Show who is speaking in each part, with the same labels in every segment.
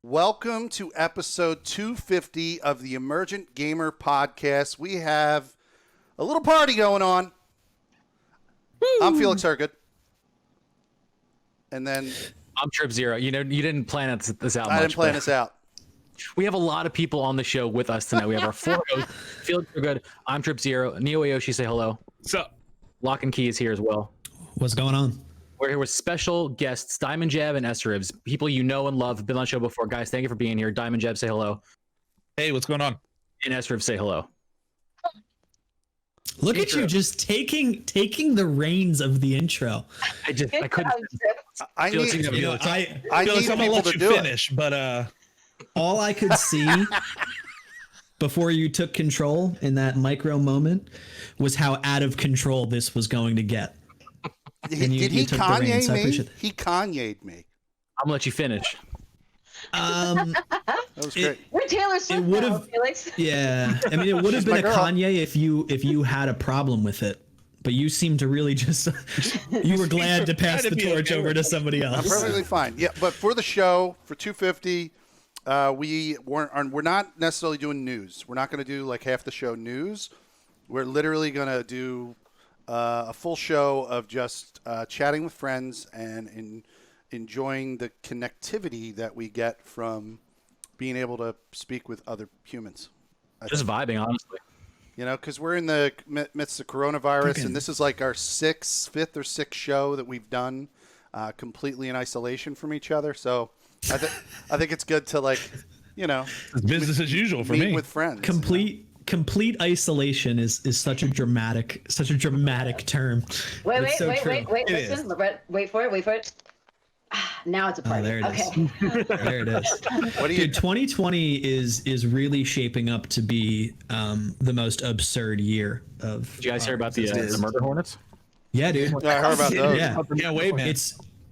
Speaker 1: Welcome to episode 250 of the Emergent Gamer Podcast. We have a little party going on. Woo. I'm Felix Hergood. And then...
Speaker 2: I'm Trip Zero. You didn't plan this out much.
Speaker 1: I didn't plan this out.
Speaker 2: We have a lot of people on the show with us tonight. We have our four hosts. Felix Hergood. I'm Trip Zero. Neo Ayoshi, say hello.
Speaker 3: What's up?
Speaker 2: Lock and Key is here as well.
Speaker 4: What's going on?
Speaker 2: We're here with special guests, Diamond Jab and Esribs. People you know and love, been on the show before. Guys, thank you for being here. Diamond Jab, say hello.
Speaker 3: Hey, what's going on?
Speaker 2: And Esribs, say hello.
Speaker 4: Look at you just taking the reins of the intro.
Speaker 2: I couldn't.
Speaker 1: I need
Speaker 3: people to finish, but
Speaker 4: all I could see before you took control in that micro moment was how out of control this was going to get.
Speaker 1: Did he Kanye me? He Kanye'd me.
Speaker 2: I'm gonna let you finish.
Speaker 1: That was great.
Speaker 5: We're Taylor Swift now, Felix.
Speaker 4: Yeah, I mean, it would have been a girl. Kanye if you had a problem with it, but you seem to really just you were glad to pass the torch over to somebody else.
Speaker 1: I'm perfectly fine. Yeah, but for the show for 250, we're not necessarily doing news. We're not going to do like half the show news. We're literally going to do a full show of just chatting with friends and enjoying the connectivity that we get from being able to speak with other humans.
Speaker 2: Just vibing, honestly.
Speaker 1: You know, because we're in the midst of coronavirus, and this is like our fifth or sixth show that we've done completely in isolation from each other. So I think it's good to
Speaker 3: it's business as usual for me
Speaker 1: with friends.
Speaker 4: Complete isolation is such a dramatic term.
Speaker 5: Wait, listen, wait for it. Now it's a party.
Speaker 4: There it is.
Speaker 5: Okay.
Speaker 4: There it is. Dude, 2020 is really shaping up to be the most absurd year of.
Speaker 2: Did you guys hear about the murder hornets?
Speaker 4: Yeah, dude.
Speaker 1: I heard about those.
Speaker 4: Yeah,
Speaker 3: wait, man.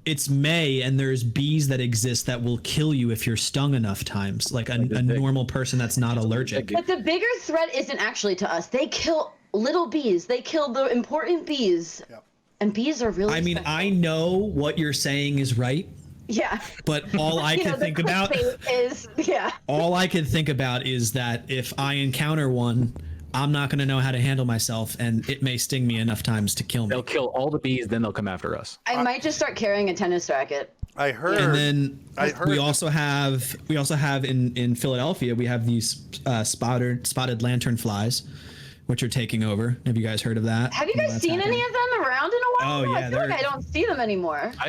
Speaker 4: It's May, and there's bees that exist that will kill you if you're stung enough times, like a normal person that's not allergic.
Speaker 5: But the bigger threat isn't actually to us. They kill little bees. They kill the important bees. Yep. And bees are really special.
Speaker 4: I know what you're saying is right.
Speaker 5: Yeah.
Speaker 4: But all I can think about
Speaker 5: is
Speaker 4: all I can think about is that if I encounter one, I'm not going to know how to handle myself, and it may sting me enough times to kill me.
Speaker 2: They'll kill all the bees, then they'll come after us.
Speaker 5: I might just start carrying a tennis racket.
Speaker 1: I heard.
Speaker 4: And then we also have in Philadelphia, we have these spotted lantern flies, which are taking over. Have you guys heard of that?
Speaker 5: Have you guys seen any of them around in a while?
Speaker 4: Oh yeah,
Speaker 5: I feel like I don't see them anymore.
Speaker 2: I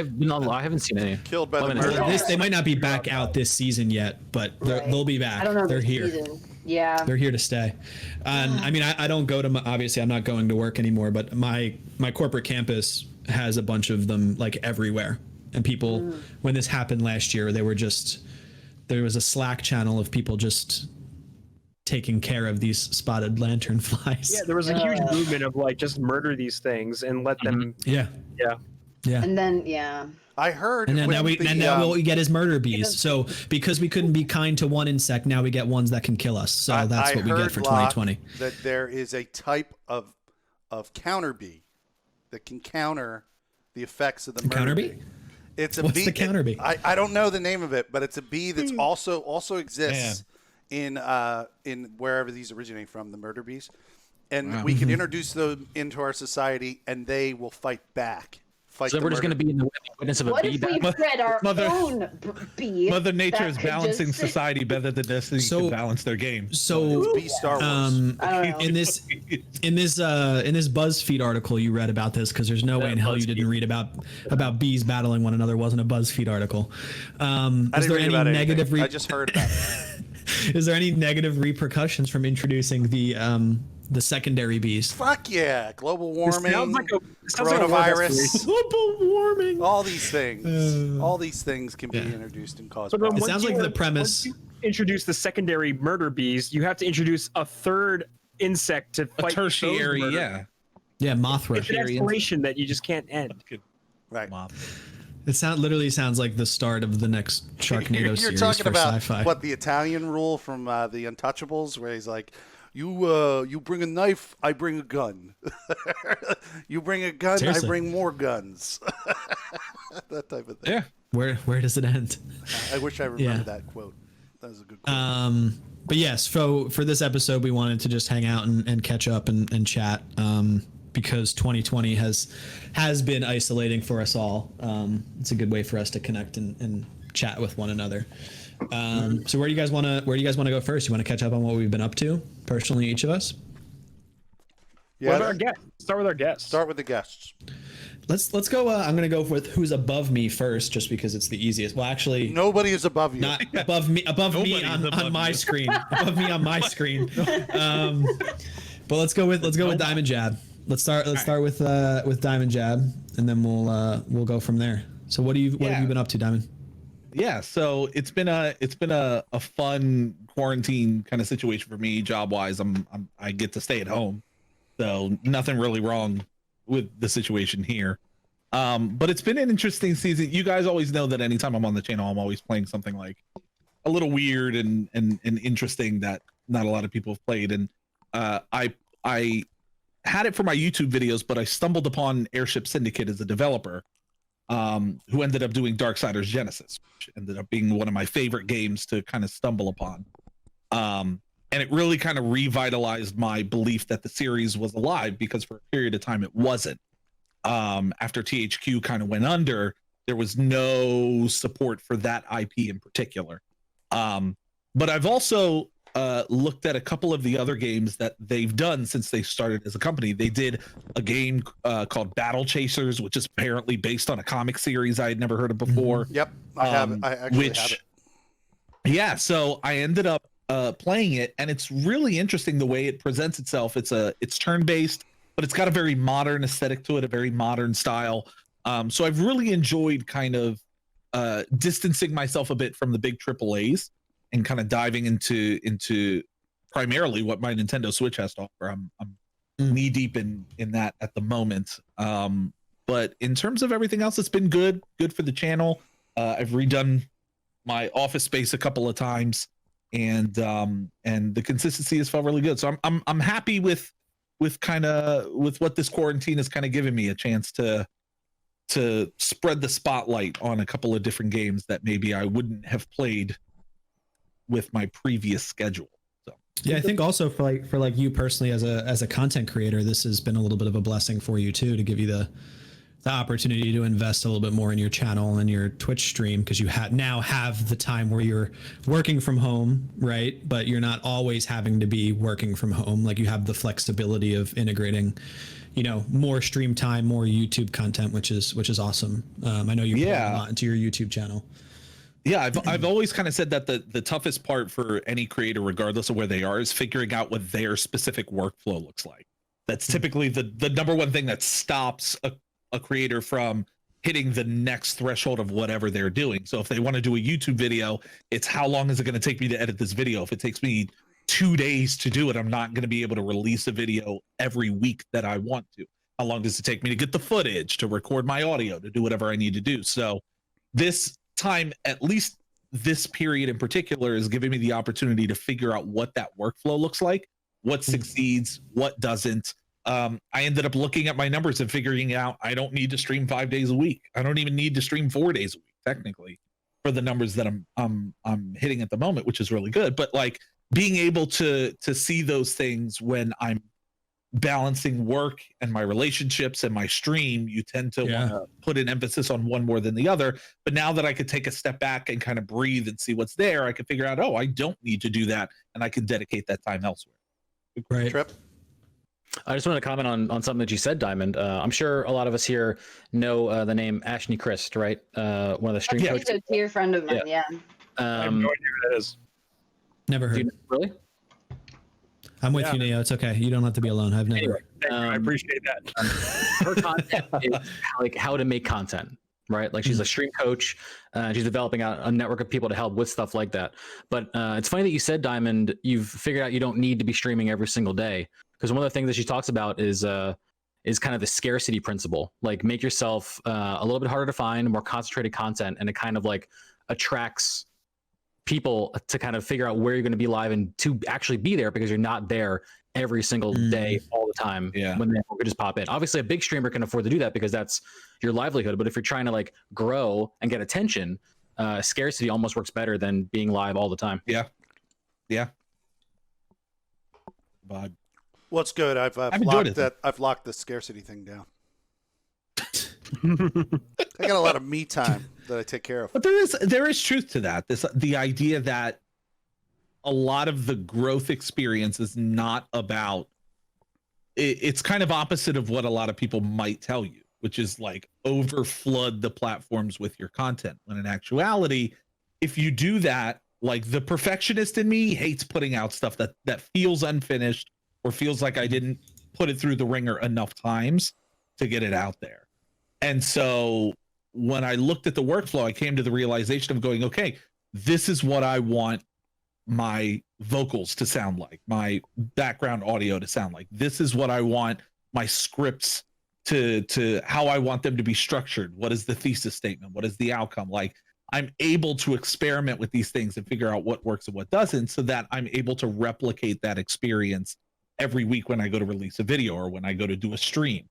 Speaker 2: haven't seen any.
Speaker 1: Killed by the murder.
Speaker 4: They might not be back out this season yet, but they'll be back.
Speaker 5: I don't know.
Speaker 4: They're here.
Speaker 5: Season. Yeah.
Speaker 4: They're here to stay. And I mean, I don't go to obviously I'm not going to work anymore, but my corporate campus has a bunch of them like everywhere. And people, when this happened last year, there was a Slack channel of people just taking care of these spotted lantern flies.
Speaker 6: Yeah, there was a huge movement of like just murder these things and let them.
Speaker 4: Yeah.
Speaker 5: And then
Speaker 1: I heard.
Speaker 4: And then now what we get is murder bees. So because we couldn't be kind to one insect, now we get ones that can kill us. So that's what we get for 2020.
Speaker 1: That there is a type of counter bee that can counter the effects of the murder bee. It's a
Speaker 4: What's
Speaker 1: bee.
Speaker 4: The counter bee?
Speaker 1: I don't know the name of it, but it's a bee that's also exists in wherever these originate from, the murder bees, and we can introduce them into our society, and they will fight back.
Speaker 2: So we're just going to be in the witness of a bee battle.
Speaker 5: What if we bred our own bee?
Speaker 3: Mother Nature is balancing society better than Destiny can balance their game.
Speaker 4: So
Speaker 1: be Star Wars.
Speaker 4: in this BuzzFeed article you read about this, because there's no way in hell you didn't read about bees battling one another. Wasn't a BuzzFeed article. Is there any negative?
Speaker 1: I just heard about it.
Speaker 4: Is there any negative repercussions from introducing the secondary bees?
Speaker 1: Fuck yeah! Global warming,
Speaker 4: coronavirus, global warming.
Speaker 1: All these things can be introduced and cause problems.
Speaker 4: It sounds like the premise.
Speaker 6: Once you introduce the secondary murder bees, you have to introduce a third insect to fight.
Speaker 3: A tertiary,
Speaker 6: those
Speaker 4: yeah, Mothra.
Speaker 6: It's an escalation that you just can't end.
Speaker 1: Right.
Speaker 4: It literally sounds like the start of the next Sharknado
Speaker 1: You're
Speaker 4: series
Speaker 1: talking
Speaker 4: for
Speaker 1: about
Speaker 4: sci-fi.
Speaker 1: What, the Italian rule from the Untouchables, where he's like, you bring a knife, I bring a gun. You bring a gun,
Speaker 4: Seriously.
Speaker 1: I bring more guns. That type of thing.
Speaker 3: Yeah.
Speaker 4: Where does it end?
Speaker 1: I wish I remembered that quote. That was a good quote.
Speaker 4: But yes, so for this episode, we wanted to just hang out and catch up and chat, because 2020 has been isolating for us all. It's a good way for us to connect and chat with one another. So where do you guys want to go first? You want to catch up on what we've been up to personally, each of us?
Speaker 1: Yeah,
Speaker 6: What about our guests? Start with our guests.
Speaker 1: Start with the guests.
Speaker 4: Let's go. I'm gonna go with who's above me first, just because it's the easiest. Well, actually,
Speaker 1: Nobody is above you.
Speaker 4: not above me. Above me
Speaker 3: Nobody's
Speaker 4: on
Speaker 3: above
Speaker 4: my
Speaker 3: you.
Speaker 4: screen. Above me on my screen. But let's go with Diamond Jab. Let's start with Diamond Jab, and then we'll go from there. So what have you been up to, Diamond?
Speaker 3: Yeah, so it's been a fun quarantine kind of situation for me, job wise. I get to stay at home, so nothing really wrong with the situation here. But it's been an interesting season. You guys always know that anytime I'm on the channel, I'm always playing something like a little weird and interesting that not a lot of people have played. And I had it for my YouTube videos, but I stumbled upon Airship Syndicate as a developer, who ended up doing Darksiders Genesis, which ended up being one of my favorite games to kind of stumble upon. And it really kind of revitalized my belief that the series was alive, because for a period of time it wasn't. After THQ kind of went under, there was no support for that IP in particular. But I've also looked at a couple of the other games that they've done since they started as a company. They did a game called Battle Chasers, which is apparently based on a comic series I had never heard of before.
Speaker 1: Yep, I have it. I actually have it.
Speaker 3: Yeah, so I ended up playing it, and it's really interesting the way it presents itself. It's turn-based, but it's got a very modern aesthetic to it, a very modern style. So I've really enjoyed kind of distancing myself a bit from the big AAAs and kind of diving into primarily what my Nintendo Switch has to offer. I'm knee deep in that at the moment. But in terms of everything else, it's been good for the channel. I've redone my office space a couple of times, and the consistency has felt really good. So I'm happy with what this quarantine has kind of given me, a chance to spread the spotlight on a couple of different games that maybe I wouldn't have played with my previous schedule. So
Speaker 4: Yeah, I think also for like you personally as a content creator, this has been a little bit of a blessing for you too, to give you the opportunity to invest a little bit more in your channel and your Twitch stream, because you now have the time where you're working from home, right? But you're not always having to be working from home. Like, you have the flexibility of integrating, more stream time, more YouTube content, which is awesome. I know you're putting a lot into your YouTube channel.
Speaker 3: Yeah, I've always kind of said that the toughest part for any creator, regardless of where they are, is figuring out what their specific workflow looks like. That's typically the number one thing that stops a creator from hitting the next threshold of whatever they're doing. So if they want to do a YouTube video, it's how long is it going to take me to edit this video? If it takes me 2 days to do it, I'm not going to be able to release a video every week that I want to. How long does it take me to get the footage, to record my audio, to do whatever I need to do? So this time, at least this period in particular, is giving me the opportunity to figure out what that workflow looks like, what succeeds, what doesn't. I ended up looking at my numbers and figuring out I don't need to stream 5 days a week. I don't even need to stream 4 days a week, technically, for the numbers that I'm hitting at the moment, which is really good. But like, being able to see those things when I'm balancing work and my relationships and my stream, you tend to want to put an emphasis on one more than the other. But now that I could take a step back and kind of breathe and see what's there, I could figure out, oh, I don't need to do that, and I can dedicate that time elsewhere.
Speaker 4: Right.
Speaker 1: Trip.
Speaker 2: I just wanted to comment on something that you said, Diamond. I'm sure a lot of us here know the name Ashley Christ, right? One of the stream
Speaker 5: He's
Speaker 2: coaches.
Speaker 5: a dear friend of mine. Yeah.
Speaker 6: I have no idea who that is.
Speaker 4: Never heard.
Speaker 2: Really?
Speaker 4: I'm with you, Neo. It's okay. You don't have to be alone. I've never.
Speaker 2: Anyway,
Speaker 6: I appreciate that.
Speaker 2: her content is like how to make content, right? Like, she's a stream coach. She's developing a network of people to help with stuff like that. But it's funny that you said, Diamond, you've figured out you don't need to be streaming every single day, because one of the things that she talks about is kind of the scarcity principle. Like, make yourself a little bit harder to find, more concentrated content, and it kind of like attracts people to kind of figure out where you're going to be live and to actually be there, because you're not there every single day all the time.
Speaker 3: Yeah.
Speaker 2: When they could just pop in. Obviously a big streamer can afford to do that because that's your livelihood. But if you're trying to like grow and get attention, scarcity almost works better than being live all the time.
Speaker 3: Yeah. But
Speaker 1: Well, it's good. I've
Speaker 3: enjoyed
Speaker 1: locked
Speaker 3: it,
Speaker 1: that. I've locked the scarcity thing down. I got a lot of me time that I take care of.
Speaker 3: But there is truth to that. The idea that a lot of the growth experience is not about. It's kind of opposite of what a lot of people might tell you, which is like overflood the platforms with your content. When in actuality, if you do that, like the perfectionist in me hates putting out stuff that feels unfinished or feels like I didn't put it through the ringer enough times to get it out there. And so when I looked at the workflow, I came to the realization of going, okay, this is what I want my vocals to sound like, my background audio to sound like. This is what I want my scripts to how I want them to be structured. What is the thesis statement? What is the outcome? Like, I'm able to experiment with these things and figure out what works and what doesn't, so that I'm able to replicate that experience every week when I go to release a video or when I go to do a stream.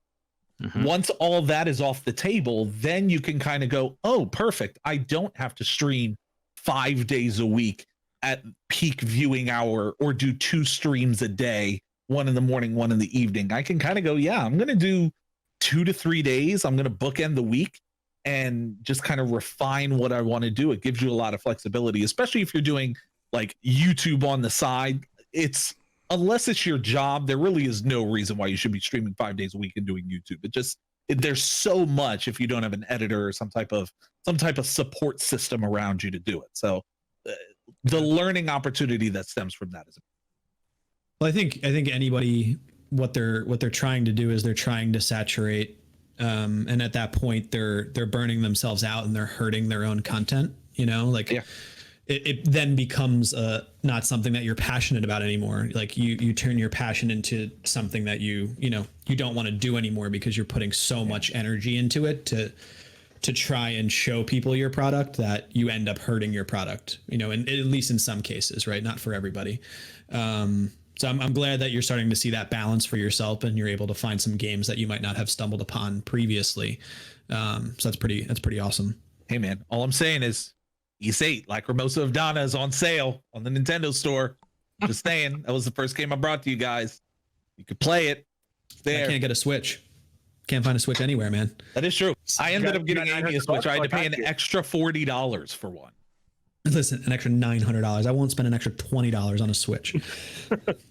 Speaker 3: Once all that is off the table, then you can kind of go, oh, perfect. I don't have to stream 5 days a week at peak viewing hour or do 2 streams a day, 1 in the morning, 1 in the evening. I can kind of go, yeah, I'm going to do 2 to 3 days. I'm going to bookend the week and just kind of refine what I want to do. It gives you a lot of flexibility, especially if you're doing like YouTube on the side. Unless it's your job, there really is no reason why you should be streaming 5 days a week and doing YouTube. There's so much if you don't have an editor or some type of support system around you to do it. So the learning opportunity that stems from that is.
Speaker 4: Well, I think anybody, what they're trying to do is they're trying to saturate, and at that point they're burning themselves out and they're hurting their own content. It then becomes not something that you're passionate about anymore. Like you turn your passion into something that you don't want to do anymore because you're putting so much energy into it to try and show people your product that you end up hurting your product, and at least in some cases, right? Not for everybody. So I'm glad that you're starting to see that balance for yourself and you're able to find some games that you might not have stumbled upon previously. So that's pretty awesome.
Speaker 3: Hey man, all I'm saying is Ys 8, Lacrimosa of Dana is on sale on the Nintendo store. Just saying, that was the first game I brought to you guys. You could play it. It's there.
Speaker 4: I can't get a Switch. Can't find a Switch anywhere, man.
Speaker 3: That is true. I ended up getting Amy a Switch. I had to pay an extra $40 for one.
Speaker 4: Listen, an extra $900. I won't spend an extra $20 on a Switch.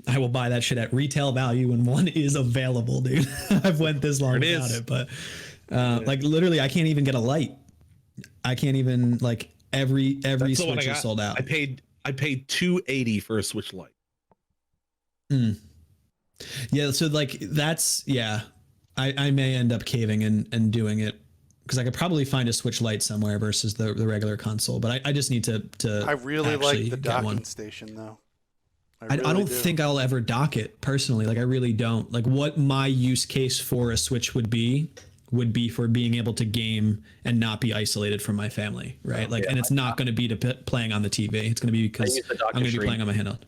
Speaker 4: I will buy that shit at retail value when one is available, dude. I've went this long without it, but like literally, I can't even get a light. I can't even like every Switch is sold out.
Speaker 3: I paid $280 for a Switch Lite.
Speaker 4: Yeah, so like I may end up caving and doing it because I could probably find a Switch Lite somewhere versus the regular console, but I just need to
Speaker 1: I really like the docking
Speaker 4: one.
Speaker 1: station though.
Speaker 4: I don't think I'll ever dock it personally. Like I really don't. Like what my use case for a Switch would be for being able to game and not be isolated from my family, right? Like, and it's not going to be to playing on the TV. It's going to be because I'm going to be playing on my handheld.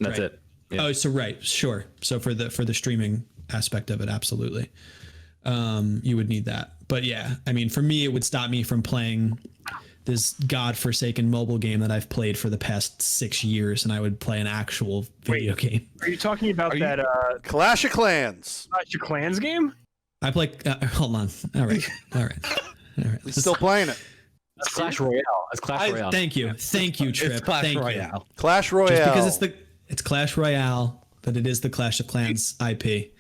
Speaker 2: That's
Speaker 4: right.
Speaker 2: it. Yeah.
Speaker 4: Oh, so right, sure. So for the streaming aspect of it, absolutely, you would need that. But yeah, I mean, for me, it would stop me from playing this godforsaken mobile game that I've played for the past 6 years, and I would play an actual video game.
Speaker 6: Are you talking about that
Speaker 1: Clash of Clans.
Speaker 6: Clash of Clans game?
Speaker 4: I play. Hold on. All right.
Speaker 1: He's still playing it.
Speaker 2: That's Clash Royale. That's Clash Royale.
Speaker 4: Thank you, Trip.
Speaker 3: It's Clash
Speaker 4: Thank
Speaker 3: Royale.
Speaker 4: you.
Speaker 1: Clash Royale.
Speaker 4: Just because it's Clash Royale, but it is the Clash of Clans IP.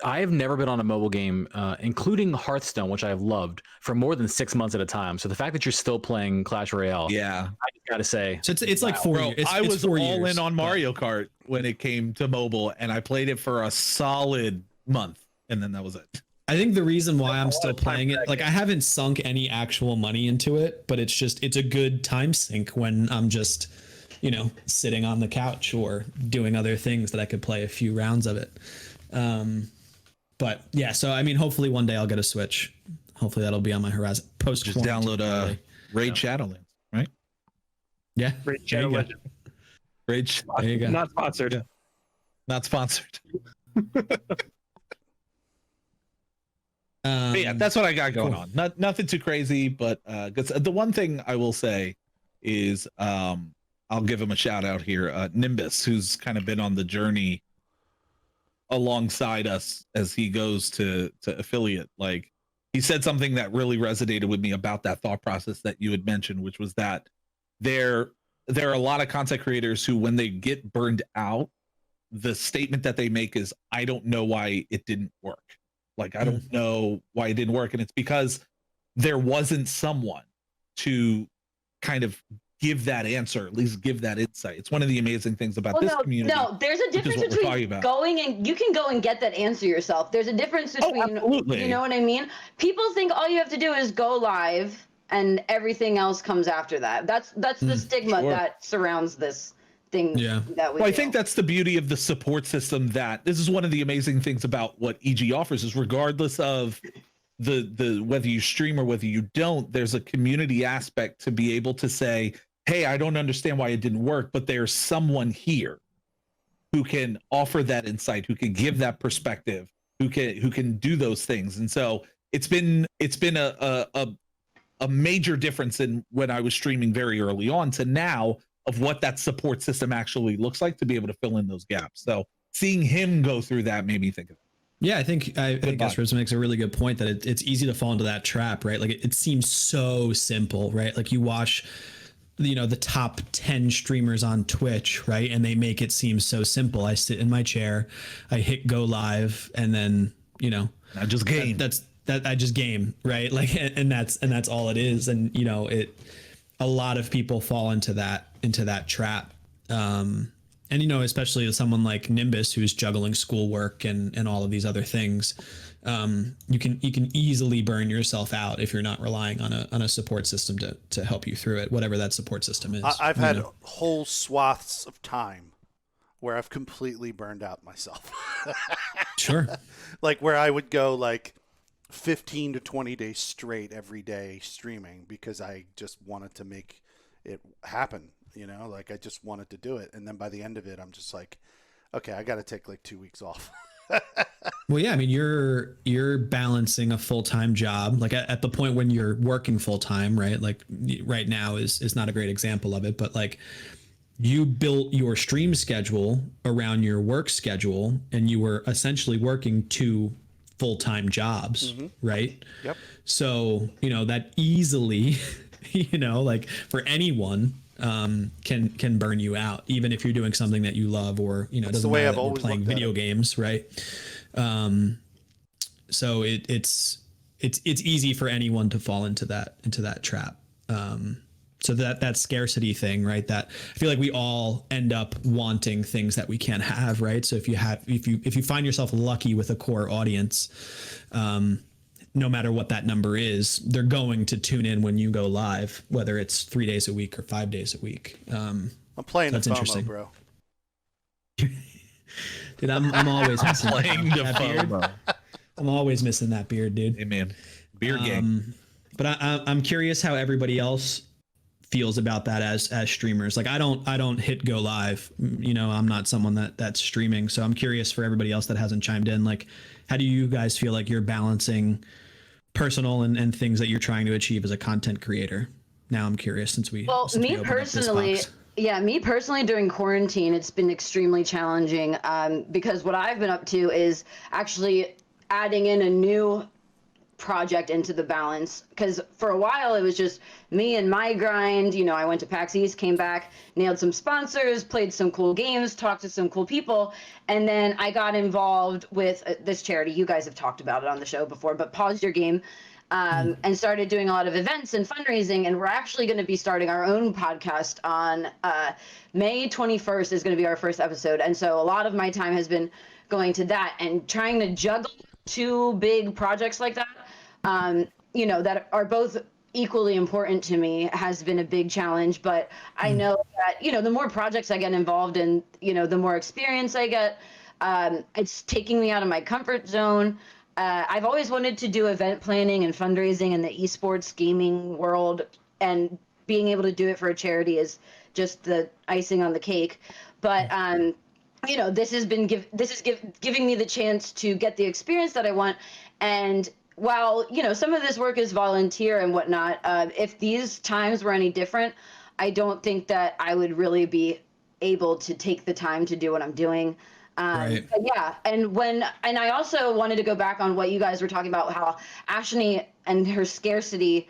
Speaker 2: I have never been on a mobile game, including Hearthstone, which I have loved, for more than 6 months at a time. So the fact that you're still playing Clash Royale,
Speaker 3: Yeah.
Speaker 2: I just gotta say,
Speaker 4: So it's like 4
Speaker 3: Bro,
Speaker 4: years.
Speaker 3: I was
Speaker 4: 4
Speaker 3: all
Speaker 4: years,
Speaker 3: in on Mario Kart when it came to mobile, and I played it for a solid month, and then that was it.
Speaker 4: I think the reason why I'm still playing it, like I haven't sunk any actual money into it, but it's a good time sink when I'm just, sitting on the couch or doing other things that I could play a few rounds of it. But yeah, so I mean, hopefully one day I'll get a Switch. Hopefully that'll be on my horizon.
Speaker 3: Just download Raid Shadowlands, right?
Speaker 4: Yeah.
Speaker 6: Raid
Speaker 4: There
Speaker 6: Shadow
Speaker 4: you go.
Speaker 6: Legend.
Speaker 3: Rage,
Speaker 4: There you go.
Speaker 6: Not sponsored.
Speaker 3: Yeah. not sponsored. But yeah, that's what I got going
Speaker 4: cool.
Speaker 3: on. Nothing too crazy, but 'cause the one thing I will say is I'll give him a shout out here. Nimbus, who's kind of been on the journey alongside us as he goes to affiliate. Like, he said something that really resonated with me about that thought process that you had mentioned, which was that there are a lot of content creators who, when they get burned out, the statement that they make is, I don't know why it didn't work. Like, I don't know why it didn't work. And it's because there wasn't someone to kind of give that answer, at least give that insight. It's one of the amazing things about this community.
Speaker 5: No, there's a difference
Speaker 3: what we're talking
Speaker 5: between
Speaker 3: about.
Speaker 5: going and you can go and get that answer yourself. There's a difference between,
Speaker 3: absolutely.
Speaker 5: you know what I mean? People think all you have to do is go live and everything else comes after that. That's the stigma
Speaker 3: Sure.
Speaker 5: that surrounds this thing
Speaker 4: Yeah.
Speaker 5: that we
Speaker 3: Well, I
Speaker 5: do.
Speaker 3: think that's the beauty of the support system. That this is one of the amazing things about what EG offers is, regardless of the whether you stream or whether you don't, there's a community aspect to be able to say, hey, I don't understand why it didn't work, but there's someone here who can offer that insight, who can give that perspective, who can do those things. And so it's been a major difference in when I was streaming very early on to now, of what that support system actually looks like to be able to fill in those gaps. So seeing him go through that made me think of it.
Speaker 4: Yeah, I think Gus makes a really good point that it's easy to fall into that trap, right? Like it seems so simple, right? Like you watch, you know, the top 10 streamers on Twitch, right? And they make it seem so simple. I sit in my chair, I hit go live, and then, you know,
Speaker 3: I just game.
Speaker 4: I just game, right? Like, and that's all it is. And, you know, a lot of people fall into that trap. And, you know, especially with someone like Nimbus, who's juggling schoolwork and all of these other things, you can easily burn yourself out if you're not relying on a support system to help you through it, whatever that support system is.
Speaker 1: I've had whole swaths of time where I've completely burned out myself.
Speaker 4: Sure.
Speaker 1: Like where I would go like 15 to 20 days straight every day streaming because I just wanted to make it happen. You know, like I just wanted to do it. And then by the end of it, I'm just like, okay, I got to take like 2 weeks off.
Speaker 4: Well, yeah, I mean, you're balancing a full-time job, like at the point when you're working full-time, right? Like right now is not a great example of it, but like you built your stream schedule around your work schedule and you were essentially working 2 full-time jobs, right?
Speaker 1: Yep.
Speaker 4: So, you know, that easily, you know, like for anyone, can burn you out, even if you're doing something that you love, or, you know, it doesn't matter that you're playing video games, right? So it's easy for anyone to fall into that trap. So that scarcity thing, right? That I feel like we all end up wanting things that we can't have, right? So if you find yourself lucky with a core audience, no matter what that number is, they're going to tune in when you go live, whether it's 3 days a week or 5 days a week.
Speaker 1: I'm playing
Speaker 4: that's
Speaker 1: the FOMO,
Speaker 4: interesting.
Speaker 1: bro.
Speaker 4: Dude, I'm always missing
Speaker 3: Playing
Speaker 4: that beard. I'm always missing that beard, dude.
Speaker 3: Hey man, beer game.
Speaker 4: But I'm curious how everybody else feels about that as streamers. Like I don't hit go live. You know, I'm not someone that's streaming. So I'm curious for everybody else that hasn't chimed in. Like, how do you guys feel like you're balancing personal and things that you're trying to achieve as a content creator? Now I'm curious since we
Speaker 5: me personally, during quarantine, it's been extremely challenging because what I've been up to is actually adding in a new project into the balance, because for a while it was just me and my grind. You know, I went to PAX East, came back, nailed some sponsors, played some cool games, talked to some cool people, and then I got involved with this charity. You guys have talked about it on the show before, but Pause Your Game, and started doing a lot of events and fundraising, and we're actually going to be starting our own podcast on May 21st is going to be our first episode. And so a lot of my time has been going to that and trying to juggle 2 big projects like that, you know, that are both equally important to me, has been a big challenge. But I know that, you know, the more projects I get involved in, you know, the more experience I get. It's taking me out of my comfort zone. I've always wanted to do event planning and fundraising in the esports gaming world. And being able to do it for a charity is just the icing on the cake. But you know, this is giving me the chance to get the experience that I want. And while, you know, some of this work is volunteer and whatnot, if these times were any different, I don't think that I would really be able to take the time to do what I'm doing.
Speaker 4: Right.
Speaker 5: But yeah, and I also wanted to go back on what you guys were talking about, how Ashley and her scarcity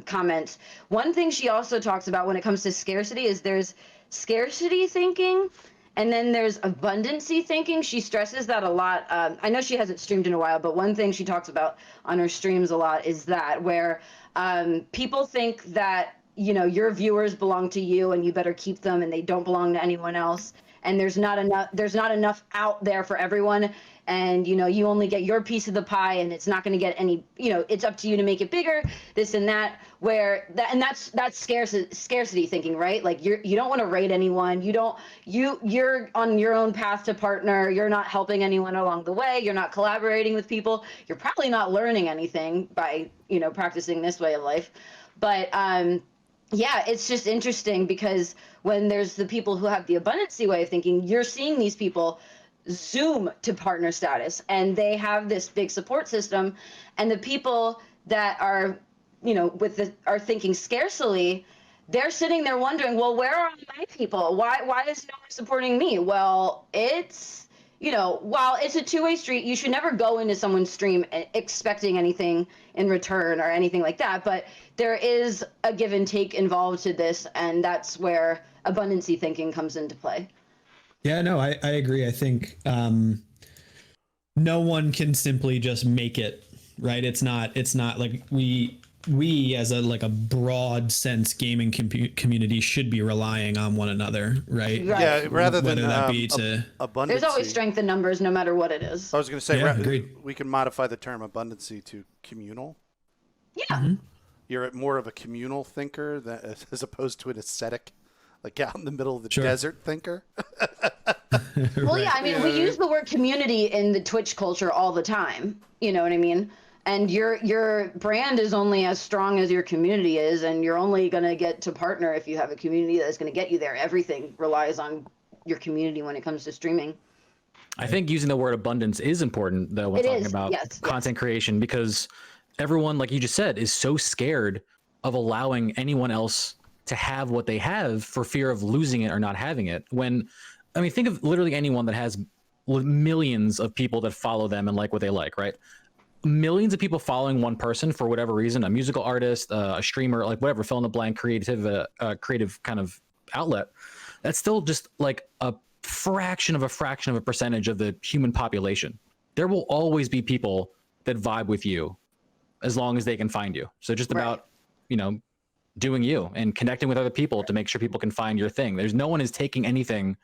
Speaker 5: comments. One thing she also talks about when it comes to scarcity is there's scarcity thinking, and then there's abundancy thinking. She stresses that a lot. I know she hasn't streamed in a while, but one thing she talks about on her streams a lot is that where people think that, you know, your viewers belong to you and you better keep them and they don't belong to anyone else. And there's not enough out there for everyone. And, you know, you only get your piece of the pie and it's not going to get any, you know, it's up to you to make it bigger, this and that, that's scarcity thinking, right? Like you don't want to raid anyone. You're on your own path to partner. You're not helping anyone along the way. You're not collaborating with people. You're probably not learning anything by, you know, practicing this way of life. But, yeah, it's just interesting because when there's the people who have the abundancy way of thinking, you're seeing these people zoom to partner status and they have this big support system. And the people that are, you know, are thinking scarcely, they're sitting there wondering, well, where are my people? Why is no one supporting me? Well, it's, you know, while it's a two-way street, you should never go into someone's stream expecting anything in return or anything like that. But there is a give and take involved to this, and that's where abundancy thinking comes into play.
Speaker 4: Yeah, no, I agree. I think no one can simply just make it, right? It's not like we as a broad sense gaming community should be relying on one another, right?
Speaker 1: Yeah, rather than
Speaker 4: whether that be to
Speaker 1: abundancy.
Speaker 5: There's always strength in numbers, no matter what it is.
Speaker 1: I was going to say,
Speaker 4: Yeah, agreed.
Speaker 1: we can modify the term abundancy to communal.
Speaker 5: Yeah.
Speaker 1: You're more of a communal thinker as opposed to an ascetic, like out in the middle of the
Speaker 4: Sure.
Speaker 1: desert thinker.
Speaker 5: Well, yeah, I mean, we use the word community in the Twitch culture all the time. You know what I mean? And your brand is only as strong as your community is, and you're only going to get to partner if you have a community that's going to get you there. Everything relies on your community when it comes to streaming.
Speaker 2: I think using the word abundance is important, though, when
Speaker 5: It
Speaker 2: talking
Speaker 5: is,
Speaker 2: about
Speaker 5: yes.
Speaker 2: content creation, because everyone, like you just said, is so scared of allowing anyone else to have what they have for fear of losing it or not having it. When, I mean, think of literally anyone that has millions of people that follow them and like what they like, right? Millions of people following one person for whatever reason, a musical artist, a streamer, like whatever, fill in the blank, creative kind of outlet. That's still just like a fraction of a percentage of the human population. There will always be people that vibe with you as long as they can find you. So just about, you know, doing you and connecting with other people to make sure people can find your thing. There's no one is taking anything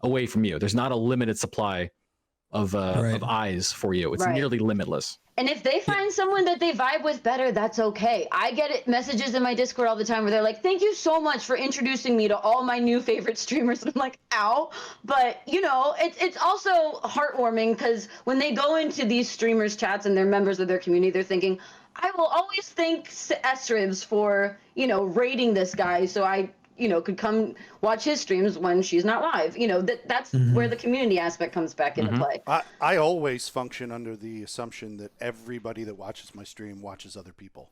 Speaker 2: away from you. There's not a limited supply of eyes for you. It's nearly limitless.
Speaker 5: And if they find someone that they vibe with better, that's okay. I get messages in my Discord all the time where they're like, thank you so much for introducing me to all my new favorite streamers. And I'm like, ow. But, you know, it's also heartwarming because when they go into these streamers' chats and they're members of their community, they're thinking, I will always thank Esribs for, you know, raiding this guy so I, you know, could come watch his streams when she's not live. You know, that's where the community aspect comes back into play.
Speaker 1: I always function under the assumption that everybody that watches my stream watches other people.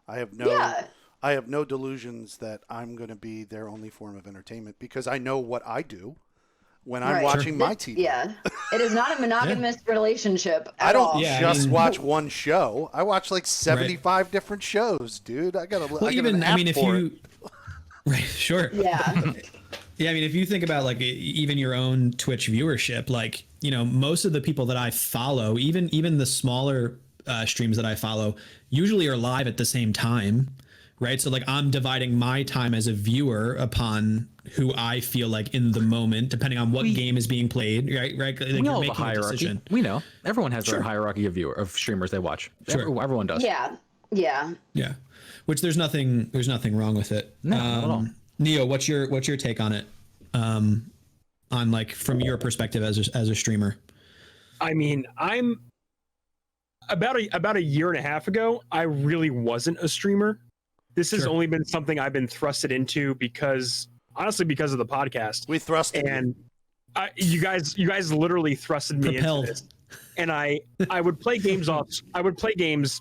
Speaker 1: I have no delusions that I'm going to be their only form of entertainment because I know what I do when I'm watching my TV.
Speaker 5: Yeah, it is not a monogamous relationship at
Speaker 1: I don't
Speaker 5: all.
Speaker 1: just watch one show. I watch like 75 different shows, dude. I got an app for it.
Speaker 4: Right, sure.
Speaker 5: Yeah.
Speaker 4: Yeah, I mean, if you think about like even your own Twitch viewership, like, you know, most of the people that I follow, even the smaller streams that I follow, usually are live at the same time, right? So like I'm dividing my time as a viewer upon who I feel like in the moment, depending on what game is being played, right? Like
Speaker 2: We all have a hierarchy. We know everyone has their own hierarchy of streamers they watch.
Speaker 4: Sure.
Speaker 2: Everyone does.
Speaker 5: Yeah.
Speaker 4: Which there's nothing wrong with it.
Speaker 2: No, not at all.
Speaker 4: Neo, what's your take on it? On like from your perspective as a streamer.
Speaker 6: I mean, I'm about a year and a half ago, I really wasn't a streamer. This has
Speaker 4: Sure.
Speaker 6: only been something I've been thrusted into because honestly because of the podcast.
Speaker 1: We thrusted you.
Speaker 6: And you guys literally thrusted me
Speaker 4: Propelled.
Speaker 6: into this. And I would play games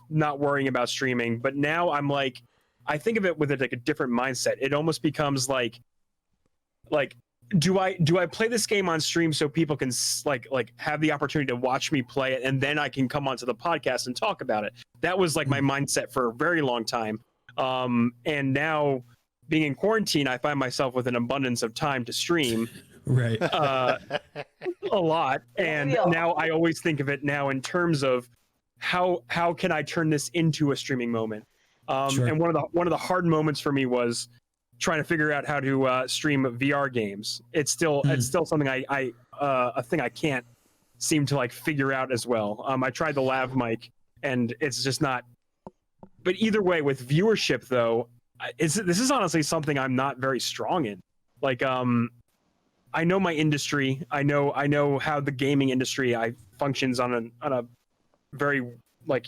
Speaker 6: not worrying about streaming, but now I'm like, I think of it with like a different mindset. It almost becomes like do I play this game on stream so people can like have the opportunity to watch me play it, and then I can come onto the podcast and talk about it. That was like my mindset for a very long time. And now being in quarantine, I find myself with an abundance of time to stream.
Speaker 4: Right.
Speaker 6: A lot, and
Speaker 5: Yeah.
Speaker 6: now I always think of it now in terms of how can I turn this into a streaming moment.
Speaker 4: Sure.
Speaker 6: And one of the hard moments for me was trying to figure out how to stream VR games. It's still something I a thing I can't seem to like figure out as well. I tried the lav mic and it's just not. But either way, with viewership though, this is honestly something I'm not very strong in. Like I know my industry. I know how the gaming industry functions on a very like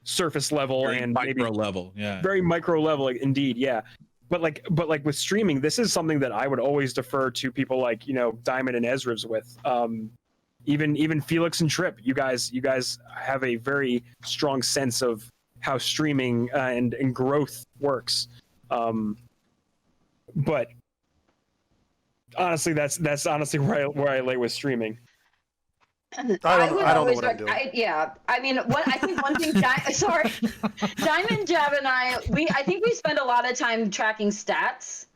Speaker 6: surface level
Speaker 3: Very
Speaker 6: and
Speaker 3: micro
Speaker 6: maybe
Speaker 3: level. Yeah.
Speaker 6: very micro level, indeed. Yeah, but like with streaming, this is something that I would always defer to people like Diamond and Ezra's with. Even Felix and Trip. You guys have a very strong sense of how streaming and growth works. But honestly, that's honestly where I lay with streaming.
Speaker 1: I
Speaker 5: would
Speaker 1: don't know
Speaker 5: always
Speaker 1: what I'm doing.
Speaker 5: I mean, I think one thing. Sorry, Diamond Jab and I think we spend a lot of time tracking stats.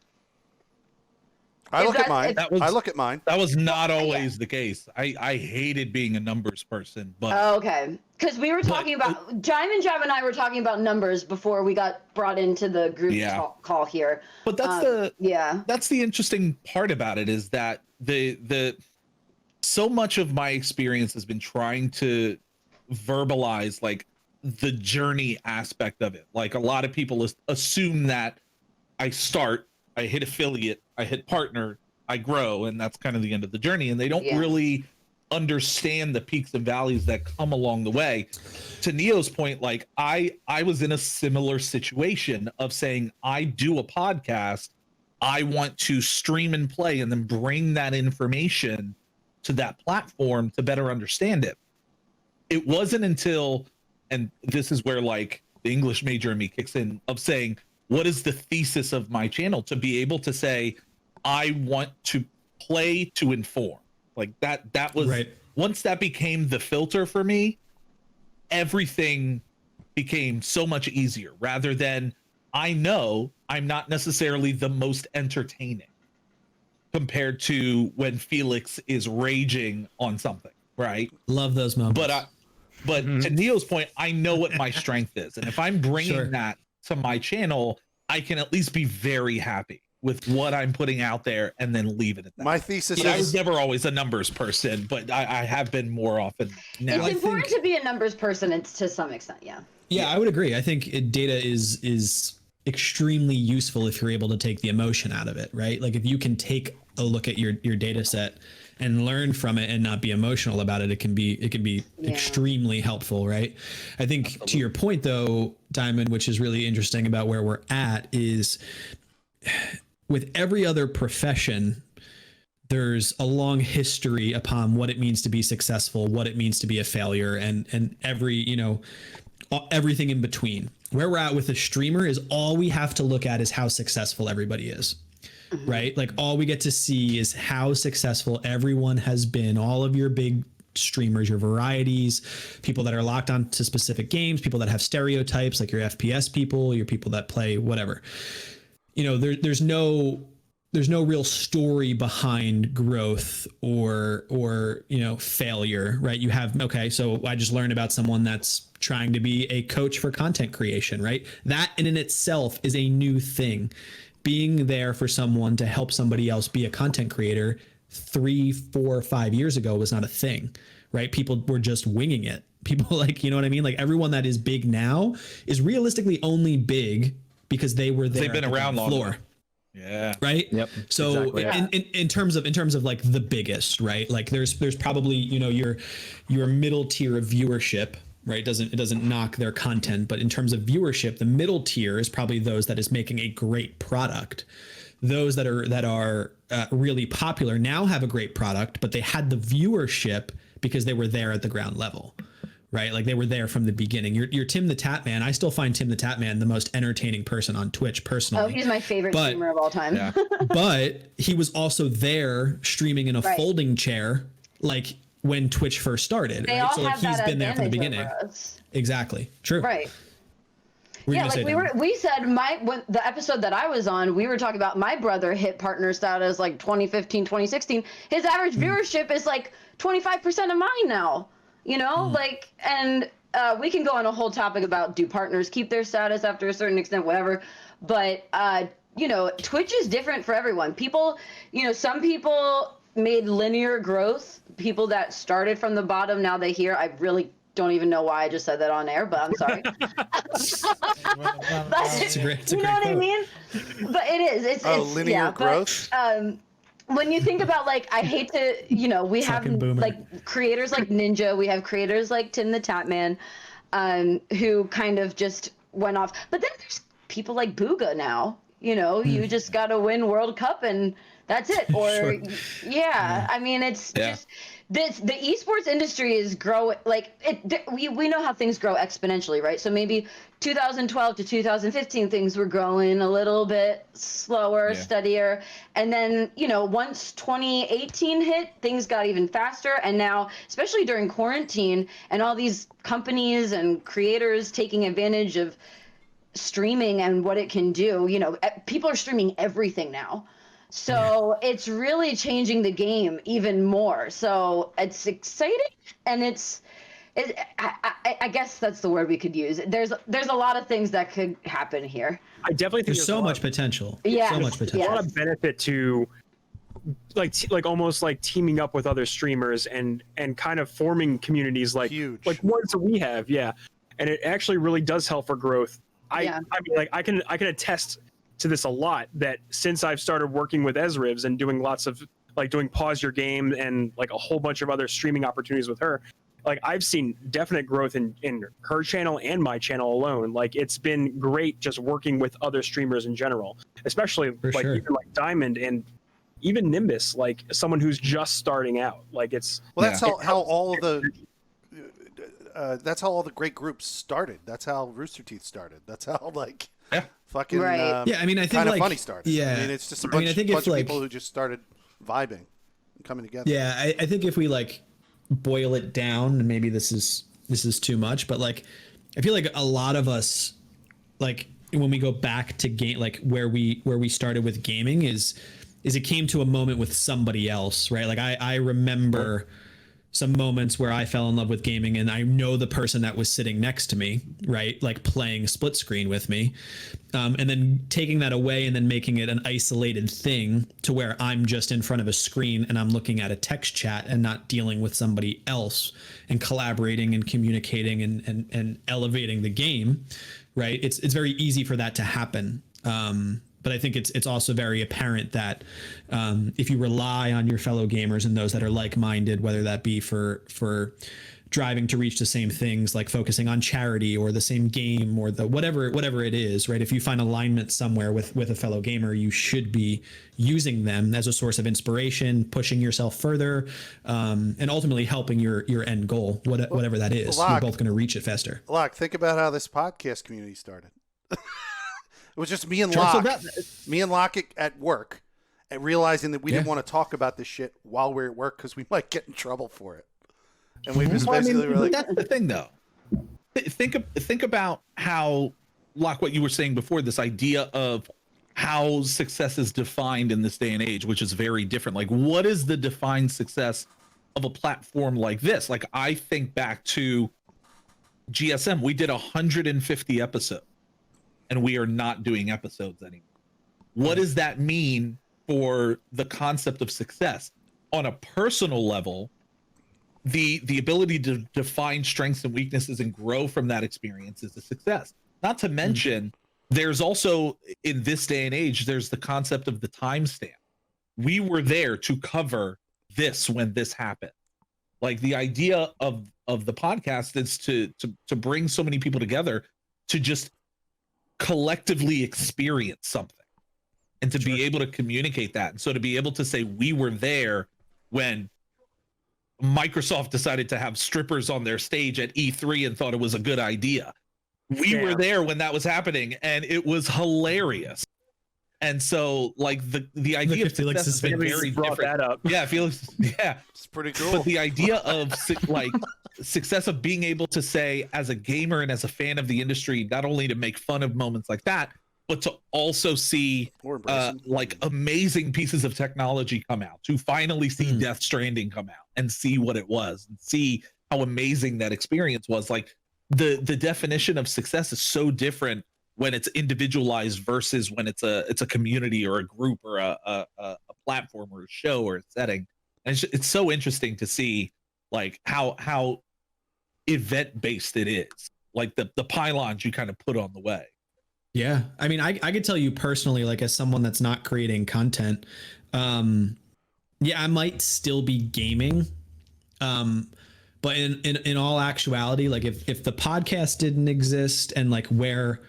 Speaker 1: I
Speaker 5: Is
Speaker 1: look at
Speaker 5: that-
Speaker 1: mine.
Speaker 3: That was-
Speaker 1: I look at mine.
Speaker 3: That was not always the case. I hated being a numbers person, but
Speaker 5: Oh, okay, because we were talking about Diamond Jab and I were talking about numbers before we got brought into the group
Speaker 3: Yeah.
Speaker 5: call here.
Speaker 3: but that's
Speaker 5: Yeah.
Speaker 3: the interesting part about it is that the so much of my experience has been trying to verbalize like the journey aspect of it. Like a lot of people assume that I hit affiliate, I hit partner, I grow, and that's kind of the end of the journey. And they don't
Speaker 5: Yeah.
Speaker 3: really understand the peaks and valleys that come along the way. To Neo's point, like I was in a similar situation of saying, I do a podcast, I want to stream and play and then bring that information to that platform to better understand it. It wasn't until, and this is where like the English major in me kicks in, of saying, what is the thesis of my channel, to be able to say, I want to play to inform. Like that was
Speaker 4: Right.
Speaker 3: Once that became the filter for me, everything became so much easier, rather than I know I'm not necessarily the most entertaining compared to when Felix is raging on something, right?
Speaker 4: Love those moments.
Speaker 3: But to Neo's point, I know what my strength is, and if I'm bringing
Speaker 4: Sure.
Speaker 3: that to my channel, I can at least be very happy with what I'm putting out there, and then leave it at that.
Speaker 1: My thesis
Speaker 3: I was
Speaker 1: is
Speaker 3: never always a numbers person, but I have been more often now.
Speaker 5: It's
Speaker 4: I
Speaker 5: important
Speaker 4: think-
Speaker 5: to be a numbers person. It's to some extent, yeah.
Speaker 4: Yeah, I would agree. I think data is extremely useful if you're able to take the emotion out of it, right? Like if you can take a look at your data set and learn from it and not be emotional about it, it can be
Speaker 5: Yeah.
Speaker 4: extremely helpful, right? I think to your point though, Diamond, which is really interesting about where we're at, is with every other profession, there's a long history upon what it means to be successful, what it means to be a failure, and everything in between. Where we're at with a streamer is all we have to look at is how successful everybody is, right? Like all we get to see is how successful everyone has been, all of your big streamers, your varieties, people that are locked on to specific games, people that have stereotypes like your FPS people, your people that play whatever. There's no real story behind growth or failure, right? You have, okay, so I just learned about someone that's trying to be a coach for content creation, right? That in itself is a new thing. Being there for someone to help somebody else be a content creator 3, 4, 5 years ago was not a thing, right? People were just winging it. People like, you know what I mean? Like everyone that is big now is realistically only big because they were there.
Speaker 3: They've been
Speaker 4: at the
Speaker 3: around
Speaker 4: ground
Speaker 3: longer. Yeah.
Speaker 4: right?
Speaker 2: Yep,
Speaker 4: So
Speaker 2: exactly.
Speaker 4: in terms of like the biggest, right? Like there's probably your middle tier of viewership, right? It doesn't knock their content, but in terms of viewership, the middle tier is probably those that is making a great product. Those that are really popular now have a great product, but they had the viewership because they were there at the ground level, right? Like they were there from the beginning. You're Tim the Tatman. I still find Tim the Tatman the most entertaining person on Twitch personally.
Speaker 5: Oh, he's my favorite streamer of all time.
Speaker 3: Yeah.
Speaker 4: But he was also there streaming in a
Speaker 5: Right.
Speaker 4: folding chair, like when Twitch first started.
Speaker 5: They
Speaker 4: right?
Speaker 5: all
Speaker 4: So like
Speaker 5: have
Speaker 4: he's
Speaker 5: that
Speaker 4: been there from the
Speaker 5: advantage
Speaker 4: beginning.
Speaker 5: over us.
Speaker 4: Exactly. True.
Speaker 5: Right.
Speaker 4: Were you
Speaker 5: Yeah,
Speaker 4: gonna say,
Speaker 5: like
Speaker 4: Dom?
Speaker 5: we said when the episode that I was on, we were talking about my brother hit partner status like 2015, 2016. His average viewership is like 25% of mine now. You know, like, and we can go on a whole topic about do partners keep their status after a certain extent, whatever. But you know, Twitch is different for everyone. People, you know, some people made linear growth. People that started from the bottom, now they hear. I really don't even know why I just said that on air, but I'm sorry.
Speaker 4: It's a great
Speaker 5: you know what I
Speaker 4: quote.
Speaker 5: mean? But it is. It's
Speaker 1: linear
Speaker 5: yeah,
Speaker 1: growth?
Speaker 5: But, when you think about like, I hate to, you know, we have
Speaker 4: Fucking boomer.
Speaker 5: like creators like Ninja, we have creators like Tim the Tatman, who kind of just went off. But then there's people like Booga now. You know, you just got to win World Cup and that's it. Or
Speaker 4: Sure.
Speaker 5: yeah, I mean, it's
Speaker 3: Yeah.
Speaker 5: just the esports industry is growing. Like we know how things grow exponentially, right? So maybe 2012 to 2015 things were growing a little bit slower,
Speaker 3: Yeah.
Speaker 5: steadier, and then you know once 2018 hit, things got even faster. And now, especially during quarantine and all these companies and creators taking advantage of streaming and what it can do, you know, people are streaming everything now. So it's really changing the game even more. So it's exciting, and I guess that's the word we could use. There's a lot of things that could happen here.
Speaker 6: I definitely think
Speaker 4: There's so
Speaker 6: a lot
Speaker 4: much
Speaker 6: of-
Speaker 4: potential.
Speaker 5: Yeah.
Speaker 4: So much
Speaker 5: Yeah.
Speaker 6: a
Speaker 4: potential.
Speaker 6: lot of benefit to like almost like teaming up with other streamers and kind of forming communities like
Speaker 1: Huge.
Speaker 6: ones that we have, yeah. And it actually really does help for growth.
Speaker 5: Yeah.
Speaker 6: I mean, like I can attest to this a lot, that since I've started working with Ezribs and doing lots of like doing Pause Your Game and like a whole bunch of other streaming opportunities with her, like I've seen definite growth in her channel and my channel alone. Like it's been great just working with other streamers in general, especially
Speaker 4: For
Speaker 6: like
Speaker 4: sure.
Speaker 6: even like Diamond and even Nimbus, like someone who's just starting out. Like it's
Speaker 1: Well, that's
Speaker 3: Yeah.
Speaker 1: how all of the that's how all the great groups started. That's how Rooster Teeth started. That's how like
Speaker 3: Yeah.
Speaker 1: fucking
Speaker 5: Right.
Speaker 4: Yeah, I mean, I think
Speaker 1: kind of
Speaker 4: like
Speaker 1: funny started.
Speaker 4: Yeah,
Speaker 1: I mean, it's just a
Speaker 4: I mean,
Speaker 1: bunch,
Speaker 4: I think
Speaker 1: bunch
Speaker 4: if
Speaker 1: of people
Speaker 4: like
Speaker 1: who just started vibing and coming together.
Speaker 4: yeah, I think if we like boil it down, and maybe this is too much, but like I feel like a lot of us, like when we go back to game, like where we started with gaming is it came to a moment with somebody else, right? Like I remember some moments where I fell in love with gaming, and I know the person that was sitting next to me, right? Like playing split screen with me. And then taking that away and then making it an isolated thing to where I'm just in front of a screen and I'm looking at a text chat and not dealing with somebody else and collaborating and communicating and elevating the game, right? It's very easy for that to happen. But I think it's also very apparent that if you rely on your fellow gamers and those that are like-minded, whether that be for driving to reach the same things, like focusing on charity or the same game or the whatever it is, right? If you find alignment somewhere with a fellow gamer, you should be using them as a source of inspiration, pushing yourself further, and ultimately helping your end goal, whatever that is. You're both going to reach it faster.
Speaker 1: Locke, think about how this podcast community started. It was just me and
Speaker 3: Sure, so
Speaker 1: Locke at work, and realizing that we didn't want to talk about this shit while we're at work because we might get in trouble for it. And we just
Speaker 3: Well, I mean,
Speaker 1: basically were like,
Speaker 3: that's the thing, though. Think about how, Locke, what you were saying before, this idea of how success is defined in this day and age, which is very different. Like, what is the defined success of a platform like this? Like, I think back to GSM. We did 150 episodes, and we are not doing episodes anymore. What does that mean for the concept of success? On a personal level, the ability to define strengths and weaknesses and grow from that experience is a success. Not to mention, there's also, in this day and age, there's the concept of the timestamp. We were there to cover this when this happened. Like the idea of the podcast is to bring so many people together to just collectively experience something and to be able to communicate that. And so to be able to say we were there when Microsoft decided to have strippers on their stage at E3 and thought it was a good idea. We were there when that was happening and it was hilarious. And so like the idea of success has been very
Speaker 6: brought
Speaker 3: different.
Speaker 6: that up.
Speaker 3: Yeah, Felix. Yeah.
Speaker 1: It's pretty cool.
Speaker 3: But the idea of like success of being able to say as a gamer and as a fan of the industry, not only to make fun of moments like that, but to also see like amazing pieces of technology come out, to finally see Death Stranding come out and see what it was and see how amazing that experience was. Like the definition of success is so different when it's individualized versus when it's a community or a group or a platform or a show or a setting. And it's so interesting to see like how event based it is, like the pylons you kind of put on the way.
Speaker 4: Yeah. I mean, I could tell you personally, like as someone that's not creating content, yeah, I might still be gaming. But in all actuality, like if the podcast didn't exist and like where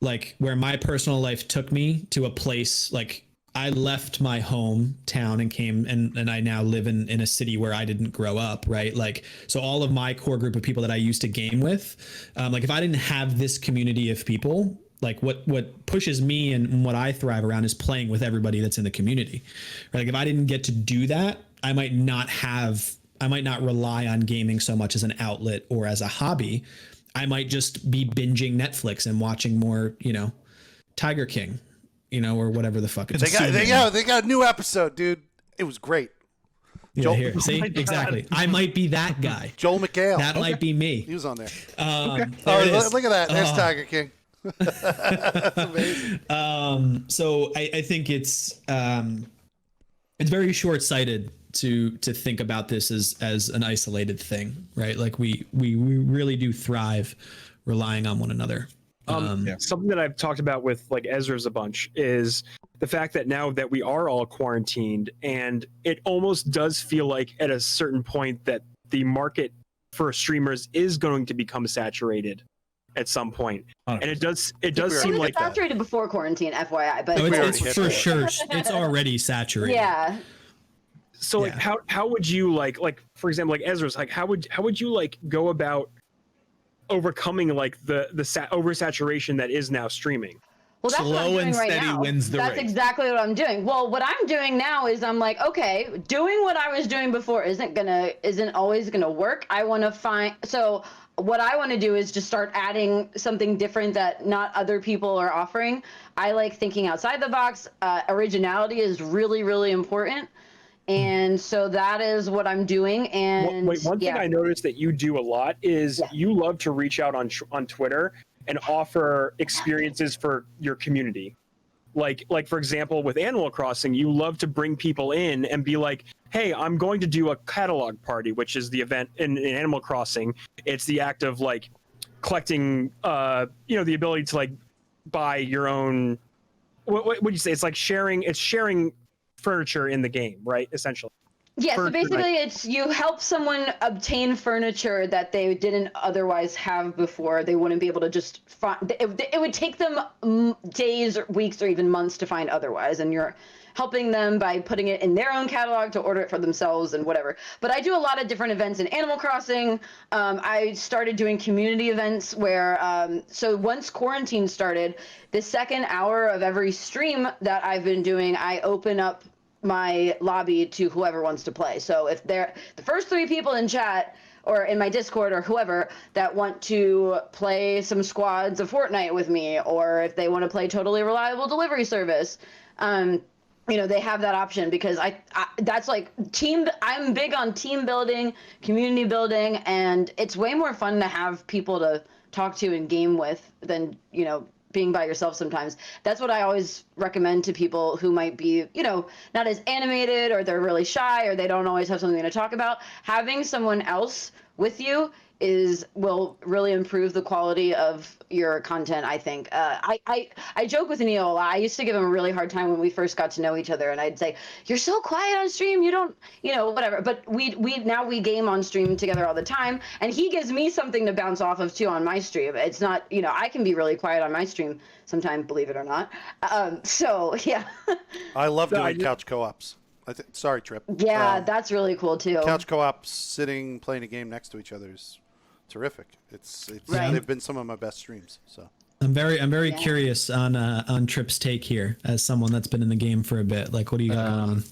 Speaker 4: my personal life took me to a place, like I left my hometown and came and I now live in a city where I didn't grow up, right? Like, so all of my core group of people that I used to game with, like if I didn't have this community of people, like what pushes me and what I thrive around is playing with everybody that's in the community, right? Like if I didn't get to do that, I might not rely on gaming so much as an outlet or as a hobby. I might just be binging Netflix and watching more, Tiger King, or whatever the fuck.
Speaker 1: They got a new episode, dude. It was great.
Speaker 4: Yeah,
Speaker 1: Joel,
Speaker 4: here. See, exactly. I might be that guy.
Speaker 1: Joel McHale.
Speaker 4: That might be me.
Speaker 1: He was on there.
Speaker 4: There it is.
Speaker 1: Look at that. There's Tiger King. That's amazing.
Speaker 4: So I think it's very short-sighted to think about this as an isolated thing, right? Like we really do thrive relying on one another.
Speaker 6: Something that I've talked about with like Ezra's a bunch is the fact that now that we are all quarantined, and it almost does feel like at a certain point that the market for streamers is going to become saturated at some point. And it does seem like
Speaker 5: saturated before quarantine, FYI. But
Speaker 4: it's for sure. It's already saturated.
Speaker 5: Yeah.
Speaker 6: So like how would you like for example like Ezra's like how would you like go about overcoming like the oversaturation that is now streaming?
Speaker 5: Well, that's what I'm doing right now. That's exactly what I'm doing. Well, what I'm doing now is I'm like, okay, doing what I was doing before isn't always gonna work. I want to find what I want to do is just start adding something different that not other people are offering. I like thinking outside the box. Originality is really, really important. And so that is what I'm doing. And
Speaker 6: one thing I noticed that you do a lot is you love to reach out on Twitter and offer experiences for your community. Like for example, with Animal Crossing, you love to bring people in and be like, hey, I'm going to do a catalog party, which is the event in Animal Crossing. It's the act of like collecting, the ability to like buy your own, what would you say? It's like sharing furniture in the game, right? Essentially.
Speaker 5: Yeah, so basically it's you help someone obtain furniture that they didn't otherwise have before. They wouldn't be able to just find, it would take them days or weeks or even months to find otherwise, and you're helping them by putting it in their own catalog to order it for themselves and whatever. But I do a lot of different events in Animal Crossing. I started doing community events where, so once quarantine started, the second hour of every stream that I've been doing, I open up my lobby to whoever wants to play. So if they're the first 3 people in chat or in my Discord or whoever that want to play some squads of Fortnite with me, or if they want to play Totally Reliable Delivery Service, they have that option, because I that's like I'm big on team building, community building, and it's way more fun to have people to talk to and game with than, being by yourself sometimes. That's what I always recommend to people who might be, not as animated, or they're really shy, or they don't always have something to talk about. Having someone else with you will really improve the quality of your content. I think. I joke with Neo a lot. I used to give him a really hard time when we first got to know each other, and I'd say, "You're so quiet on stream. You don't, whatever." But we game on stream together all the time, and he gives me something to bounce off of too on my stream. It's not, I can be really quiet on my stream sometimes, believe it or not. So yeah.
Speaker 1: I love doing couch co-ops. Sorry, Trip.
Speaker 5: Yeah, that's really cool too.
Speaker 1: Couch co-ops, sitting, playing a game next to each other is terrific. It's
Speaker 5: Right.
Speaker 1: They've been some of my best streams. So
Speaker 4: I'm very curious on Trip's take here as someone that's been in the game for a bit. Like, what do you got going on?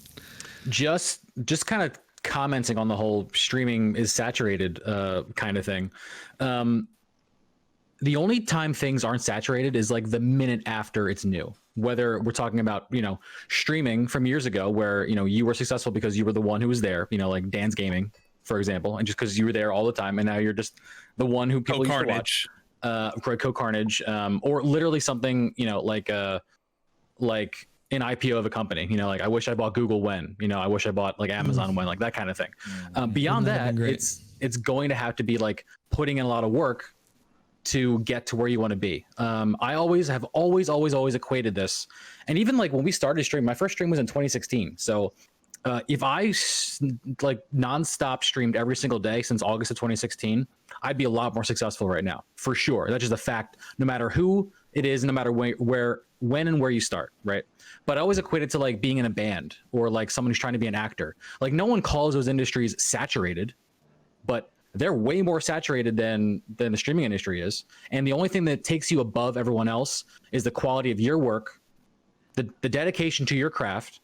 Speaker 2: Just kind of commenting on the whole streaming is saturated kind of thing. The only time things aren't saturated is like the minute after it's new. Whether we're talking about, streaming from years ago where, you were successful because you were the one who was there, like Dan's Gaming, for example, and just because you were there all the time, and now you're just the one who people used to watch. Co-Carnage, or literally something, like an IPO of a company, like I wish I bought Google when, I wish I bought like Amazon when, like that kind of thing. Beyond that, it's going to have to be like putting in a lot of work to get to where you want to be. I always equated this. And even like when we started streaming, my first stream was in 2016. So if I like nonstop streamed every single day since August of 2016, I'd be a lot more successful right now, for sure. That's just a fact, no matter who it is, no matter when and where you start, right? But I always equate it to like being in a band or like someone who's trying to be an actor. Like no one calls those industries saturated, but they're way more saturated than the streaming industry is. And the only thing that takes you above everyone else is the quality of your work, the dedication to your craft,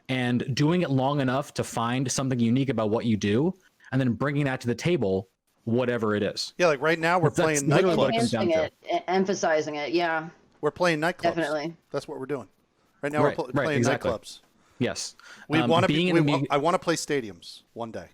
Speaker 2: and doing it long enough to find something unique about what you do, and then bringing that to the table, whatever it is.
Speaker 1: yeah, like right now we're playing nightclubs.
Speaker 2: Enhancing
Speaker 5: Enhancing it, emphasizing it. Yeah,
Speaker 1: We're playing nightclubs.
Speaker 5: definitely.
Speaker 1: That's what we're doing. Right now
Speaker 2: Right,
Speaker 1: we're
Speaker 2: right,
Speaker 1: playing
Speaker 2: exactly.
Speaker 1: nightclubs.
Speaker 2: Yes.
Speaker 1: We want to
Speaker 2: being
Speaker 1: be.
Speaker 2: in the
Speaker 1: I want to play stadiums one day.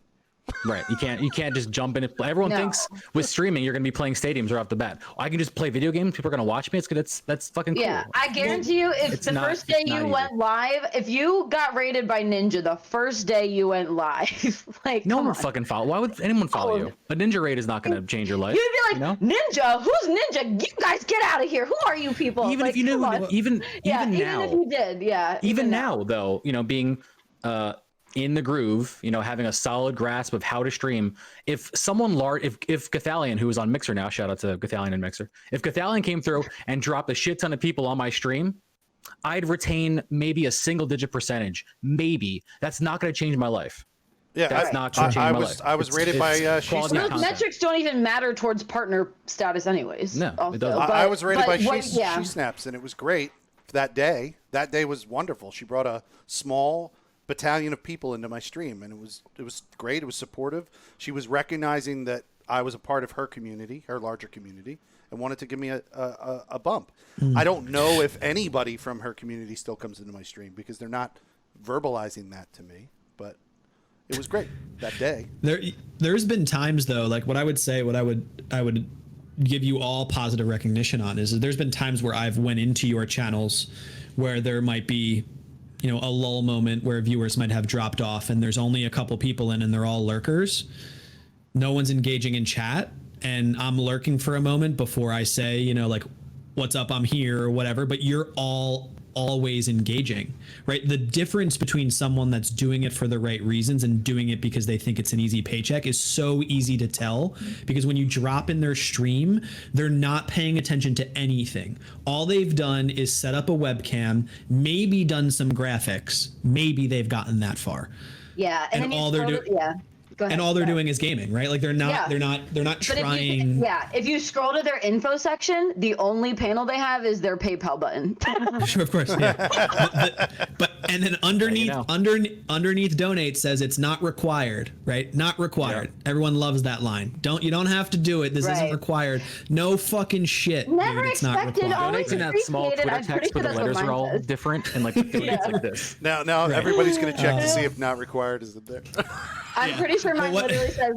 Speaker 2: Right. You can't just jump in. Everyone
Speaker 5: No.
Speaker 2: thinks with streaming you're going to be playing stadiums right off the bat. I can just play video games. People are going to watch me. It's good. That's fucking cool.
Speaker 5: Yeah, I guarantee you, if
Speaker 2: It's
Speaker 5: the
Speaker 2: not-
Speaker 5: first day
Speaker 2: it's not
Speaker 5: you
Speaker 2: easy.
Speaker 5: went live, if you got rated by Ninja the first day you went live, like
Speaker 2: No one
Speaker 5: come
Speaker 2: would
Speaker 5: on.
Speaker 2: fucking follow. Why would anyone follow
Speaker 5: Oh.
Speaker 2: you? A ninja raid is not going to change your life.
Speaker 5: You'd be like, Ninja, who's Ninja? You guys get out of here. Who are you people?
Speaker 2: Even
Speaker 5: Like,
Speaker 2: if you knew,
Speaker 5: come on.
Speaker 2: even
Speaker 5: Yeah,
Speaker 2: even
Speaker 5: even
Speaker 2: now,
Speaker 5: if you did, yeah.
Speaker 2: even now though, being in the groove, having a solid grasp of how to stream. If someone large, if Gathalion, who is on Mixer now, shout out to Gathalion and Mixer, if Gathalion came through and dropped a shit ton of people on my stream, I'd retain maybe a single-digit percentage. Maybe. That's not going to change my life.
Speaker 1: Yeah,
Speaker 2: That's not going to change my life.
Speaker 1: I was
Speaker 2: It's-
Speaker 1: rated by
Speaker 2: it's
Speaker 1: She
Speaker 2: quality
Speaker 1: Snaps.
Speaker 5: Those
Speaker 2: content.
Speaker 5: metrics don't even matter towards partner status, anyways.
Speaker 2: No, it
Speaker 5: also.
Speaker 2: doesn't.
Speaker 1: I was rated by
Speaker 5: what-
Speaker 1: She Snaps, and it was great that day. That day was wonderful. She brought a small battalion of people into my stream, and it was great. It was supportive. She was recognizing that I was a part of her community, her larger community, and wanted to give me a bump. I don't know if anybody from her community still comes into my stream because they're not verbalizing that to me, but it was great that day.
Speaker 4: There's been times though, like what I would give you all positive recognition on is that there's been times where I've went into your channels where there might be, a lull moment where viewers might have dropped off and there's only a couple people in and they're all lurkers. No one's engaging in chat, and I'm lurking for a moment before I say, like, what's up, I'm here or whatever, but you're always engaging, right? The difference between someone that's doing it for the right reasons and doing it because they think it's an easy paycheck is so easy to tell, because when you drop in their stream, they're not paying attention to anything. All they've done is set up a webcam, maybe done some graphics, maybe they've gotten that far.
Speaker 5: Yeah,
Speaker 4: And
Speaker 5: then you
Speaker 4: all they're
Speaker 5: scroll
Speaker 4: doing-
Speaker 5: yeah. Go ahead,
Speaker 4: And all they're
Speaker 5: go ahead.
Speaker 4: doing is gaming, right? Like they're not
Speaker 5: Yeah.
Speaker 4: they're not
Speaker 5: But
Speaker 4: trying.
Speaker 5: if you scroll to their info section, the only panel they have is their PayPal button.
Speaker 4: Sure, of course, yeah. but and then underneath
Speaker 2: know.
Speaker 4: underneath donate says it's not required, right? Not required. Everyone loves that line. You don't have to do it. This isn't
Speaker 5: Right.
Speaker 4: required. No fucking shit.
Speaker 5: Never
Speaker 4: dude. It's not
Speaker 5: expected,
Speaker 4: required.
Speaker 5: always
Speaker 2: Donating that small
Speaker 5: appreciate it.
Speaker 2: Twitter
Speaker 5: I'm pretty
Speaker 2: text
Speaker 5: sure
Speaker 2: where the
Speaker 5: that's what
Speaker 2: letters
Speaker 5: mine
Speaker 2: are all
Speaker 5: says.
Speaker 2: different and like donates like this.
Speaker 1: Now everybody's going to check to see if not required is there.
Speaker 5: I'm
Speaker 4: Yeah.
Speaker 5: pretty sure mine
Speaker 4: But what-
Speaker 5: literally says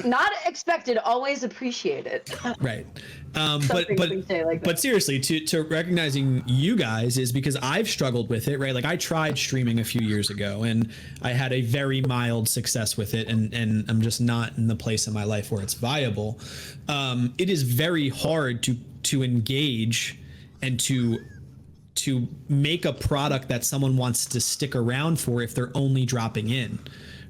Speaker 5: not expected, always appreciated.
Speaker 4: Right.
Speaker 5: Something cliche like that.
Speaker 4: But seriously, to recognizing you guys is because I've struggled with it, right? Like I tried streaming a few years ago and I had a very mild success with it, and I'm just not in the place in my life where it's viable. It is very hard to engage and to make a product that someone wants to stick around for if they're only dropping in,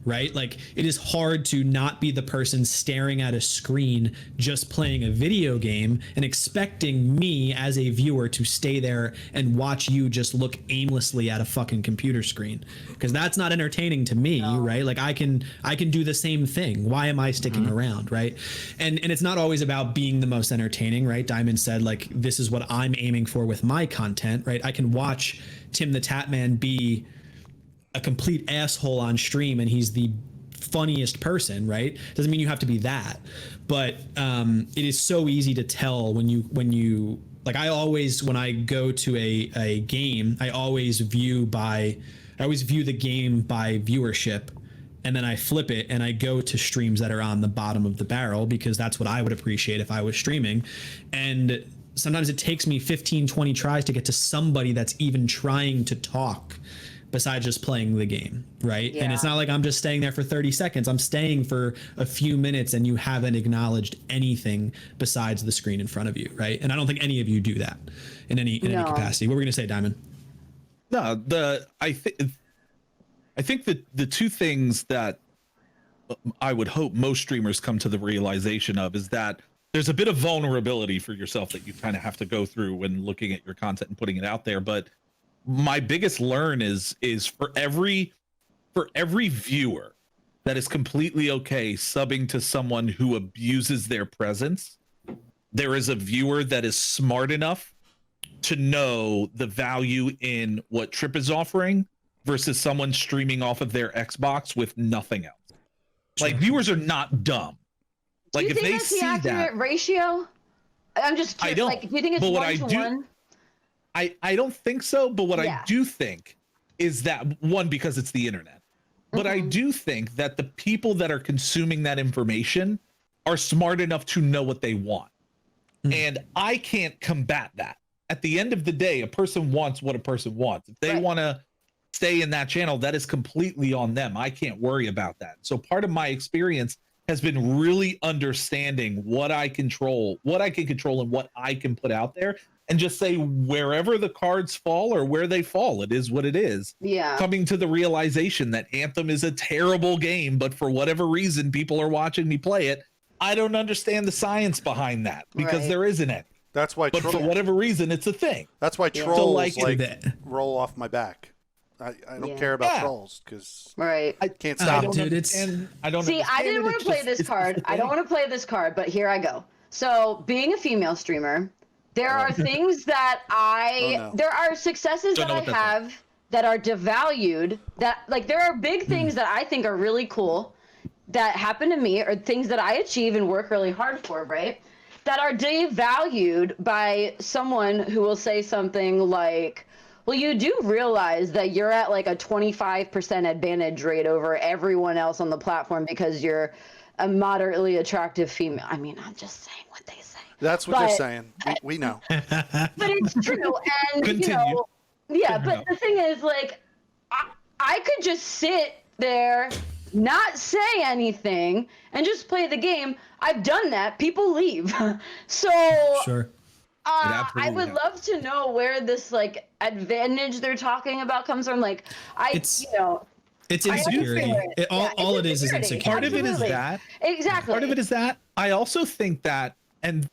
Speaker 4: right? Like it is hard to not be the person staring at a screen just playing a video game and expecting me as a viewer to stay there and watch you just look aimlessly at a fucking computer screen, because that's not entertaining to me, right? Like I can do the same thing. Why am I sticking around, right? And it's not always about being the most entertaining, right? Diamond said like this is what I'm aiming for with my content, right? I can watch Tim the Tatman be a complete asshole on stream and he's the funniest person, right? Doesn't mean you have to be that, but it is so easy to tell when you like, I always, when I go to a game, I always view the game by viewership, and then I flip it and I go to streams that are on the bottom of the barrel, because that's what I would appreciate if I was streaming. And sometimes it takes me 15-20 tries to get to somebody that's even trying to talk besides just playing the game, right? And it's not like I'm just staying there for 30 seconds. I'm staying for a few minutes and you haven't acknowledged anything besides the screen in front of you, right? And I don't think any of you do that in any capacity. What were we gonna say, Diamond?
Speaker 3: No, I think that the two things that I would hope most streamers come to the realization of is that there's a bit of vulnerability for yourself that you kind of have to go through when looking at your content and putting it out there. But my biggest learn is for every viewer that is completely okay subbing to someone who abuses their presence, there is a viewer that is smart enough to know the value in what Trip is offering versus someone streaming off of their Xbox with nothing else. Like viewers are not dumb. Like
Speaker 5: do you
Speaker 3: if
Speaker 5: think
Speaker 3: they
Speaker 5: that's the
Speaker 3: see
Speaker 5: accurate
Speaker 3: that
Speaker 5: ratio? I'm just curious.
Speaker 3: I don't.
Speaker 5: Like, do you think it's
Speaker 3: But what
Speaker 5: one
Speaker 3: I
Speaker 5: to
Speaker 3: do-
Speaker 5: one?
Speaker 3: I don't think so, but what
Speaker 5: Yeah.
Speaker 3: I do think is that one, because it's the internet, but I do think that the people that are consuming that information are smart enough to know what they want. And I can't combat that. At the end of the day, a person wants what a person wants. If they
Speaker 5: Right.
Speaker 3: want to stay in that channel, that is completely on them. I can't worry about that. So part of my experience has been really understanding what I can control and what I can put out there, and just say wherever the cards fall or where they fall, it is what it is.
Speaker 5: Yeah.
Speaker 3: Coming to the realization that Anthem is a terrible game, but for whatever reason, people are watching me play it. I don't understand the science behind that because
Speaker 5: Right.
Speaker 3: there isn't any.
Speaker 1: That's why.
Speaker 3: But for whatever reason, it's a thing.
Speaker 1: That's why
Speaker 5: Yeah.
Speaker 1: trolls
Speaker 3: So,
Speaker 1: like,
Speaker 3: like-
Speaker 1: roll off my back. I don't
Speaker 5: Yeah.
Speaker 1: care about
Speaker 3: Yeah.
Speaker 1: trolls because
Speaker 5: Right.
Speaker 1: I can't
Speaker 3: I
Speaker 1: stop
Speaker 3: don't
Speaker 1: them.
Speaker 4: Dude, it's-
Speaker 3: understand. I don't
Speaker 5: See, I
Speaker 3: understand
Speaker 5: didn't
Speaker 3: it.
Speaker 5: want
Speaker 3: It's
Speaker 5: to play
Speaker 3: just-
Speaker 5: this
Speaker 3: it's
Speaker 5: card.
Speaker 3: just a
Speaker 5: I don't
Speaker 3: thing.
Speaker 5: want to play this card, but here I go. So, being a female streamer, there are things that there are successes
Speaker 3: Don't
Speaker 5: that
Speaker 3: know
Speaker 5: I
Speaker 3: what that's
Speaker 5: have that are devalued. That like there are big things that I think are really cool that happen to me, or things that I achieve and work really hard for, right? That are devalued by someone who will say something like, well, you do realize that you're at like a 25% advantage rate over everyone else on the platform because you're a moderately attractive female. I mean, I'm just saying what they say.
Speaker 1: That's what you're
Speaker 5: But-
Speaker 1: saying. We know.
Speaker 5: But it's true. And,
Speaker 3: Continue.
Speaker 5: yeah,
Speaker 3: Fair
Speaker 5: but
Speaker 3: enough.
Speaker 5: the thing is, like, I could just sit there, not say anything, and just play the game. I've done that. People leave. So
Speaker 4: Sure.
Speaker 5: I
Speaker 3: absolutely
Speaker 5: would
Speaker 3: happens.
Speaker 5: love to know where this like advantage they're talking about comes from. Like,
Speaker 4: It's- It's
Speaker 5: I
Speaker 4: insecurity.
Speaker 5: understand it.
Speaker 4: All,
Speaker 5: Yeah,
Speaker 4: all
Speaker 5: it's
Speaker 4: it is
Speaker 5: insecurity.
Speaker 4: insecurity.
Speaker 3: Part of it is
Speaker 5: Absolutely.
Speaker 3: that.
Speaker 5: exactly.
Speaker 3: Part of it is that. I also think that, and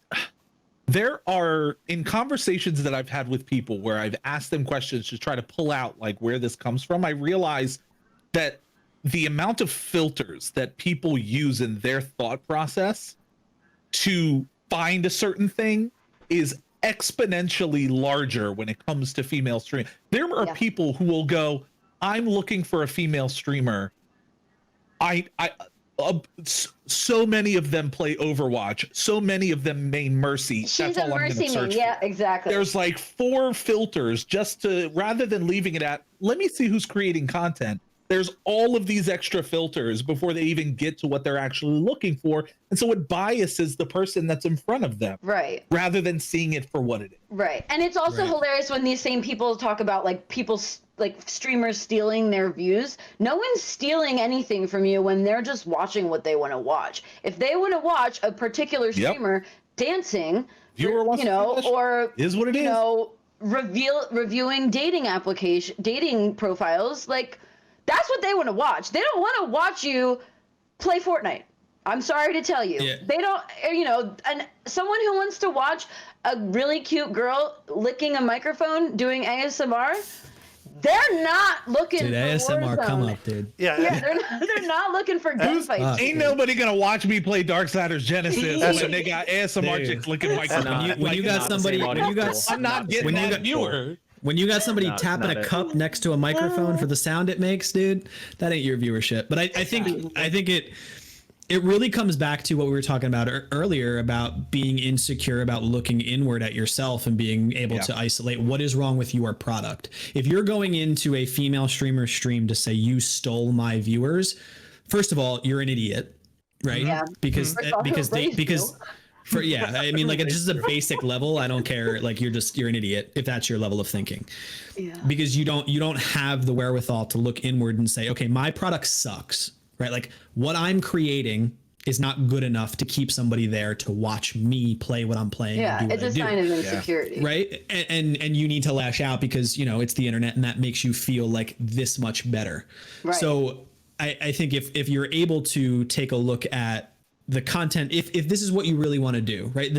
Speaker 3: there are, in conversations that I've had with people where I've asked them questions to try to pull out like where this comes from, I realize that the amount of filters that people use in their thought process to find a certain thing is exponentially larger when it comes to female stream. There are
Speaker 5: Yeah.
Speaker 3: people who will go, I'm looking for a female streamer. So many of them play Overwatch. So many of them main Mercy.
Speaker 5: She's
Speaker 3: That's
Speaker 5: a
Speaker 3: all I'm going
Speaker 5: mercy
Speaker 3: to
Speaker 5: main.
Speaker 3: search
Speaker 5: Yeah,
Speaker 3: for.
Speaker 5: exactly.
Speaker 3: There's like 4 filters just to, rather than leaving it at, let me see who's creating content. there's all of these extra filters before they even get to what they're actually looking for. And so it biases the person that's in front of them
Speaker 5: Right.
Speaker 3: rather than seeing it for what it is.
Speaker 5: Right. And it's also hilarious when these same people talk about like like streamers stealing their views. No one's stealing anything from you when they're just watching what they want to watch. If they want to watch a particular streamer dancing,
Speaker 3: Viewer wants
Speaker 5: you know,
Speaker 3: to see that
Speaker 5: or
Speaker 3: is what it
Speaker 5: you
Speaker 3: is.
Speaker 5: know, reviewing dating profiles, like that's what they want to watch. They don't want to watch you play Fortnite. I'm sorry to tell you.
Speaker 4: Yeah.
Speaker 5: They don't, you know, and someone who wants to watch a really cute girl licking a microphone doing ASMR, they're not looking
Speaker 4: Dude,
Speaker 5: for
Speaker 4: ASMR
Speaker 5: Warzone.
Speaker 4: come up, dude.
Speaker 5: Yeah, they're not looking for gunfights.
Speaker 3: Ain't nobody gonna watch me play Darksiders Genesis when they got ASMR
Speaker 4: Dude.
Speaker 3: chicks licking microphones.
Speaker 4: When you got somebody,
Speaker 3: I'm not getting
Speaker 4: when you
Speaker 3: that
Speaker 4: got-
Speaker 3: viewer.
Speaker 4: when you got somebody tapping
Speaker 2: not
Speaker 4: a
Speaker 2: it.
Speaker 4: cup next to a microphone for the sound it makes, dude, that ain't your viewership. But I think it really comes back to what we were talking about earlier about being insecure, about looking inward at yourself and being able to isolate what is wrong with your product. If you're going into a female streamer stream to say you stole my viewers, first of all, you're an idiot, right?
Speaker 5: Yeah.
Speaker 4: Because
Speaker 5: First off, raised you.
Speaker 4: I mean, like, it's just a basic level. I don't care. Like, you're an idiot if that's your level of thinking.
Speaker 5: Yeah.
Speaker 4: Because you don't have the wherewithal to look inward and say, okay, my product sucks, right? Like, what I'm creating is not good enough to keep somebody there to watch me play what I'm playing.
Speaker 5: Yeah,
Speaker 4: and do
Speaker 5: it's
Speaker 4: what
Speaker 5: a
Speaker 4: I
Speaker 5: sign
Speaker 4: do.
Speaker 5: of insecurity.
Speaker 4: Right. And you need to lash out because, you know, it's the internet and that makes you feel like this much better.
Speaker 5: Right.
Speaker 4: So I think if you're able to take a look at the content, if this is what you really want to do, right?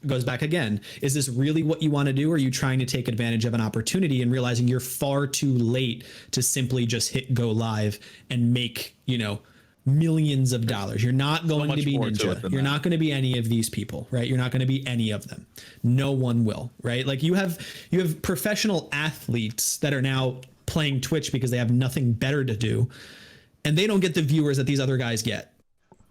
Speaker 4: Goes back again. Is this really what you want to do? Or are you trying to take advantage of an opportunity and realizing you're far too late to simply just hit go live and make, you know, millions of dollars? You're not going to be
Speaker 3: more to it
Speaker 4: Ninja.
Speaker 3: than
Speaker 4: You're
Speaker 3: that.
Speaker 4: not going to be any of these people, right? You're not going to be any of them. No one will, right? Like you have professional athletes that are now playing Twitch because they have nothing better to do, and they don't get the viewers that these other guys get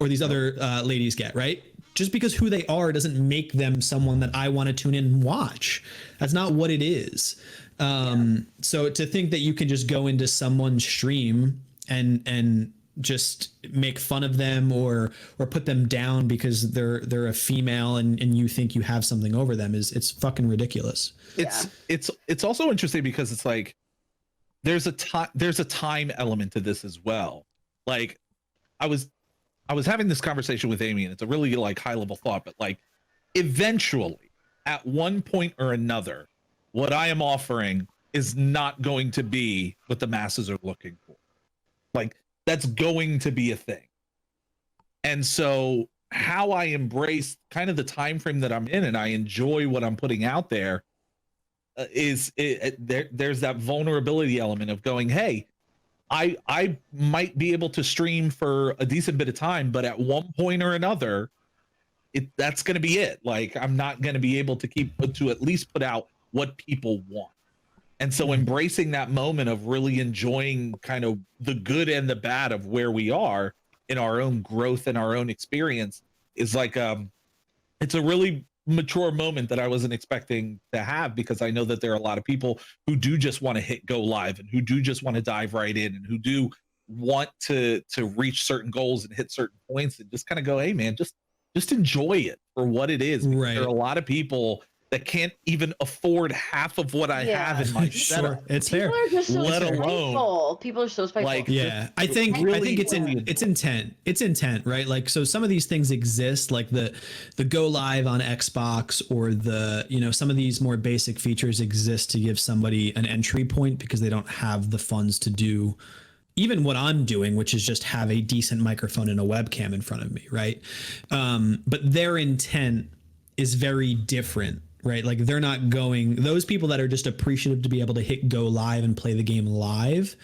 Speaker 4: or these other ladies get, right? Just because who they are doesn't make them someone that I want to tune in and watch. That's not what it is. So to think that you can just go into someone's stream and just make fun of them or put them down because they're a female and you think you have something over them it's fucking ridiculous.
Speaker 3: It's also interesting because it's like there's a time element to this as well. Like I was having this conversation with Amy, and it's a really like high level thought, but like eventually at one point or another, what I am offering is not going to be what the masses are looking for. Like that's going to be a thing. And so how I embrace kind of the time frame that I'm in and I enjoy what I'm putting out there there's that vulnerability element of going, hey, I might be able to stream for a decent bit of time, but at one point or another, that's going to be it. Like I'm not going to be able to at least put out what people want. And so embracing that moment of really enjoying kind of the good and the bad of where we are in our own growth and our own experience is like it's a really mature moment that I wasn't expecting to have, because I know that there are a lot of people who do just want to hit go live and who do just want to dive right in and who do want to reach certain goals and hit certain points and just kind of go, hey man, just enjoy it for what it is.
Speaker 4: Right.
Speaker 3: There are a lot of people that can't even afford half of what I have in my setup.
Speaker 4: It's fair.
Speaker 5: People are just so
Speaker 3: Let
Speaker 5: spiteful.
Speaker 3: alone,
Speaker 5: People are so spiteful.
Speaker 3: like,
Speaker 4: Yeah, I think
Speaker 3: really
Speaker 4: it's intent. It's intent, right? Like, so some of these things exist, like the go live on Xbox, or the, you know, some of these more basic features exist to give somebody an entry point because they don't have the funds to do even what I'm doing, which is just have a decent microphone and a webcam in front of me, right? But their intent is very different, right? Like they're not going, those people that are just appreciative to be able to hit go live and play the game live,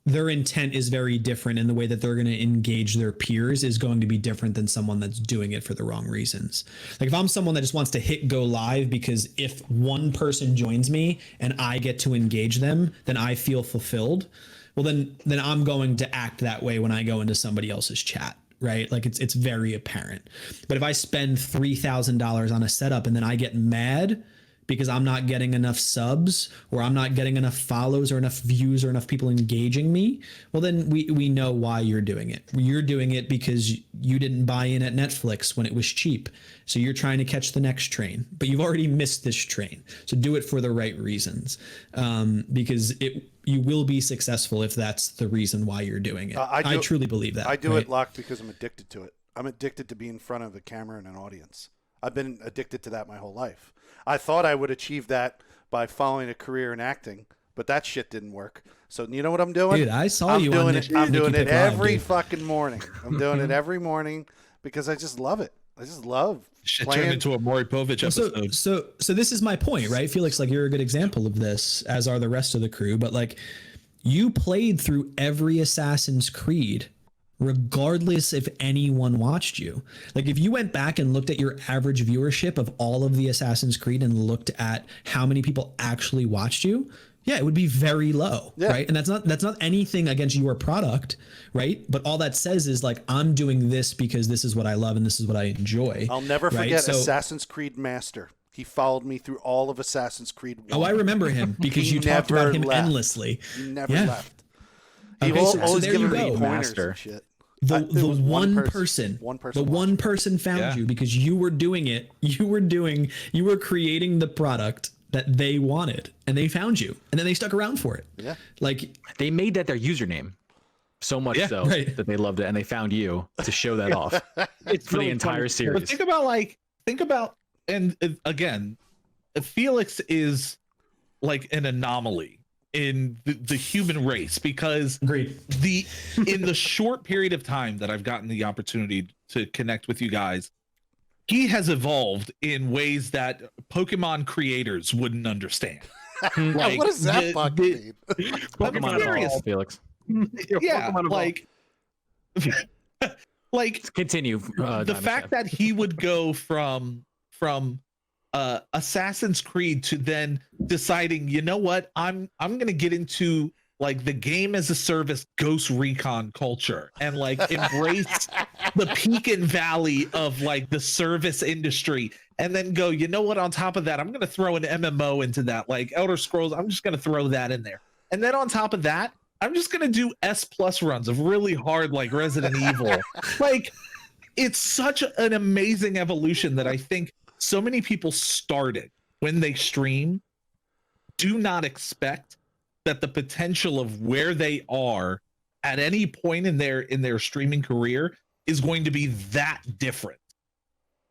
Speaker 4: their intent is very different, and the way that they're going to engage their peers is going to be different than someone that's doing it for the wrong reasons. Like if I'm someone that just wants to hit go live because if one person joins me and I get to engage them, then I feel fulfilled. Well, then I'm going to act that way when I go into somebody else's chat, right? Like it's very apparent. But if I spend $3,000 on a setup and then I get mad because I'm not getting enough subs or I'm not getting enough follows or enough views or enough people engaging me, well, then we know why you're doing it. You're doing it because you didn't buy in at Netflix when it was cheap. So you're trying to catch the next train, but you've already missed this train. So do it for the right reasons, because you will be successful if that's the reason why you're doing it. I truly believe that.
Speaker 1: I do it, Locke, because I'm addicted to it. I'm addicted to being in front of the camera and an audience. I've been addicted to that my whole life. I thought I would achieve that by following a career in acting, but that shit didn't work. So you know what I'm doing?
Speaker 4: Dude, I saw
Speaker 1: I'm
Speaker 4: you
Speaker 1: doing
Speaker 4: on
Speaker 1: it.
Speaker 4: Nikki
Speaker 1: I'm doing it
Speaker 4: Pick Live,
Speaker 1: every
Speaker 4: dude.
Speaker 1: fucking morning. I'm doing it every morning because I just love it. I just love
Speaker 3: Shit
Speaker 1: playing.
Speaker 3: turned into a Maury Povich episode.
Speaker 4: So this is my point, right? Felix, like you're a good example of this, as are the rest of the crew. But like, you played through every Assassin's Creed, regardless if anyone watched you. Like if you went back and looked at your average viewership of all of the Assassin's Creed and looked at how many people actually watched you, yeah, it would be very low, right? And that's not anything against your product, right? But all that says is like, I'm doing this because this is what I love and this is what I enjoy.
Speaker 1: I'll never
Speaker 4: right?
Speaker 1: forget
Speaker 4: So,
Speaker 1: Assassin's Creed Master. He followed me through all of Assassin's Creed 1.
Speaker 4: Oh, I remember him because
Speaker 1: He
Speaker 4: you talked
Speaker 1: never
Speaker 4: about him
Speaker 1: left.
Speaker 4: endlessly.
Speaker 1: He never
Speaker 4: Yeah.
Speaker 1: left. He
Speaker 4: Okay, so
Speaker 1: always
Speaker 4: there you
Speaker 1: giving me
Speaker 4: go.
Speaker 1: pointers
Speaker 2: Master.
Speaker 1: and shit.
Speaker 4: The
Speaker 1: There was
Speaker 4: one person
Speaker 1: watched
Speaker 4: found
Speaker 3: Yeah.
Speaker 4: you because you were doing it. You were creating the product that they wanted, and they found you, and then they stuck around for it.
Speaker 1: Yeah.
Speaker 4: Like,
Speaker 2: They made that their username, so much
Speaker 3: Yeah,
Speaker 2: so
Speaker 4: right.
Speaker 2: that they loved it, and they found you to show that off
Speaker 6: It's
Speaker 2: for the
Speaker 6: really
Speaker 2: entire
Speaker 6: funny.
Speaker 2: series.
Speaker 3: But think about, and again, Felix is like an anomaly in the human race because
Speaker 4: agreed.
Speaker 3: in the short period of time that I've gotten the opportunity to connect with you guys, he has evolved in ways that Pokemon creators wouldn't understand. Like,
Speaker 1: what does that fuck mean?
Speaker 2: Pokemon
Speaker 3: serious.
Speaker 2: Evolved, Felix.
Speaker 3: Yeah,
Speaker 6: Pokemon
Speaker 3: like
Speaker 2: Continue.
Speaker 3: the
Speaker 2: Diamond
Speaker 3: fact
Speaker 2: Chef.
Speaker 3: that he would go from Assassin's Creed to then deciding, you know what, I'm gonna get into like the game as a service Ghost Recon culture and like embrace the peak and valley of like the service industry, and then go, you know what, on top of that, I'm gonna throw an MMO into that, like Elder Scrolls, I'm just gonna throw that in there. And then on top of that, I'm just gonna do S+ runs of really hard like Resident Evil. Like, it's such an amazing evolution that I think so many people started when they stream do not expect that the potential of where they are at any point in their streaming career is going to be that different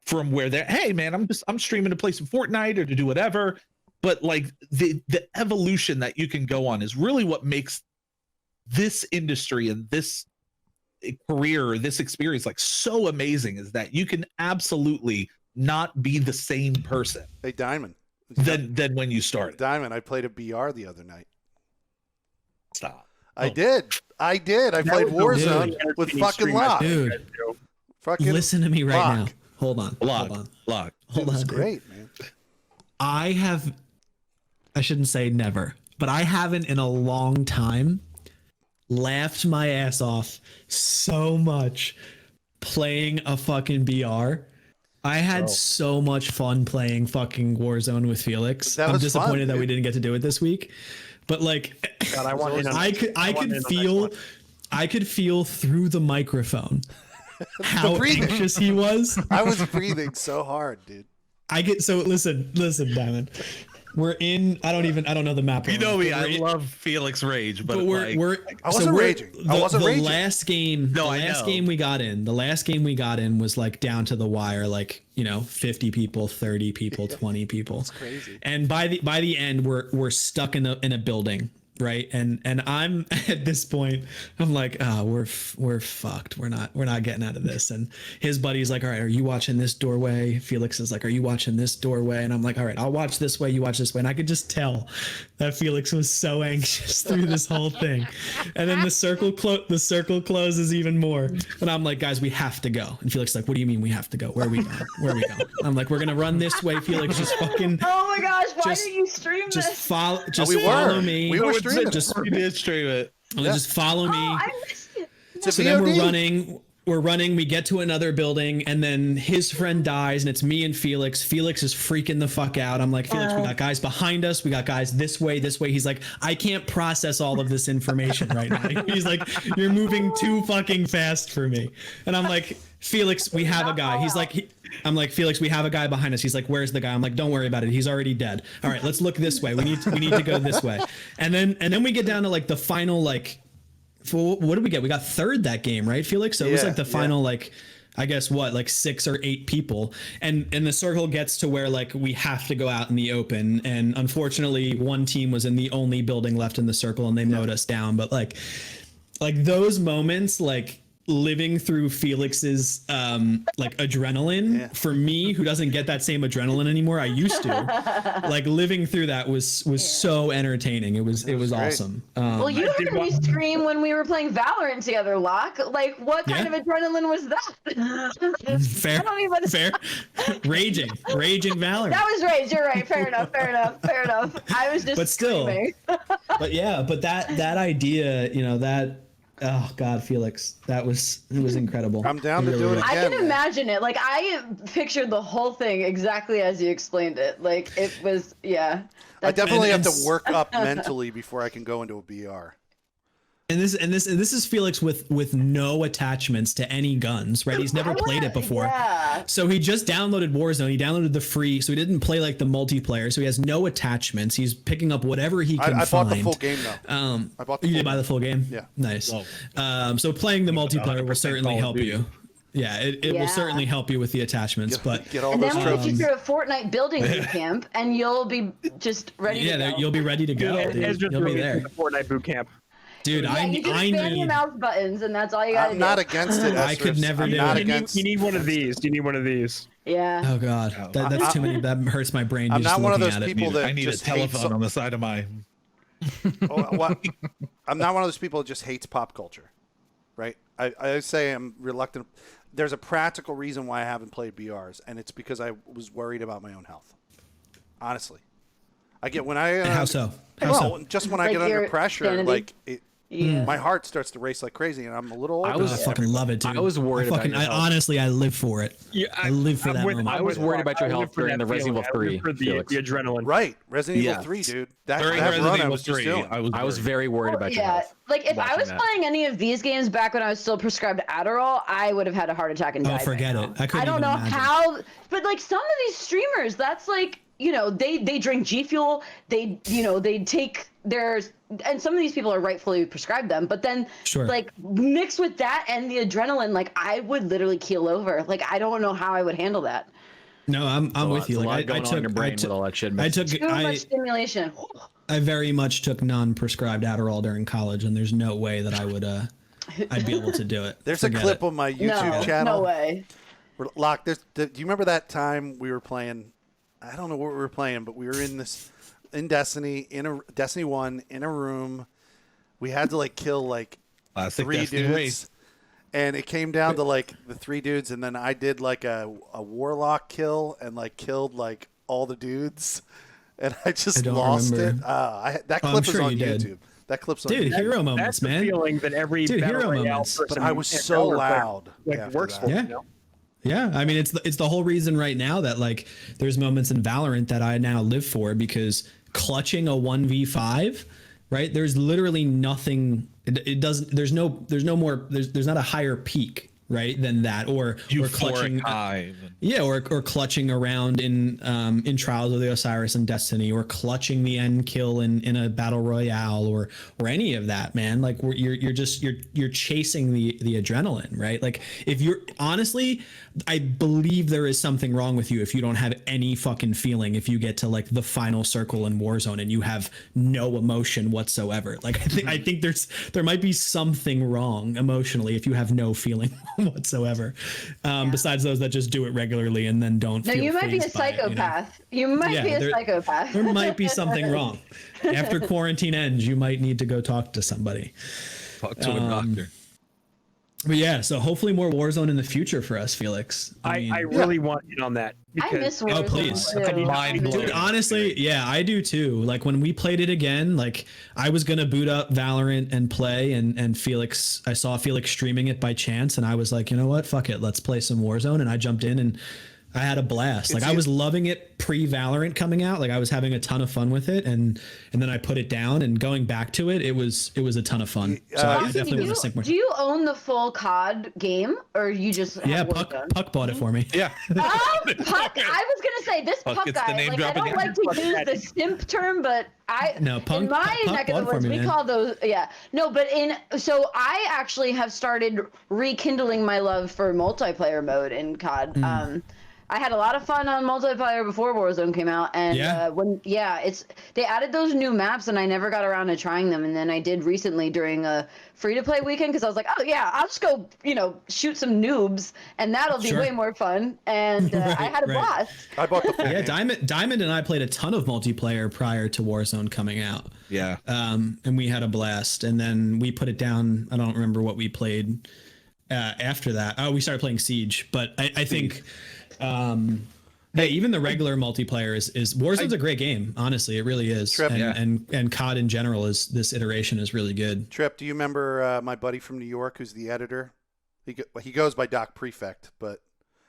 Speaker 3: from where they're, hey man, I'm streaming to play some Fortnite or to do whatever. But like the evolution that you can go on is really what makes this industry and this career or this experience like so amazing, is that you can absolutely not be the same person
Speaker 1: Hey, Diamond.
Speaker 3: than when you started.
Speaker 1: Diamond, I played a BR the other night.
Speaker 3: Stop.
Speaker 1: I did. I played
Speaker 6: was a
Speaker 1: Warzone
Speaker 6: really
Speaker 1: with
Speaker 6: entertaining
Speaker 1: fucking
Speaker 6: stream I
Speaker 1: Locke.
Speaker 6: saw you
Speaker 4: Dude.
Speaker 6: guys do.
Speaker 1: Fucking
Speaker 4: Listen to me right
Speaker 1: Locke.
Speaker 4: now. Hold on.
Speaker 3: Lock.
Speaker 4: Hold on.
Speaker 3: Lock.
Speaker 4: Hold
Speaker 1: It was
Speaker 4: on. dude.
Speaker 1: great, man.
Speaker 4: I shouldn't say never, but I haven't in a long time laughed my ass off so much playing a fucking BR. I had so much fun playing fucking Warzone with Felix.
Speaker 1: That
Speaker 4: I'm
Speaker 1: was
Speaker 4: disappointed
Speaker 1: fun,
Speaker 4: that we
Speaker 1: dude.
Speaker 4: didn't get to do it this week. But like,
Speaker 6: God, I want in on
Speaker 4: I
Speaker 6: that.
Speaker 4: could
Speaker 6: want in on that
Speaker 4: feel
Speaker 6: one.
Speaker 4: I could feel through the microphone how
Speaker 1: breathing.
Speaker 4: anxious he was.
Speaker 1: I was breathing so hard, dude.
Speaker 4: Listen, Diamond. We're in. I don't know the map.
Speaker 3: You know
Speaker 4: well,
Speaker 3: me.
Speaker 4: but
Speaker 3: I
Speaker 4: we're in-
Speaker 3: love Felix Rage, but
Speaker 4: But
Speaker 3: like,
Speaker 4: we're
Speaker 1: I wasn't raging. I wasn't
Speaker 4: the
Speaker 1: raging.
Speaker 4: last game.
Speaker 3: No,
Speaker 4: the
Speaker 3: I
Speaker 4: last
Speaker 3: know.
Speaker 4: game we got in. The last game we got in was like down to the wire. Like 50 people, 30 people, 20 people. It's
Speaker 1: crazy.
Speaker 4: And by the end, we're stuck in a building. Right. And I'm at this point, I'm like, we're fucked. We're not getting out of this. And his buddy's like, all right, are you watching this doorway? Felix is like, are you watching this doorway? And I'm like, all right, I'll watch this way. You watch this way. And I could just tell that Felix was so anxious through this whole thing. And then the circle closes even more. And I'm like, guys, we have to go. And Felix is like, what do you mean we have to go? Where are we going? Where are we going? I'm like, we're going to run this way. Felix, just fucking,
Speaker 5: Oh my gosh, why
Speaker 4: Just-
Speaker 5: did you stream
Speaker 4: just
Speaker 5: this?
Speaker 4: follow, just
Speaker 1: we were.
Speaker 4: follow me.
Speaker 1: We were streaming.
Speaker 4: Just
Speaker 3: you did stream it.
Speaker 4: just follow me.
Speaker 5: Oh, I missed it.
Speaker 1: It's a
Speaker 4: So then we're
Speaker 1: VOD.
Speaker 4: running. we're running, we get to another building, and then his friend dies, and it's me and Felix. Felix is freaking the fuck out. I'm like, Felix, we got guys behind us, we got guys this way, this way. He's like, I can't process all of this information right now. He's like, you're moving too fucking fast for me. And I'm like, Felix, we have a guy. He's like, I'm like, Felix, we have a guy behind us. He's like, where's the guy? I'm like, don't worry about it. He's already dead. All right, let's look this way. We need to go this way. And then we get down to like the final, like, what did we get? We got third that game, right, Felix? So it was like the final, like, I guess what, like 6 or 8 people, and the circle gets to where like we have to go out in the open, and unfortunately one team was in the only building left in the circle, and they mowed us down. But like those moments, like living through Felix's like adrenaline, for me, who doesn't get that same adrenaline anymore, I used to, like living through that was so entertaining. It was awesome.
Speaker 5: Well, you heard me scream when we were playing Valorant together, Locke. Like, what kind of adrenaline was that?
Speaker 4: Fair, fair. Raging Valorant.
Speaker 5: That was rage. You're right. Fair enough. I was just
Speaker 4: But still,
Speaker 5: screaming.
Speaker 4: but that idea, you know, that, oh God, Felix, it was incredible.
Speaker 1: I'm down to do it again.
Speaker 5: I can
Speaker 1: man.
Speaker 5: imagine it. Like, I pictured the whole thing exactly as you explained it. Like, it was, yeah.
Speaker 1: I definitely have
Speaker 4: and-
Speaker 1: to work up mentally before I can go into a BR.
Speaker 4: And this is Felix with no attachments to any guns, right? He's never played it before.
Speaker 5: Yeah.
Speaker 4: So he just downloaded Warzone. He downloaded the free, so he didn't play like the multiplayer. So he has no attachments. He's picking up whatever he can
Speaker 1: I
Speaker 4: find.
Speaker 1: bought the full game though. I bought the
Speaker 4: You
Speaker 1: full
Speaker 4: did buy the full game?
Speaker 1: Yeah.
Speaker 4: Nice.
Speaker 3: Oh.
Speaker 4: So playing the multiplayer will
Speaker 3: 100%
Speaker 4: certainly
Speaker 3: Call of
Speaker 4: help
Speaker 3: Duty.
Speaker 4: you. Yeah, it will certainly help you with the attachments. But
Speaker 1: Get all
Speaker 5: And
Speaker 1: those
Speaker 5: then we'll get you
Speaker 1: trophies.
Speaker 5: through a Fortnite building boot camp, and you'll be just ready to go.
Speaker 4: you'll be ready to go.
Speaker 6: It's
Speaker 4: Dude.
Speaker 6: just
Speaker 4: You'll be
Speaker 6: really
Speaker 4: there.
Speaker 6: the Fortnite boot camp.
Speaker 4: Dude,
Speaker 5: Yeah,
Speaker 4: I
Speaker 5: you just
Speaker 4: I
Speaker 5: spam your
Speaker 4: need.
Speaker 5: mouse buttons, and that's all you gotta
Speaker 1: I'm
Speaker 5: do.
Speaker 1: not against it.
Speaker 4: I could
Speaker 1: Esther.
Speaker 4: never
Speaker 1: I'm
Speaker 4: do
Speaker 1: not
Speaker 4: it.
Speaker 1: against.
Speaker 6: You need one of these. You need one of these.
Speaker 5: Yeah.
Speaker 4: Oh God, that's too many. That hurts my brain.
Speaker 1: I'm
Speaker 4: just
Speaker 1: not one of
Speaker 4: looking
Speaker 1: those
Speaker 4: at it.
Speaker 1: people that
Speaker 3: I need a
Speaker 1: just hates
Speaker 3: telephone on the side of my.
Speaker 1: I'm not one of those people that just hates pop culture, right? I say I'm reluctant. There's a practical reason why I haven't played BRs, and it's because I was worried about my own health. Honestly, I get when I
Speaker 4: How so? How
Speaker 1: well,
Speaker 4: so?
Speaker 1: just when I
Speaker 5: Like
Speaker 1: get under
Speaker 5: your
Speaker 1: pressure,
Speaker 5: sanity?
Speaker 1: like it,
Speaker 5: Yeah.
Speaker 1: my heart starts to race like crazy, and I'm a little.
Speaker 2: I
Speaker 1: older.
Speaker 2: was-
Speaker 4: I fucking love it, dude.
Speaker 2: I was worried about
Speaker 4: fucking,
Speaker 2: your health.
Speaker 4: honestly, I live for it.
Speaker 6: Yeah,
Speaker 4: I live for that moment.
Speaker 2: I was worried about your health during the Resident Evil 3,
Speaker 6: For the
Speaker 2: Felix.
Speaker 6: adrenaline.
Speaker 1: right. Resident
Speaker 3: Yeah.
Speaker 1: Evil 3, dude. That
Speaker 3: During
Speaker 1: run
Speaker 3: Resident
Speaker 1: I
Speaker 3: Evil
Speaker 1: was just
Speaker 3: 3,
Speaker 1: doing.
Speaker 3: I was
Speaker 2: I was very worried about your
Speaker 5: Yeah,
Speaker 2: health.
Speaker 5: like if I
Speaker 2: watching
Speaker 5: was
Speaker 2: that.
Speaker 5: playing any of these games back when I was still prescribed Adderall, I would have had a heart attack and
Speaker 4: Oh,
Speaker 5: died. by
Speaker 4: forget
Speaker 5: now.
Speaker 4: it. I couldn't
Speaker 5: I don't
Speaker 4: even
Speaker 5: know
Speaker 4: imagine.
Speaker 5: how, but like some of these streamers, that's like, you know, they drink G Fuel, they take their, and some of these people are rightfully prescribed them, but then
Speaker 4: Sure.
Speaker 5: like mixed with that and the adrenaline, like I would literally keel over. Like I don't know how I would handle that.
Speaker 4: No, I'm with you.
Speaker 2: There's a lot
Speaker 4: Like I
Speaker 2: going on in
Speaker 4: took,
Speaker 2: your brain with all that shit.
Speaker 4: I took,
Speaker 5: Too much stimulation.
Speaker 4: I very much took non-prescribed Adderall during college, and there's no way that I would, I'd be able to do it.
Speaker 1: There's
Speaker 4: Forget
Speaker 1: a clip
Speaker 4: it.
Speaker 1: on my YouTube channel.
Speaker 5: No way.
Speaker 1: Locke, do you remember that time we were playing? I don't know what we were playing, but we were in Destiny, Destiny 1, in a room. We had to like kill like
Speaker 3: Classic
Speaker 1: 3
Speaker 3: Destiny
Speaker 1: dudes.
Speaker 3: race.
Speaker 1: And it came down to like the 3 dudes, and then I did like a warlock kill and like killed like all the dudes, and I just
Speaker 4: don't
Speaker 1: lost
Speaker 4: remember.
Speaker 1: it. That
Speaker 4: I'm
Speaker 1: clip is
Speaker 4: sure
Speaker 1: on
Speaker 4: you did.
Speaker 1: YouTube. That clip's on
Speaker 4: Dude,
Speaker 1: YouTube.
Speaker 4: hero
Speaker 6: That's
Speaker 4: moments,
Speaker 6: the
Speaker 4: man.
Speaker 6: feeling that every
Speaker 4: Dude,
Speaker 6: battle
Speaker 4: hero
Speaker 6: royale
Speaker 4: moments.
Speaker 6: person
Speaker 1: But I was
Speaker 6: in
Speaker 1: so
Speaker 6: Valorant
Speaker 1: loud
Speaker 6: like
Speaker 1: after
Speaker 6: works
Speaker 1: that.
Speaker 6: for.
Speaker 4: Yeah.
Speaker 6: You know?
Speaker 4: Yeah, I mean it's the whole reason right now that like there's moments in Valorant that I now live for, because clutching a 1v5, right? There's literally nothing. It doesn't. There's no more. There's not a higher peak, right, than that, or clutching.
Speaker 3: Euphoric high.
Speaker 4: Yeah, or clutching around in Trials of the Osiris and Destiny, or clutching the end kill in a battle royale, or any of that, man. Like you're chasing the adrenaline, right? Like if you're honestly, I believe there is something wrong with you if you don't have any fucking feeling if you get to like the final circle in Warzone and you have no emotion whatsoever. Like I think there might be something wrong emotionally if you have no feeling whatsoever. Besides those that just do it regularly and then don't.
Speaker 5: No,
Speaker 4: feel
Speaker 5: you might be a
Speaker 4: fazed by it, you know?
Speaker 5: psychopath. You might
Speaker 4: Yeah,
Speaker 5: be a
Speaker 4: there-
Speaker 5: psychopath.
Speaker 4: There might be something wrong. After quarantine ends, you might need to go talk to somebody.
Speaker 3: Talk to a doctor.
Speaker 4: But yeah, so hopefully more Warzone in the future for us, Felix.
Speaker 6: I really want in on that.
Speaker 5: I miss Warzone.
Speaker 4: Oh, please.
Speaker 5: too.
Speaker 3: Mind-blowing.
Speaker 4: Dude, honestly, yeah, I do too. Like when we played it again, like I was gonna boot up Valorant and play, and Felix, I saw Felix streaming it by chance, and I was like, you know what, fuck it, let's play some Warzone, and I jumped in and I had a blast. Like I was loving it pre-Valorant coming out. Like I was having a ton of fun with it, and then I put it down, and going back to it, it was a ton of fun. So I
Speaker 5: Austin,
Speaker 4: definitely want to sync more.
Speaker 5: do you own the full COD game, or you just have
Speaker 4: Yeah,
Speaker 5: Warzone?
Speaker 4: Puck bought it for me.
Speaker 3: Yeah.
Speaker 5: Oh, Puck! I was gonna say this
Speaker 3: Puck
Speaker 5: Puck
Speaker 3: gets the
Speaker 5: guy.
Speaker 3: name
Speaker 5: Like,
Speaker 3: drop
Speaker 5: I don't
Speaker 3: again.
Speaker 5: like to
Speaker 6: Puck
Speaker 5: use
Speaker 6: Daddy.
Speaker 5: the simp term, but
Speaker 4: No, Puck-
Speaker 5: in my
Speaker 4: Puck
Speaker 5: neck of the
Speaker 4: bought for
Speaker 5: woods,
Speaker 4: me,
Speaker 5: we
Speaker 4: man.
Speaker 5: call those. Yeah, no, but so I actually have started rekindling my love for multiplayer mode in COD. I had a lot of fun on multiplayer before Warzone came out, and they added those new maps, and I never got around to trying them, and then I did recently during a free-to-play weekend because I was like, oh yeah, I'll just go, shoot some noobs, and that'll be
Speaker 4: Sure.
Speaker 5: way more fun, and I had a
Speaker 4: right.
Speaker 5: blast.
Speaker 1: I bought the full
Speaker 4: Yeah,
Speaker 1: game.
Speaker 4: Diamond and I played a ton of multiplayer prior to Warzone coming out.
Speaker 3: Yeah.
Speaker 4: And we had a blast. And then we put it down. I don't remember what we played after that. Oh, we started playing Siege. But I think, hey, even the regular multiplayer is Warzone's a great game. Honestly, it really is.
Speaker 1: Trip,
Speaker 4: and COD in general this iteration is really good.
Speaker 1: Trip, do you remember my buddy from New York who's the editor? He goes by Doc Prefect, but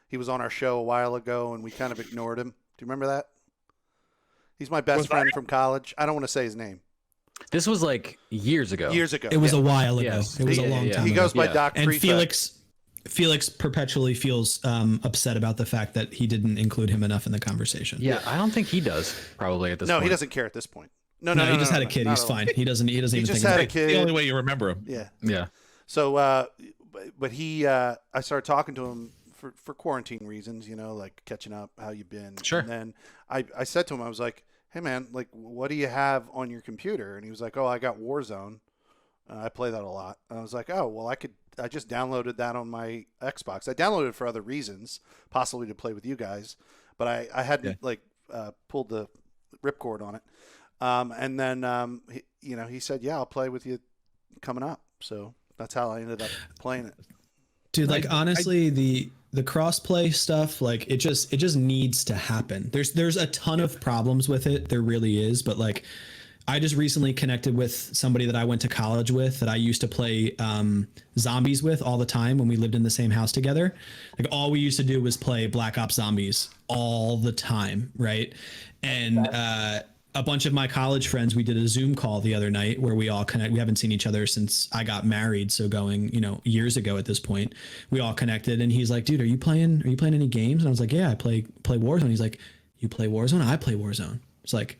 Speaker 1: he was on our show a while ago, and we kind of ignored him. Do you remember that? He's my best friend from college. I don't want to say his name.
Speaker 2: This was like years ago.
Speaker 1: Years ago.
Speaker 4: It was
Speaker 1: yeah.
Speaker 4: a while ago.
Speaker 2: Yes.
Speaker 4: It was a
Speaker 2: Yeah,
Speaker 4: long
Speaker 2: yeah.
Speaker 4: time
Speaker 1: He
Speaker 4: ago.
Speaker 1: goes by
Speaker 2: Yeah.
Speaker 1: Doc
Speaker 4: And
Speaker 1: Prefect.
Speaker 4: Felix perpetually feels upset about the fact that he didn't include him enough in the conversation.
Speaker 2: Yeah, I don't think he does probably at this
Speaker 1: No,
Speaker 2: point.
Speaker 1: he doesn't care at this point. No,
Speaker 4: No, he just had a kid.
Speaker 1: not
Speaker 4: He's
Speaker 1: at all.
Speaker 4: fine. He doesn't even
Speaker 1: He just
Speaker 4: think
Speaker 1: had a
Speaker 4: about it.
Speaker 1: kid.
Speaker 3: The only way you remember him.
Speaker 1: Yeah.
Speaker 2: Yeah.
Speaker 1: So, but he, I started talking to him for quarantine reasons, like catching up, how you been.
Speaker 2: Sure.
Speaker 1: And then I said to him, I was like, hey man, like, what do you have on your computer? And he was like, oh, I got Warzone. I play that a lot. And I was like, oh, well, I just downloaded that on my Xbox. I downloaded it for other reasons, possibly to play with you guys, but I hadn't pulled the ripcord on it. And then, he said, yeah, I'll play with you coming up. So that's how I ended up playing it.
Speaker 4: Dude, like honestly, the crossplay stuff, like it just needs to happen. There's a ton of problems with it. There really is, but like I just recently connected with somebody that I went to college with that I used to play zombies with all the time when we lived in the same house together. Like all we used to do was play Black Ops Zombies all the time, right? And a bunch of my college friends, we did a Zoom call the other night where we all connect. We haven't seen each other since I got married, so going, years ago at this point. We all connected, and he's like, "Dude, are you playing any games?" And I was like, "Yeah, I play Warzone." He's like, "You play Warzone? I play Warzone." It's like,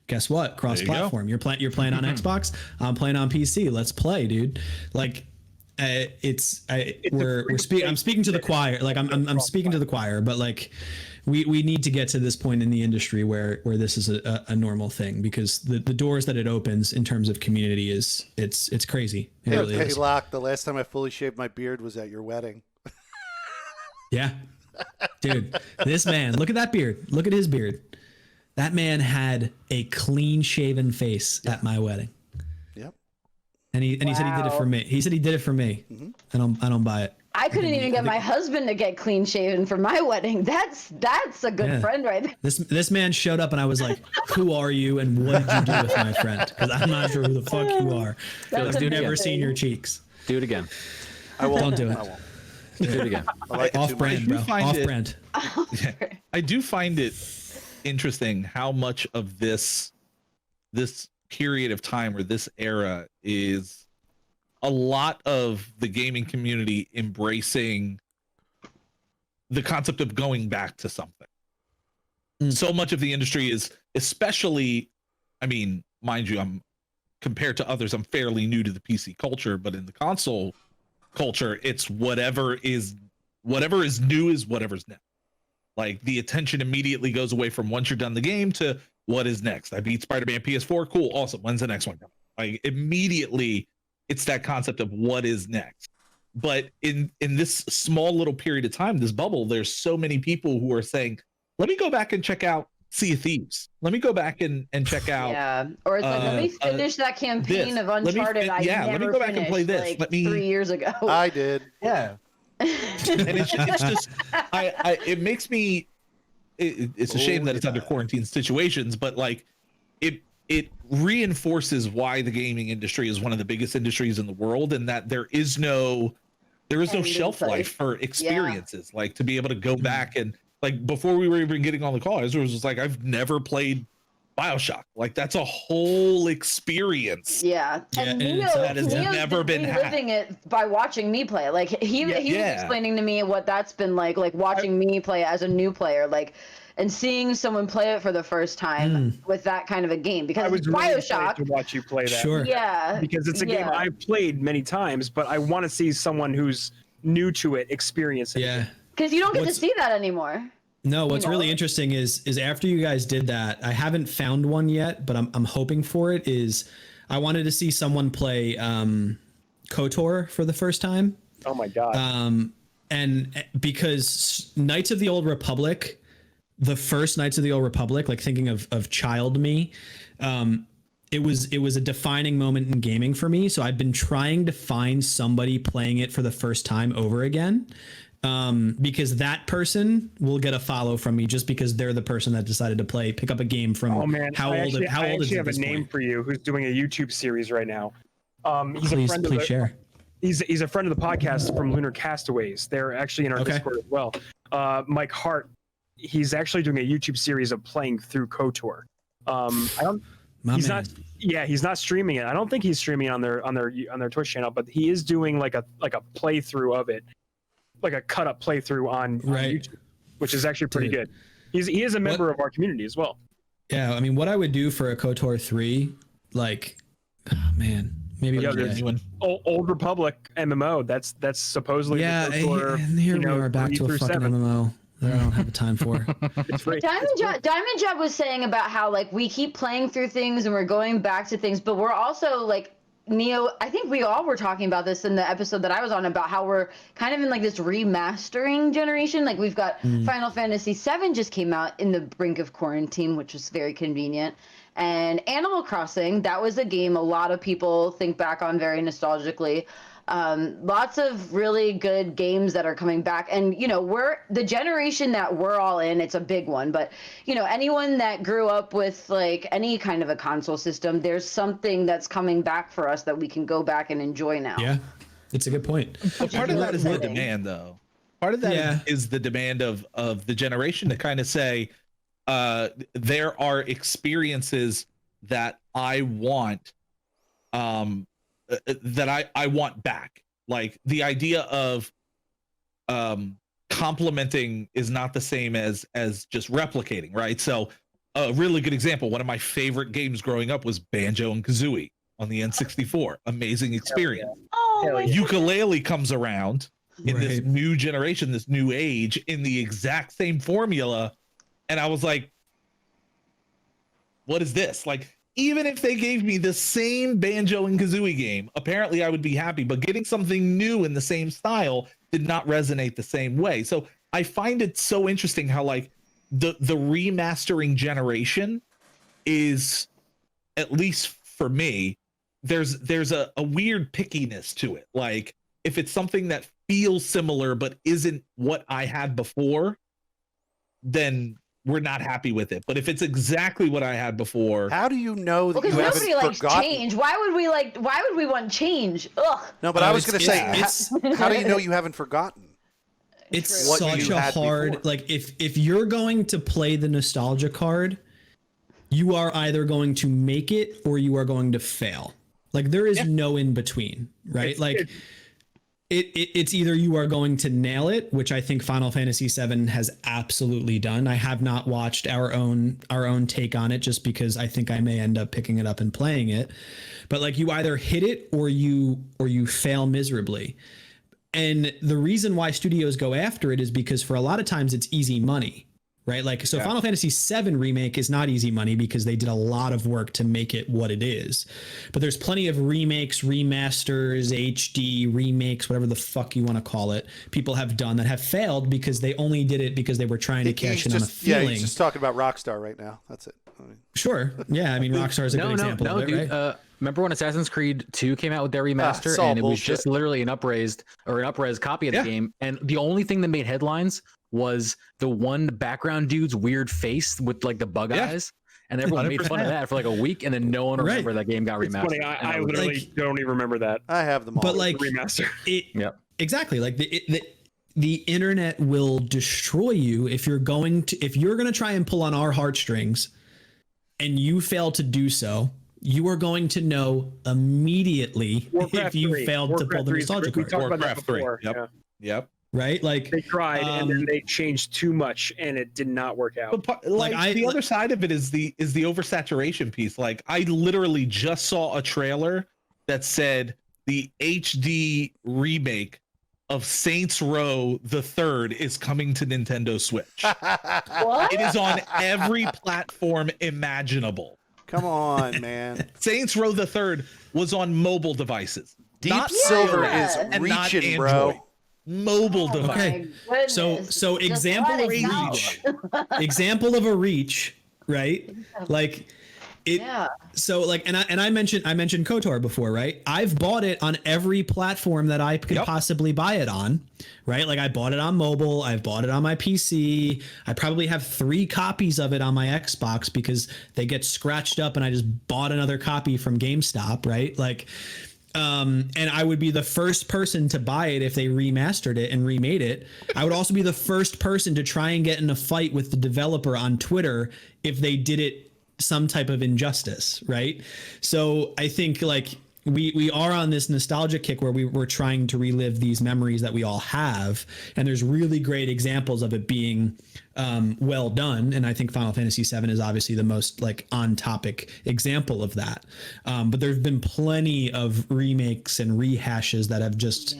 Speaker 4: guess what? Cross-platform. You're playing on Xbox. I'm playing on PC. Let's play, dude. Like, I'm speaking to the choir. Like, I'm speaking to the choir, but like. We need to get to this point in the industry where this is a normal thing, because the doors that it opens in terms of community it's crazy. It really
Speaker 1: Hey,
Speaker 4: is.
Speaker 1: Locke, the last time I fully shaved my beard was at your wedding.
Speaker 4: Yeah, dude, this man, look at that beard. Look at his beard. That man had a clean shaven face at my wedding.
Speaker 1: Yep.
Speaker 4: And he said he did it for me. He said he did it for me. I don't buy it.
Speaker 5: I couldn't even get my husband to get clean shaven for my wedding. That's a good friend right there.
Speaker 4: This man showed up and I was like, "Who are you and what did you do with my friend?" Because I'm not sure who the fuck you are.
Speaker 5: That's
Speaker 4: I've never
Speaker 5: amazing.
Speaker 4: seen your cheeks.
Speaker 2: Do it again.
Speaker 1: I won't.
Speaker 4: Don't do it.
Speaker 1: I won't.
Speaker 2: Do it again.
Speaker 1: I like it
Speaker 4: Off
Speaker 1: too much.
Speaker 4: brand, bro.
Speaker 3: find
Speaker 4: Off
Speaker 3: it-
Speaker 4: brand.
Speaker 3: I do find it interesting how much of this period of time or this era is a lot of the gaming community embracing the concept of going back to something. So much of the industry is, especially, I mean, mind you, compared to others, I'm fairly new to the PC culture, but in the console culture, it's whatever is new is whatever's next. Like the attention immediately goes away from once you're done the game to what is next. I beat Spider-Man PS4, cool, awesome. When's the next one coming? Like immediately, it's that concept of what is next. But in this small little period of time, this bubble, there's so many people who are saying, let me go back and check out Sea of Thieves. Let me go back and check out.
Speaker 5: Yeah, or it's like, let me finish that campaign of Uncharted.
Speaker 3: Let me go back and play this.
Speaker 5: Like 3 years ago.
Speaker 1: I did.
Speaker 3: Yeah. And it's just, it makes me. It's a shame that it's under quarantine situations, but like, it reinforces why the gaming industry is one of the biggest industries in the world, and that there is no shelf life for experiences. Like, to be able to go back and, like, before we were even getting on the call, Ezra was just like, I've never played BioShock. Like, that's a whole experience.
Speaker 5: Yeah, and Neo,
Speaker 3: that has
Speaker 5: Neo's
Speaker 3: never been
Speaker 5: living it by watching me play. Like he was explaining to me what that's been like watching me play as a new player, like, and seeing someone play it for the first time with that kind of a game. Because
Speaker 6: I was really
Speaker 5: BioShock,
Speaker 6: excited to watch you play that.
Speaker 4: Sure.
Speaker 5: yeah,
Speaker 6: Because it's a game I've played many times, but I want to see someone who's new to it experience it.
Speaker 4: Yeah.
Speaker 5: because you don't get to see that anymore.
Speaker 4: No, what's
Speaker 5: know?
Speaker 4: really interesting is after you guys did that, I haven't found one yet, but I'm hoping for it. Is I wanted to see someone play KOTOR for the first time.
Speaker 6: Oh my god.
Speaker 4: And because Knights of the Old Republic, the first Knights of the Old Republic, like thinking of child me, it was a defining moment in gaming for me. So I've been trying to find somebody playing it for the first time over again. Because that person will get a follow from me just because they're the person that decided to pick up a game from how old
Speaker 6: I
Speaker 4: is
Speaker 6: actually
Speaker 4: it
Speaker 6: have
Speaker 4: at this
Speaker 6: a name
Speaker 4: point?
Speaker 6: for you who's doing a YouTube series right now. He's a
Speaker 4: Please
Speaker 6: friend of the,
Speaker 4: share.
Speaker 6: He's a friend of the podcast from Lunar Castaways. They're actually in our Discord as well. Mike Hart, he's actually doing a YouTube series of playing through KOTOR. He's not streaming it. I don't think he's streaming it on their Twitch channel, but he is doing like a playthrough of it, like a cut up playthrough on YouTube, which is actually pretty good. He is a member of our community as well.
Speaker 4: Yeah, I mean, what I would do for a KOTOR 3, like, oh, man, maybe
Speaker 6: Old Republic MMO. That's supposedly KOTOR,
Speaker 4: and here we are back to a fucking MMO that I don't have the time for.
Speaker 5: Diamond Job was saying about how like we keep playing through things and we're going back to things, but we're also like Neo. I think we all were talking about this in the episode that I was on about how we're kind of in like this remastering generation. Like we've got Final Fantasy VII just came out in the brink of quarantine, which was very convenient. And Animal Crossing, that was a game a lot of people think back on very nostalgically. Lots of really good games that are coming back, and we're the generation that we're all in. It's a big one, but anyone that grew up with like any kind of a console system, there's something that's coming back for us that we can go back and enjoy now.
Speaker 4: Yeah, it's a good point.
Speaker 3: But part of that is the demand, though. Part of that is the demand of the generation to kind of say, there are experiences that I want, that I want back. Like the idea of complementing is not the same as just replicating, right? So a really good example, one of my favorite games growing up was Banjo and Kazooie on the N64. Amazing experience. Ukulele comes around in this new generation, this new age, in the exact same formula, and I was like, what is this? Like, even if they gave me the same Banjo and Kazooie game, apparently I would be happy, but getting something new in the same style did not resonate the same way. So I find it so interesting how like the remastering generation is, at least for me, there's a weird pickiness to it. Like if it's something that feels similar but isn't what I had before, then we're not happy with it. But if it's exactly what I had before,
Speaker 1: how do you know that you
Speaker 5: because
Speaker 1: haven't
Speaker 5: nobody likes
Speaker 1: forgotten?
Speaker 5: change. Why would we want change? Ugh.
Speaker 1: No, but I was going to say, how do you know you haven't forgotten?
Speaker 4: It's
Speaker 1: What
Speaker 4: such
Speaker 1: you
Speaker 4: a
Speaker 1: had
Speaker 4: hard,
Speaker 1: before.
Speaker 4: like if you're going to play the nostalgia card, you are either going to make it or you are going to fail. Like there is no in between, right? It's either you are going to nail it, which I think Final Fantasy VII has absolutely done. I have not watched our own take on it just because I think I may end up picking it up and playing it. But like you either hit it or you fail miserably. And the reason why studios go after it is because for a lot of times it's easy money. right? Like, so Final Fantasy VII Remake is not easy money because they did a lot of work to make it what it is. But there's plenty of remakes, remasters, HD remakes, whatever the fuck you want to call it, people have done that have failed because they only did it because they were trying to cash in on a feeling.
Speaker 1: Yeah, he's just talking about Rockstar right now. That's it. I mean,
Speaker 4: Sure. Yeah. I mean, Rockstar is a good example of it,
Speaker 2: dude.
Speaker 4: right?
Speaker 2: Remember when Assassin's Creed 2 came out with their remaster,
Speaker 1: it's all
Speaker 2: and it was
Speaker 1: bullshit.
Speaker 2: just literally an up-res copy of the game, and the only thing that made headlines was the one background dude's weird face with like the bug eyes, and everyone made fun of
Speaker 4: 100%.
Speaker 2: that for like a week, and then no one remembered that game got
Speaker 6: It's
Speaker 2: remastered.
Speaker 6: funny.
Speaker 2: And
Speaker 6: I
Speaker 2: was
Speaker 6: literally
Speaker 2: like,
Speaker 6: don't even remember that.
Speaker 1: I have them all.
Speaker 4: But like,
Speaker 6: Remaster.
Speaker 4: exactly. Like the internet will destroy you if you're going to try and pull on our heartstrings and you fail to do so. You are going to know immediately if you failed to pull the nostalgia
Speaker 6: We
Speaker 4: card.
Speaker 6: talked about that
Speaker 3: Warcraft 3.
Speaker 6: before.
Speaker 3: Yep.
Speaker 6: Yeah.
Speaker 3: Yep.
Speaker 4: Right? Like
Speaker 6: They tried and then they changed too much and it did not work out.
Speaker 3: But the other side of it is the oversaturation piece. Like, I literally just saw a trailer that said the HD remake of Saints Row the Third is coming to Nintendo Switch.
Speaker 5: What?
Speaker 3: It is on every platform imaginable.
Speaker 1: Come on, man.
Speaker 3: Saints Row the Third was on mobile devices.
Speaker 1: Deep
Speaker 3: Not
Speaker 1: Silver
Speaker 5: Yeah.
Speaker 1: is
Speaker 3: and not
Speaker 1: reaching,
Speaker 3: Android.
Speaker 1: bro.
Speaker 3: Mobile
Speaker 5: Oh
Speaker 3: device.
Speaker 4: Okay.
Speaker 5: my goodness.
Speaker 4: So
Speaker 5: Just
Speaker 4: example
Speaker 5: let
Speaker 4: of
Speaker 5: it go.
Speaker 4: reach. Example of a reach, right? Like it
Speaker 5: Yeah.
Speaker 4: so like and I mentioned KOTOR before, right? I've bought it on every platform that I could
Speaker 3: Yep.
Speaker 4: possibly buy it on, right? Like I bought it on mobile, I've bought it on my PC. I probably have 3 copies of it on my Xbox because they get scratched up and I just bought another copy from GameStop, right? Like and I would be the first person to buy it if they remastered it and remade it. I would also be the first person to try and get in a fight with the developer on Twitter if they did it some type of injustice, right? So I think like we are on this nostalgia kick where we're trying to relive these memories that we all have, and there's really great examples of it being well done, and I think Final Fantasy VII is obviously the most like on topic example of that. But there's been plenty of remakes and rehashes that have just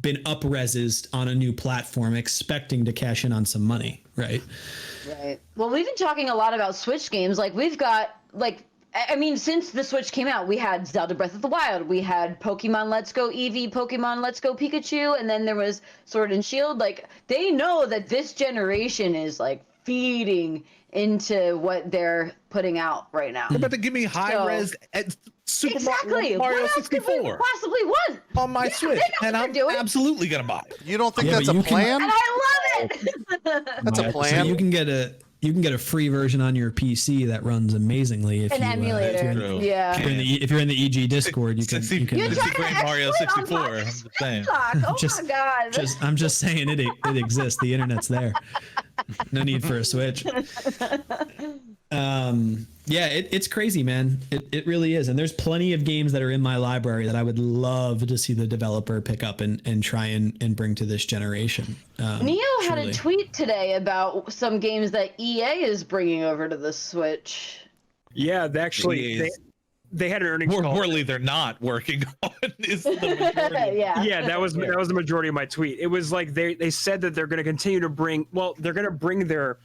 Speaker 4: been up-reses on a new platform expecting to cash in on some money, right?
Speaker 5: Right. Well, we've been talking a lot about Switch games. Like we've got I mean, since the Switch came out, we had Zelda Breath of the Wild, we had Pokemon Let's Go Eevee, Pokemon Let's Go Pikachu, and then there was Sword and Shield. Like they know that this generation is like feeding into what they're putting out right now.
Speaker 3: They're about to give me high res Super
Speaker 5: Exactly.
Speaker 3: Mario
Speaker 5: What else could we
Speaker 3: 64
Speaker 5: possibly want?
Speaker 3: on my Switch,
Speaker 5: they know
Speaker 3: and
Speaker 5: what
Speaker 3: I'm
Speaker 5: they're doing.
Speaker 3: absolutely gonna buy it.
Speaker 1: You don't think
Speaker 4: Yeah,
Speaker 1: that's
Speaker 4: but
Speaker 1: a
Speaker 4: you can-
Speaker 1: plan?
Speaker 5: And I love it.
Speaker 1: That's a
Speaker 4: So
Speaker 1: plan.
Speaker 4: you can get a free version on your PC that runs amazingingly if
Speaker 5: An
Speaker 4: you
Speaker 5: emulator.
Speaker 4: if you're in,
Speaker 5: Yeah.
Speaker 4: if you're in the EG Discord, you can.
Speaker 3: 60
Speaker 4: You can
Speaker 5: You're trying to
Speaker 3: Great Mario
Speaker 5: exploit on
Speaker 3: 64.
Speaker 5: my
Speaker 3: I'm just saying.
Speaker 5: TikTok. Oh
Speaker 4: Just-
Speaker 5: my god.
Speaker 4: I'm just saying it exists. The internet's there. No need for a Switch. Yeah, it's crazy, man. It really is. And there's plenty of games that are in my library that I would love to see the developer pick up and try and bring to this generation.
Speaker 5: Neo had
Speaker 4: truly.
Speaker 5: a tweet today about some games that EA is bringing over to the Switch.
Speaker 6: Yeah, they actually
Speaker 3: Jeez.
Speaker 6: they had an earnings
Speaker 3: More
Speaker 6: call.
Speaker 3: importantly, they're not working on is the majority.
Speaker 5: Yeah.
Speaker 6: Yeah, that was the majority of my tweet. It was like they said that they're going to continue to bring. Well, they're going to bring their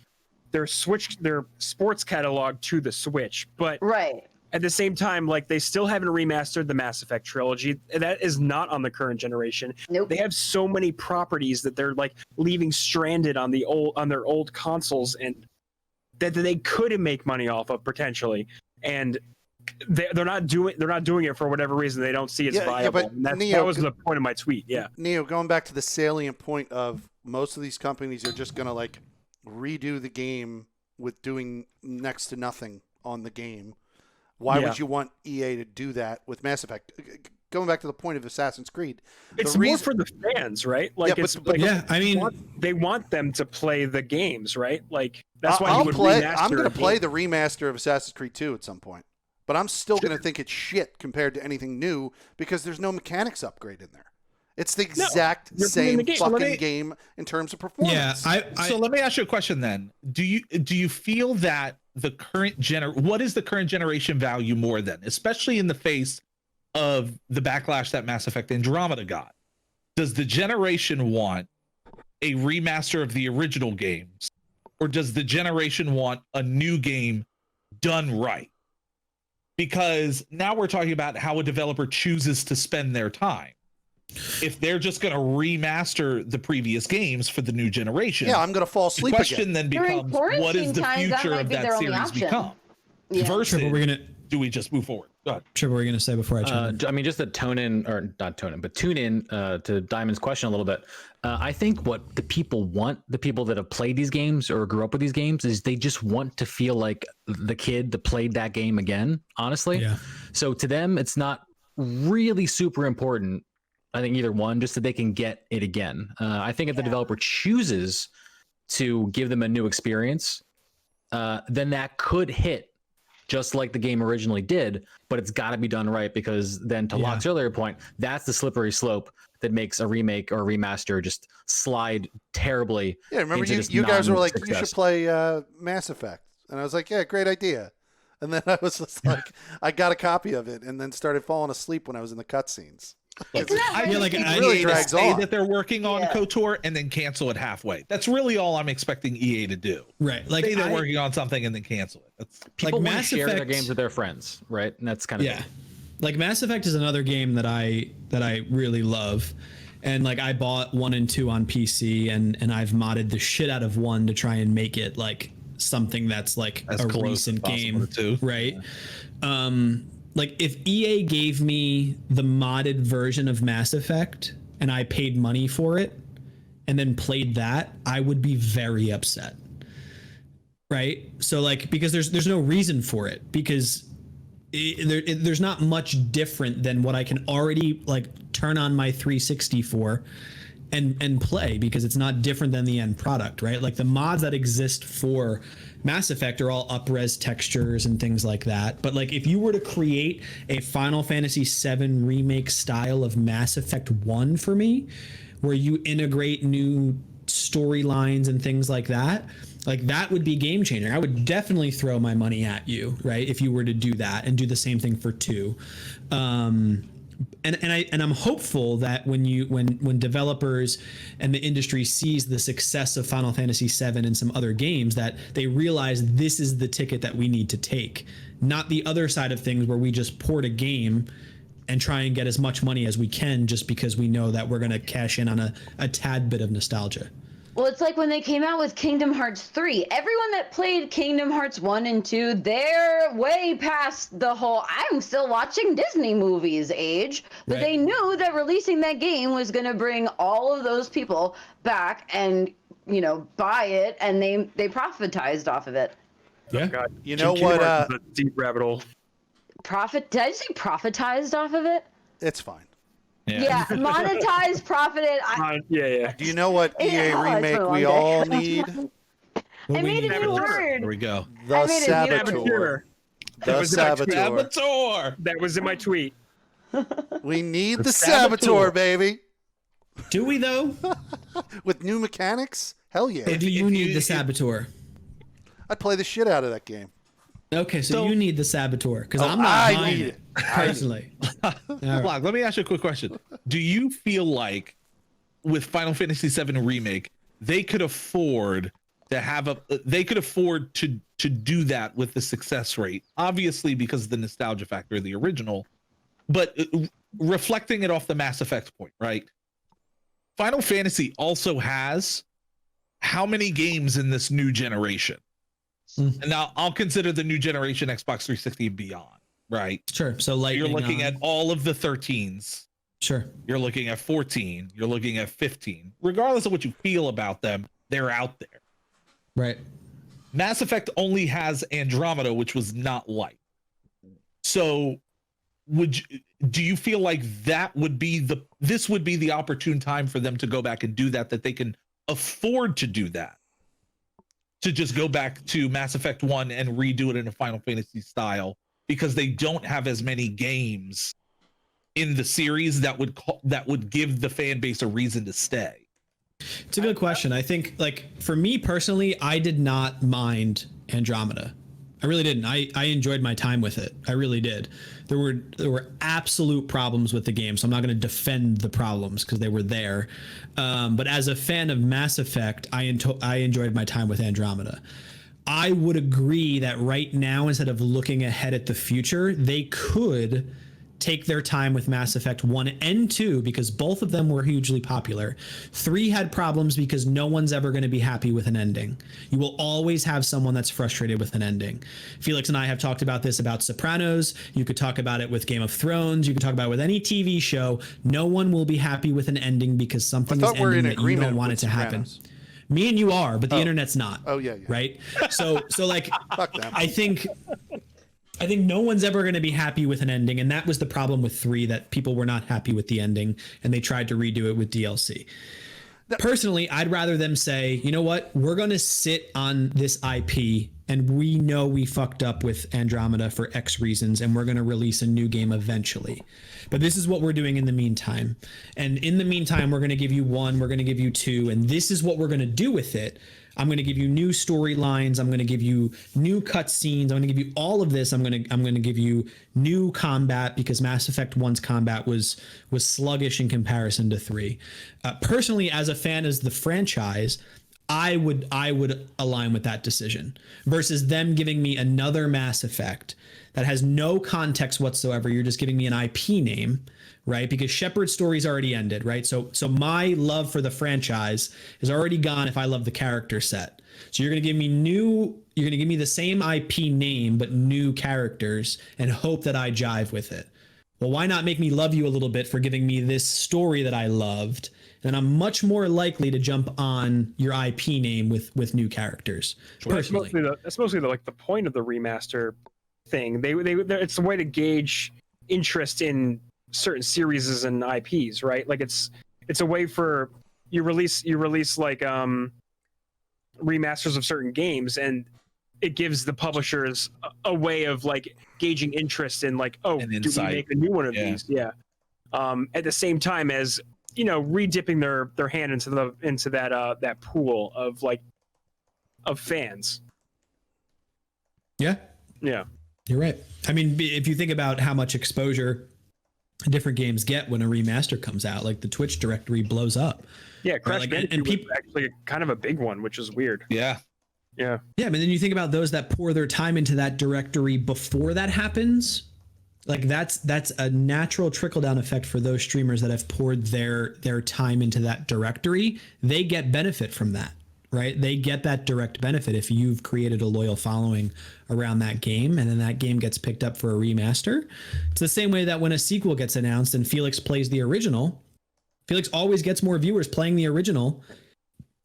Speaker 6: sports catalog to the Switch, but
Speaker 5: Right.
Speaker 6: at the same time, like they still haven't remastered the Mass Effect trilogy. That is not on the current generation.
Speaker 5: Nope.
Speaker 6: They have so many properties that they're like leaving stranded on their old consoles, and that they could make money off of potentially. And they're not doing it for whatever reason. They don't see it's
Speaker 1: Yeah,
Speaker 6: viable.
Speaker 1: but
Speaker 6: And that
Speaker 1: Neo,
Speaker 6: was the point of my tweet. Yeah.
Speaker 1: Neo, going back to the salient point of most of these companies are just going to like redo the game with doing next to nothing on the game. Why
Speaker 6: Yeah.
Speaker 1: would you want EA to do that with Mass Effect? Going back to the point of Assassin's Creed,
Speaker 6: It's
Speaker 1: the
Speaker 6: more
Speaker 1: reason-
Speaker 6: for the fans, right? Like
Speaker 1: Yeah,
Speaker 6: it's
Speaker 1: but-
Speaker 6: like
Speaker 4: Yeah, I mean,
Speaker 6: they want them to play the games, right? Like that's why
Speaker 1: I'll
Speaker 6: you would
Speaker 1: play.
Speaker 6: remaster
Speaker 1: I'm going
Speaker 6: a
Speaker 1: to play
Speaker 6: game.
Speaker 1: the remaster of Assassin's Creed 2 at some point, but I'm still going to think it's shit compared to anything new because there's no mechanics upgrade in there. It's the exact
Speaker 6: you're playing
Speaker 1: same
Speaker 6: the game. So
Speaker 1: fucking
Speaker 3: let me-
Speaker 1: game in terms of performance.
Speaker 4: yeah,
Speaker 3: So let me ask you a question then. Do you feel that the current what is the current generation value more then, especially in the face of the backlash that Mass Effect Andromeda got? Does the generation want a remaster of the original games, or does the generation want a new game done right? Because now we're talking about how a developer chooses to spend their time. If they're just going to remaster the previous games for the new generation,
Speaker 1: Yeah, I'm gonna fall
Speaker 3: the
Speaker 1: asleep
Speaker 3: question
Speaker 1: again.
Speaker 3: then
Speaker 5: During
Speaker 3: becomes, what is
Speaker 5: quarantine
Speaker 3: the
Speaker 5: times, that
Speaker 3: future
Speaker 5: might
Speaker 3: of
Speaker 5: be
Speaker 3: that
Speaker 5: their only
Speaker 3: series
Speaker 5: option.
Speaker 3: become?
Speaker 5: Yeah.
Speaker 3: Versus,
Speaker 4: Triple, we're gonna
Speaker 3: do we just move forward? Go ahead.
Speaker 4: Triple, we're gonna say before I chime in.
Speaker 2: I mean, just to tone in, or not tone in, but tune in to Diamond's question a little bit. I think what the people want, the people that have played these games or grew up with these games, is they just want to feel like the kid that played that game again, honestly.
Speaker 4: Yeah.
Speaker 2: So to them, it's not really super important, I think, either one, just that they can get it again. I think if the developer chooses to give them a new experience, then that could hit just like the game originally did, but it's got to be done right, because then, to Locke's earlier point, that's the slippery slope that makes a remake or a remaster just slide terribly.
Speaker 1: Yeah, remember
Speaker 2: into
Speaker 1: you,
Speaker 2: just
Speaker 1: you guys were like, you
Speaker 2: non-success.
Speaker 1: should play Mass Effect, and I was like, yeah, great idea. And then I was just like, I got a copy of it, and then started falling asleep when I was in the cutscenes.
Speaker 5: Isn't that
Speaker 3: I
Speaker 5: where
Speaker 4: like,
Speaker 5: the
Speaker 4: I
Speaker 5: people-
Speaker 1: really
Speaker 3: EA
Speaker 1: drags
Speaker 3: to say
Speaker 1: on.
Speaker 3: that they're working on
Speaker 5: Yeah.
Speaker 3: KOTOR and then cancel it halfway. That's really all I'm expecting EA to do.
Speaker 4: Right. Like
Speaker 3: Say they're
Speaker 4: I-
Speaker 3: working on something and then cancel it. That's
Speaker 2: People want to
Speaker 4: Mass
Speaker 2: share their
Speaker 4: Effect-
Speaker 2: games with their friends, right? And that's kind of
Speaker 4: yeah. Like Mass Effect is another game that I really love. And like I bought 1 and 2 on PC, and I've modded the shit out of 1 to try and make it like something that's like
Speaker 3: as
Speaker 4: a
Speaker 3: close
Speaker 4: recent
Speaker 3: as possible
Speaker 4: game.
Speaker 3: to 2.
Speaker 4: Right. Like if EA gave me the modded version of Mass Effect and I paid money for it and then played that, I would be very upset. Right? So like, because there's no reason for it, because there's not much different than what I can already like turn on my 360 for and play, because it's not different than the end product, right? Like the mods that exist for Mass Effect are all up-res textures and things like that. But like if you were to create a Final Fantasy VII remake style of Mass Effect 1 for me, where you integrate new storylines and things like that would be game changing. I would definitely throw my money at you, right? If you were to do that and do the same thing for 2. And I'm hopeful that when developers and the industry sees the success of Final Fantasy VII and some other games, that they realize this is the ticket that we need to take, not the other side of things where we just port a game and try and get as much money as we can just because we know that we're going to cash in on a tad bit of nostalgia.
Speaker 5: Well, it's like when they came out with Kingdom Hearts 3. Everyone that played Kingdom Hearts 1 and 2, they're way past the whole I'm still watching Disney movies age. But
Speaker 4: Right.
Speaker 5: they knew that releasing that game was going to bring all of those people back and, you know, buy it, and they profitized off of it.
Speaker 4: Yeah.
Speaker 6: God,
Speaker 1: You know
Speaker 6: Kingdom
Speaker 1: what,
Speaker 6: Hearts is a deep rabbit hole.
Speaker 5: Did I say profitized off of it?
Speaker 1: It's fine.
Speaker 5: Yeah, monetized, profited.
Speaker 6: Yeah.
Speaker 1: Do you know what EA
Speaker 5: Yeah, it's
Speaker 1: remake
Speaker 5: been a
Speaker 1: we
Speaker 5: long
Speaker 1: all
Speaker 5: day.
Speaker 1: need?
Speaker 5: I made a new
Speaker 6: Saboteur.
Speaker 3: There we
Speaker 5: word.
Speaker 3: go.
Speaker 1: The
Speaker 5: I made a new
Speaker 1: Saboteur. The
Speaker 6: was in my
Speaker 1: Saboteur.
Speaker 3: Saboteur.
Speaker 6: That was in my tweet.
Speaker 1: We need the
Speaker 3: Saboteur.
Speaker 1: Saboteur, baby.
Speaker 4: Do we though?
Speaker 1: With new mechanics? Hell yeah.
Speaker 4: Or do you
Speaker 3: if
Speaker 4: need
Speaker 3: you-
Speaker 4: the Saboteur?
Speaker 1: I'd play the shit out of that game.
Speaker 4: Okay, so
Speaker 3: So-
Speaker 4: you need the Saboteur, because
Speaker 1: Oh,
Speaker 4: I'm not
Speaker 1: I
Speaker 4: buying
Speaker 1: need
Speaker 4: it
Speaker 1: it.
Speaker 4: personally. All right.
Speaker 3: Block, let me ask you a quick question. Do you feel like with Final Fantasy VII Remake, they could afford to have to do that with the success rate? Obviously, because of the nostalgia factor of the original, but reflecting it off the Mass Effect point, right? Final Fantasy also has how many games in this new generation?
Speaker 4: Mm.
Speaker 3: And now I'll consider the new generation Xbox 360 and beyond, right?
Speaker 4: Sure. So lightning.
Speaker 3: You're looking
Speaker 4: on.
Speaker 3: at all of the 13s.
Speaker 4: Sure.
Speaker 3: You're looking at 14. You're looking at 15. Regardless of what you feel about them, they're out there.
Speaker 4: Right.
Speaker 3: Mass Effect only has Andromeda, which was not light. So, do you feel like this would be the opportune time for them to go back and do that they can afford to do that? To just go back to Mass Effect 1 and redo it in a Final Fantasy style, because they don't have as many games in the series that would give the fan base a reason to stay.
Speaker 4: It's a good question. I think, like, for me personally, I did not mind Andromeda. I really didn't. I enjoyed my time with it. I really did. There were absolute problems with the game, so I'm not going to defend the problems because they were there. But as a fan of Mass Effect, I enjoyed my time with Andromeda. I would agree that right now, instead of looking ahead at the future, they could take their time with Mass Effect 1 and 2 because both of them were hugely popular. 3 had problems because no one's ever going to be happy with an ending. You will always have someone that's frustrated with an ending. Felix and I have talked about this about Sopranos. You could talk about it with Game of Thrones. You could talk about it with any TV show. No one will be happy with an ending because something is ending that you don't want it to happen. Me and you are, but the internet's not.
Speaker 1: Oh yeah.
Speaker 4: Right? So like
Speaker 1: Fuck them.
Speaker 4: I think no one's ever going to be happy with an ending, and that was the problem with 3, that people were not happy with the ending, and they tried to redo it with DLC. Personally, I'd rather them say, you know what, we're going to sit on this IP, and we know we fucked up with Andromeda for X reasons, and we're going to release a new game eventually. But this is what we're doing in the meantime. And in the meantime, we're going to give you 1, we're going to give you 2, and this is what we're going to do with it. I'm going to give you new storylines. I'm going to give you new cutscenes. I'm going to give you all of this. I'm going to give you new combat because Mass Effect 1's combat was sluggish in comparison to 3. Personally, as a fan of the franchise, I would align with that decision versus them giving me another Mass Effect that has no context whatsoever. You're just giving me an IP name, right? Because Shepard's story's already ended, right? So my love for the franchise is already gone if I love the character set. So you're going to give me the same IP name but new characters and hope that I jive with it. Well, why not make me love you a little bit for giving me this story that I loved? And I'm much more likely to jump on your IP name with new characters. Personally,
Speaker 6: that's mostly the point of the remaster thing. It's a way to gauge interest in certain series and IPs, right? Like it's a way for you release like remasters of certain games, and it gives the publishers a way of like gauging interest in like, oh, do we make a new one of these? Yeah. At the same time as, you know, re-dipping their hand into that pool of like of fans.
Speaker 4: Yeah.
Speaker 6: Yeah.
Speaker 4: You're right. I mean, if you think about how much exposure different games get when a remaster comes out, like the Twitch directory blows up.
Speaker 6: Yeah, Crash
Speaker 4: right?
Speaker 6: Bandicoot was actually kind of a big one, which is weird.
Speaker 3: Yeah.
Speaker 6: Yeah.
Speaker 4: Yeah, but then you think about those that pour their time into that directory before that happens. Like that's a natural trickle down effect for those streamers that have poured their time into that directory. They get benefit from that, right? They get that direct benefit if you've created a loyal following around that game and then that game gets picked up for a remaster. It's the same way that when a sequel gets announced and Felix plays the original, Felix always gets more viewers playing the original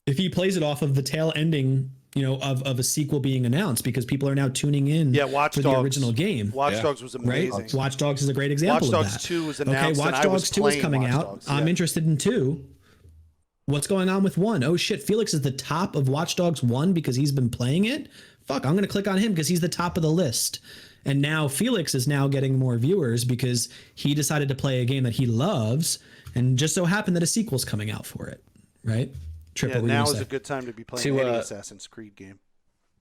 Speaker 4: if he plays it off of the tail ending, you know, of a sequel being announced, because people are now tuning in
Speaker 1: Watch
Speaker 4: for
Speaker 1: Dogs,
Speaker 4: the original game.
Speaker 1: Watch Dogs was amazing.
Speaker 4: Right? Watch Dogs is a great example
Speaker 1: Watch
Speaker 4: of
Speaker 1: Dogs
Speaker 4: that.
Speaker 1: 2 was announced.
Speaker 4: Okay, Watch Dogs 2 is coming out.
Speaker 1: Dogs,
Speaker 4: I'm interested in 2. What's going on with 1? Oh shit, Felix is the top of Watch Dogs 1 because he's been playing it. Fuck, I'm going to click on him because he's the top of the list. And now Felix is now getting more viewers because he decided to play a game that he loves, and just so happened that a sequel's coming out for it, right?
Speaker 1: Yeah, now is a good time to be playing any Assassin's Creed game.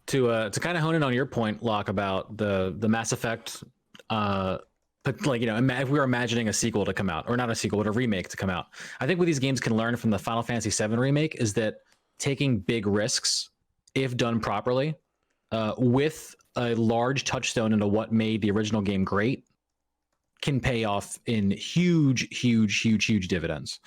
Speaker 2: To kind of hone in on your point, Locke, about the Mass Effect, but like, you know, if we were imagining a sequel to come out, or not a sequel, but a remake to come out, I think what these games can learn from the Final Fantasy VII remake is that taking big risks, if done properly, with a large touchstone into what made the original game great, can pay off in huge dividends.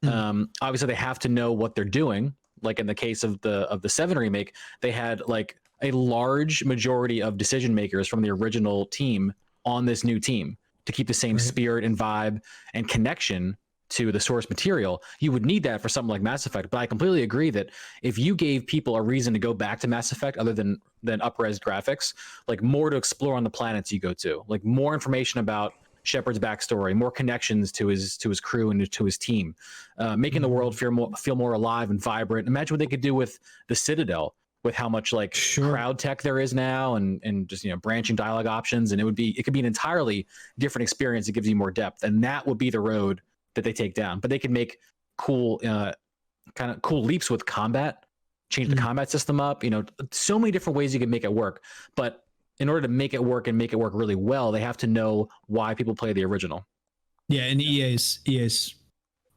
Speaker 2: Obviously, they have to know what they're doing. Like in the case of the 7 remake, they had like a large majority of decision makers from the original team on this new team to keep the same spirit and vibe and connection to the source material. You would need that for something like Mass Effect. But I completely agree that if you gave people a reason to go back to Mass Effect other than up-res graphics, like more to explore on the planets you go to, like more information about Shepard's backstory, more connections to his crew and to his team, making the world feel more alive and vibrant. Imagine what they could do with the Citadel, with how much like crowd tech there is now, and just, you know, branching dialogue options, and it could be an entirely different experience. It gives you more depth, and that would be the road that they take down. But they could make cool kind of cool leaps with combat, change the combat system up, you know, so many different ways you can make it work. But in order to make it work and make it work really well, they have to know why people play the original.
Speaker 4: Yeah, and EA's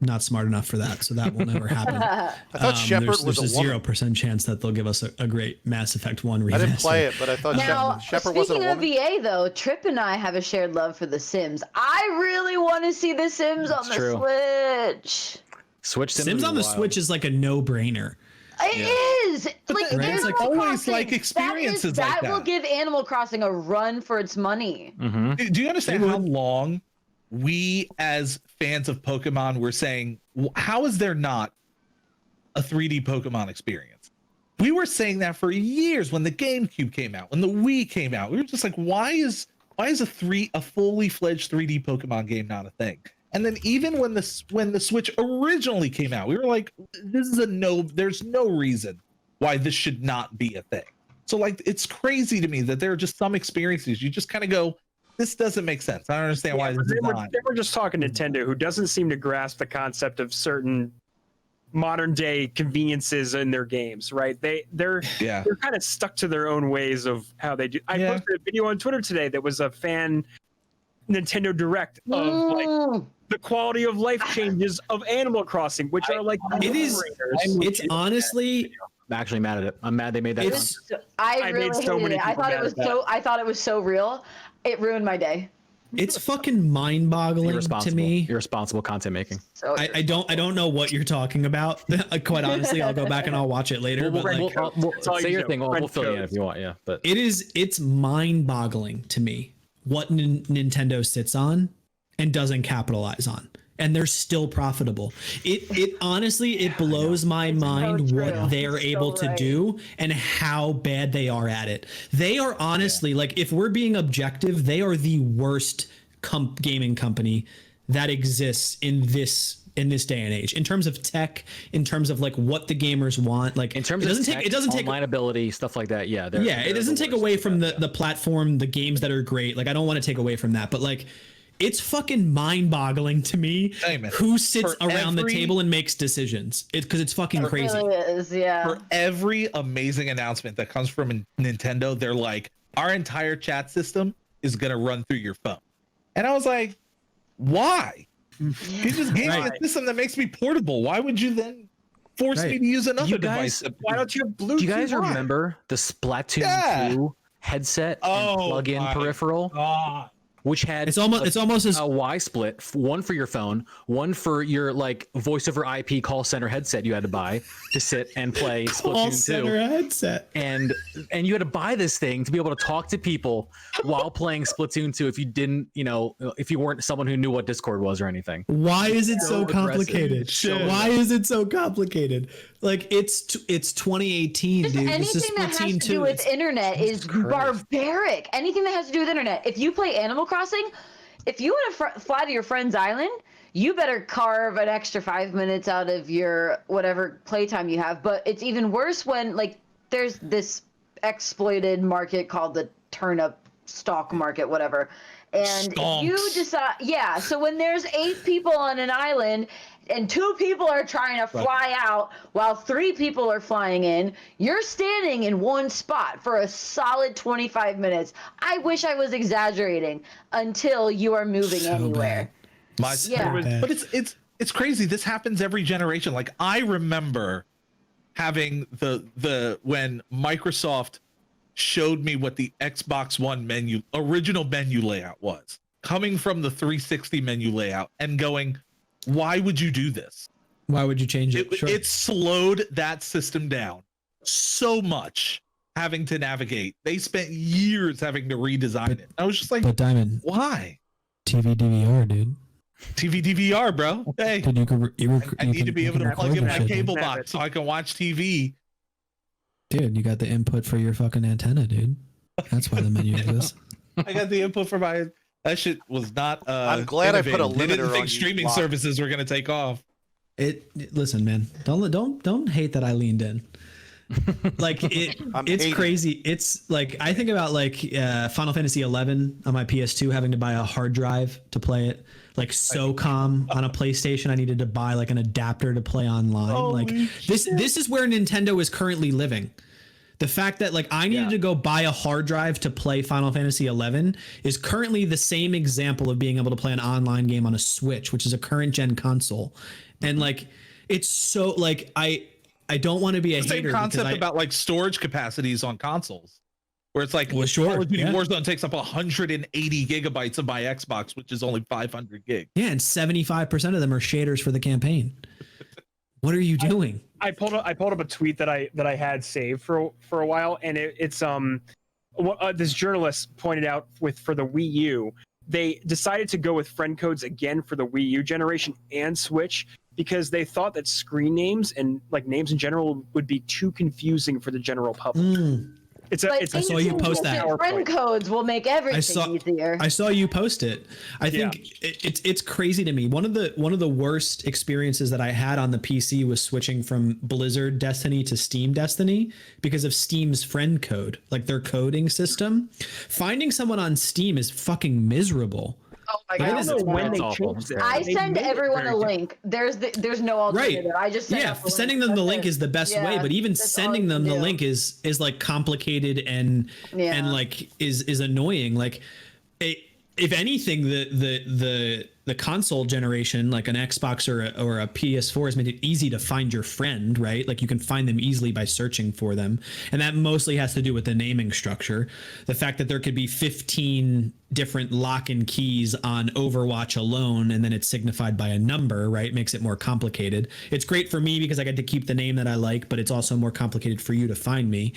Speaker 4: not smart enough for that, so that will never happen.
Speaker 1: I thought Shepard was
Speaker 4: there's
Speaker 1: a woman.
Speaker 4: 0% chance that they'll give us a great Mass Effect 1 remaster.
Speaker 1: I didn't play it, but I thought
Speaker 5: Now,
Speaker 1: Shepard wasn't a
Speaker 5: speaking
Speaker 1: woman.
Speaker 5: of EA though, Trip and I have a shared love for The Sims. I really want to see The Sims on the
Speaker 2: true.
Speaker 5: Switch.
Speaker 2: Switch
Speaker 4: Sims on the Switch is like a no-brainer.
Speaker 5: It is. Like,
Speaker 3: there's
Speaker 5: Animal
Speaker 4: like
Speaker 3: always,
Speaker 5: Crossing,
Speaker 3: like, experiences
Speaker 5: that,
Speaker 3: like
Speaker 5: that will
Speaker 3: that.
Speaker 5: give Animal Crossing a run for its money.
Speaker 2: Mm-hmm.
Speaker 3: Do you understand how long we as fans of Pokemon were saying, how is there not a 3D Pokemon experience? We were saying that for years when the GameCube came out, when the Wii came out. We were just like, why is a fully fledged 3D Pokemon game not a thing? And then even when the Switch originally came out, we were like, there's no reason why this should not be a thing. So like, it's crazy to me that there are just some experiences you just kind of go, this doesn't make sense. I don't understand why this is not.
Speaker 6: They were just talking Nintendo, who doesn't seem to grasp the concept of certain modern day conveniences in their games, right? They're kind of stuck to their own ways of how they do. I posted a video on Twitter today that was a fan Nintendo Direct of like the quality of life changes of Animal Crossing, which are like
Speaker 4: It is.
Speaker 6: no-brainers.
Speaker 4: It's honestly.
Speaker 2: I'm actually mad at it. I'm mad they made that.
Speaker 4: It's-
Speaker 5: I
Speaker 6: made
Speaker 5: really
Speaker 6: so
Speaker 5: hated
Speaker 6: many
Speaker 5: it. I
Speaker 6: people
Speaker 5: thought it
Speaker 6: mad
Speaker 5: was
Speaker 6: at that.
Speaker 5: I thought it was so real. It ruined my day.
Speaker 4: It's fucking mind-boggling to
Speaker 2: irresponsible.
Speaker 4: me.
Speaker 2: Irresponsible content making.
Speaker 5: So
Speaker 4: I don't know what you're talking about. Quite honestly, I'll go back and I'll watch it later. But like,
Speaker 6: That's all
Speaker 2: say
Speaker 6: you
Speaker 2: your
Speaker 6: know.
Speaker 2: thing. We'll
Speaker 6: Friend
Speaker 2: fill you in
Speaker 6: codes.
Speaker 2: if you want. Yeah, but
Speaker 4: it's mind-boggling to me what Nintendo sits on and doesn't capitalize on, and they're still profitable. It honestly, it blows my mind
Speaker 5: true.
Speaker 4: what they're
Speaker 5: It's
Speaker 4: able
Speaker 5: so
Speaker 4: to
Speaker 5: right.
Speaker 4: do and how bad they are at it. They are honestly, like, if we're being objective, they are the worst gaming company that exists in this day and age, in terms of tech, in terms of like what the gamers want. Like,
Speaker 2: in terms
Speaker 4: it doesn't
Speaker 2: of tech,
Speaker 4: take, it doesn't take
Speaker 2: online ability, stuff like that. Yeah,
Speaker 4: it doesn't take away from the platform, the games that are great. Like, I don't want to take away from that, but like, it's fucking mind-boggling to me
Speaker 3: Amen.
Speaker 4: who sits
Speaker 3: For
Speaker 4: around the
Speaker 3: every-
Speaker 4: table and makes decisions. It's because it's fucking
Speaker 5: it
Speaker 4: crazy.
Speaker 5: really is, yeah.
Speaker 3: For every amazing announcement that comes from Nintendo, they're like, our entire chat system is gonna run through your phone. And I was like, why? You just gave me
Speaker 4: Right.
Speaker 3: a system that makes me portable. Why would you then force me
Speaker 4: Right.
Speaker 3: to use another
Speaker 2: You
Speaker 3: device?
Speaker 2: guys-
Speaker 6: Why don't you have Bluetooth?
Speaker 2: Do you guys
Speaker 6: on?
Speaker 2: remember the Splatoon
Speaker 3: Yeah.
Speaker 2: 2 headset and
Speaker 3: Oh
Speaker 2: plug-in
Speaker 3: my
Speaker 2: peripheral,
Speaker 3: God.
Speaker 2: which had
Speaker 4: It's almost as
Speaker 2: a Y split, one for your phone, one for your like voice over IP call center headset you had to buy to sit and play
Speaker 4: call
Speaker 2: Splatoon 2.
Speaker 4: center headset.
Speaker 2: And you had to buy this thing to be able to talk to people while playing Splatoon 2 if you didn't, if you weren't someone who knew what Discord was or anything.
Speaker 4: Why is it so
Speaker 2: So aggressive.
Speaker 4: complicated?
Speaker 3: Shit.
Speaker 4: Why is it so complicated? Like, it's 2018,
Speaker 5: Just
Speaker 4: dude. This is
Speaker 5: anything that has
Speaker 4: Splatoon
Speaker 5: to
Speaker 4: 2.
Speaker 5: do with internet is
Speaker 2: Christ.
Speaker 5: barbaric. Anything that has to do with internet. If you play Animal Crossing, if you want to fly to your friend's island, you better carve an extra 5 minutes out of your whatever playtime you have. But it's even worse when like there's this exploited market called the turnip stock market, whatever. And if you
Speaker 3: Stonks.
Speaker 5: decide, yeah. So when there's 8 people on an island and 2 people are trying to fly out while 3 people are flying in, you're standing in one spot for a solid 25 minutes. I wish I was exaggerating until you are moving
Speaker 4: So
Speaker 5: anywhere. Yeah.
Speaker 3: But it's crazy. This happens every generation. Like, I remember having the when Microsoft showed me what the Xbox One original menu layout was, coming from the 360 menu layout, and going, why would you do this?
Speaker 4: Why would you change it? Sure.
Speaker 3: It slowed that system down so much, having to navigate. They spent years having to redesign it. I was just like,
Speaker 4: But Diamond,
Speaker 3: why?
Speaker 4: TV DVR, dude.
Speaker 3: TV DVR, bro. Hey,
Speaker 4: Dude,
Speaker 3: I need to be able to plug in my cable
Speaker 6: Have
Speaker 3: box
Speaker 6: it.
Speaker 3: so I can watch TV.
Speaker 4: Dude, you got the input for your fucking antenna, dude. That's why the menu exists.
Speaker 3: I got the input for my. That shit was not.
Speaker 1: I'm glad I put a
Speaker 3: innovative. They didn't
Speaker 1: limiter
Speaker 3: think
Speaker 1: on you,
Speaker 3: streaming
Speaker 1: Locke.
Speaker 3: services were going to take off.
Speaker 4: Listen, man. Don't hate that I leaned in. Like
Speaker 1: I'm
Speaker 4: it's
Speaker 1: hating.
Speaker 4: crazy. It's like I think about like Final Fantasy 11 on my PS2 having to buy a hard drive to play it. Like SOCOM on a PlayStation, I needed to buy like an adapter to play online. Like this is where Nintendo is currently living. The fact that like I needed to go buy a hard drive to play Final Fantasy 11 is currently the same example of being able to play an online game on a Switch, which is a current gen console. And like it's so like I don't want to be a
Speaker 3: Same
Speaker 4: hater
Speaker 3: concept
Speaker 4: because
Speaker 3: about like storage capacities on consoles, where it's like
Speaker 4: Well, sure,
Speaker 3: Call of Duty
Speaker 4: yeah.
Speaker 3: Warzone takes up 180 gigabytes of my Xbox, which is only 500 gig.
Speaker 4: yeah, and 75% of them are shaders for the campaign. What are you doing?
Speaker 6: I pulled up a tweet that I had saved for a while, and it's this journalist pointed out for the Wii U, they decided to go with friend codes again for the Wii U generation and Switch because they thought that screen names and like names in general would be too confusing for the general public.
Speaker 5: But
Speaker 6: I
Speaker 4: saw you post that.
Speaker 5: Friend codes will make everything easier.
Speaker 4: I saw you post it. I think it's crazy to me. One of the worst experiences that I had on the PC was switching from Blizzard Destiny to Steam Destiny because of Steam's friend code, like their coding system. Finding someone on Steam is fucking miserable.
Speaker 5: Oh my
Speaker 6: I
Speaker 5: god!
Speaker 6: don't know when
Speaker 2: That's
Speaker 6: they
Speaker 2: awful.
Speaker 6: changed it.
Speaker 5: I
Speaker 6: They
Speaker 5: send
Speaker 6: made it
Speaker 5: everyone
Speaker 6: very
Speaker 5: a link. There's no alternative. I just send out the
Speaker 4: sending
Speaker 5: link.
Speaker 4: them the
Speaker 5: That's
Speaker 4: link
Speaker 5: it.
Speaker 4: is the best
Speaker 5: Yeah,
Speaker 4: way, but even
Speaker 5: that's all
Speaker 4: sending
Speaker 5: you
Speaker 4: them
Speaker 5: can
Speaker 4: the
Speaker 5: do.
Speaker 4: link is like complicated and like is annoying. Like if anything, the console generation, like an Xbox or a PS4, has made it easy to find your friend, right? Like you can find them easily by searching for them. And that mostly has to do with the naming structure. The fact that there could be 15 different lock and keys on Overwatch alone, and then it's signified by a number, right? Makes it more complicated. It's great for me because I get to keep the name that I like, but it's also more complicated for you to find me.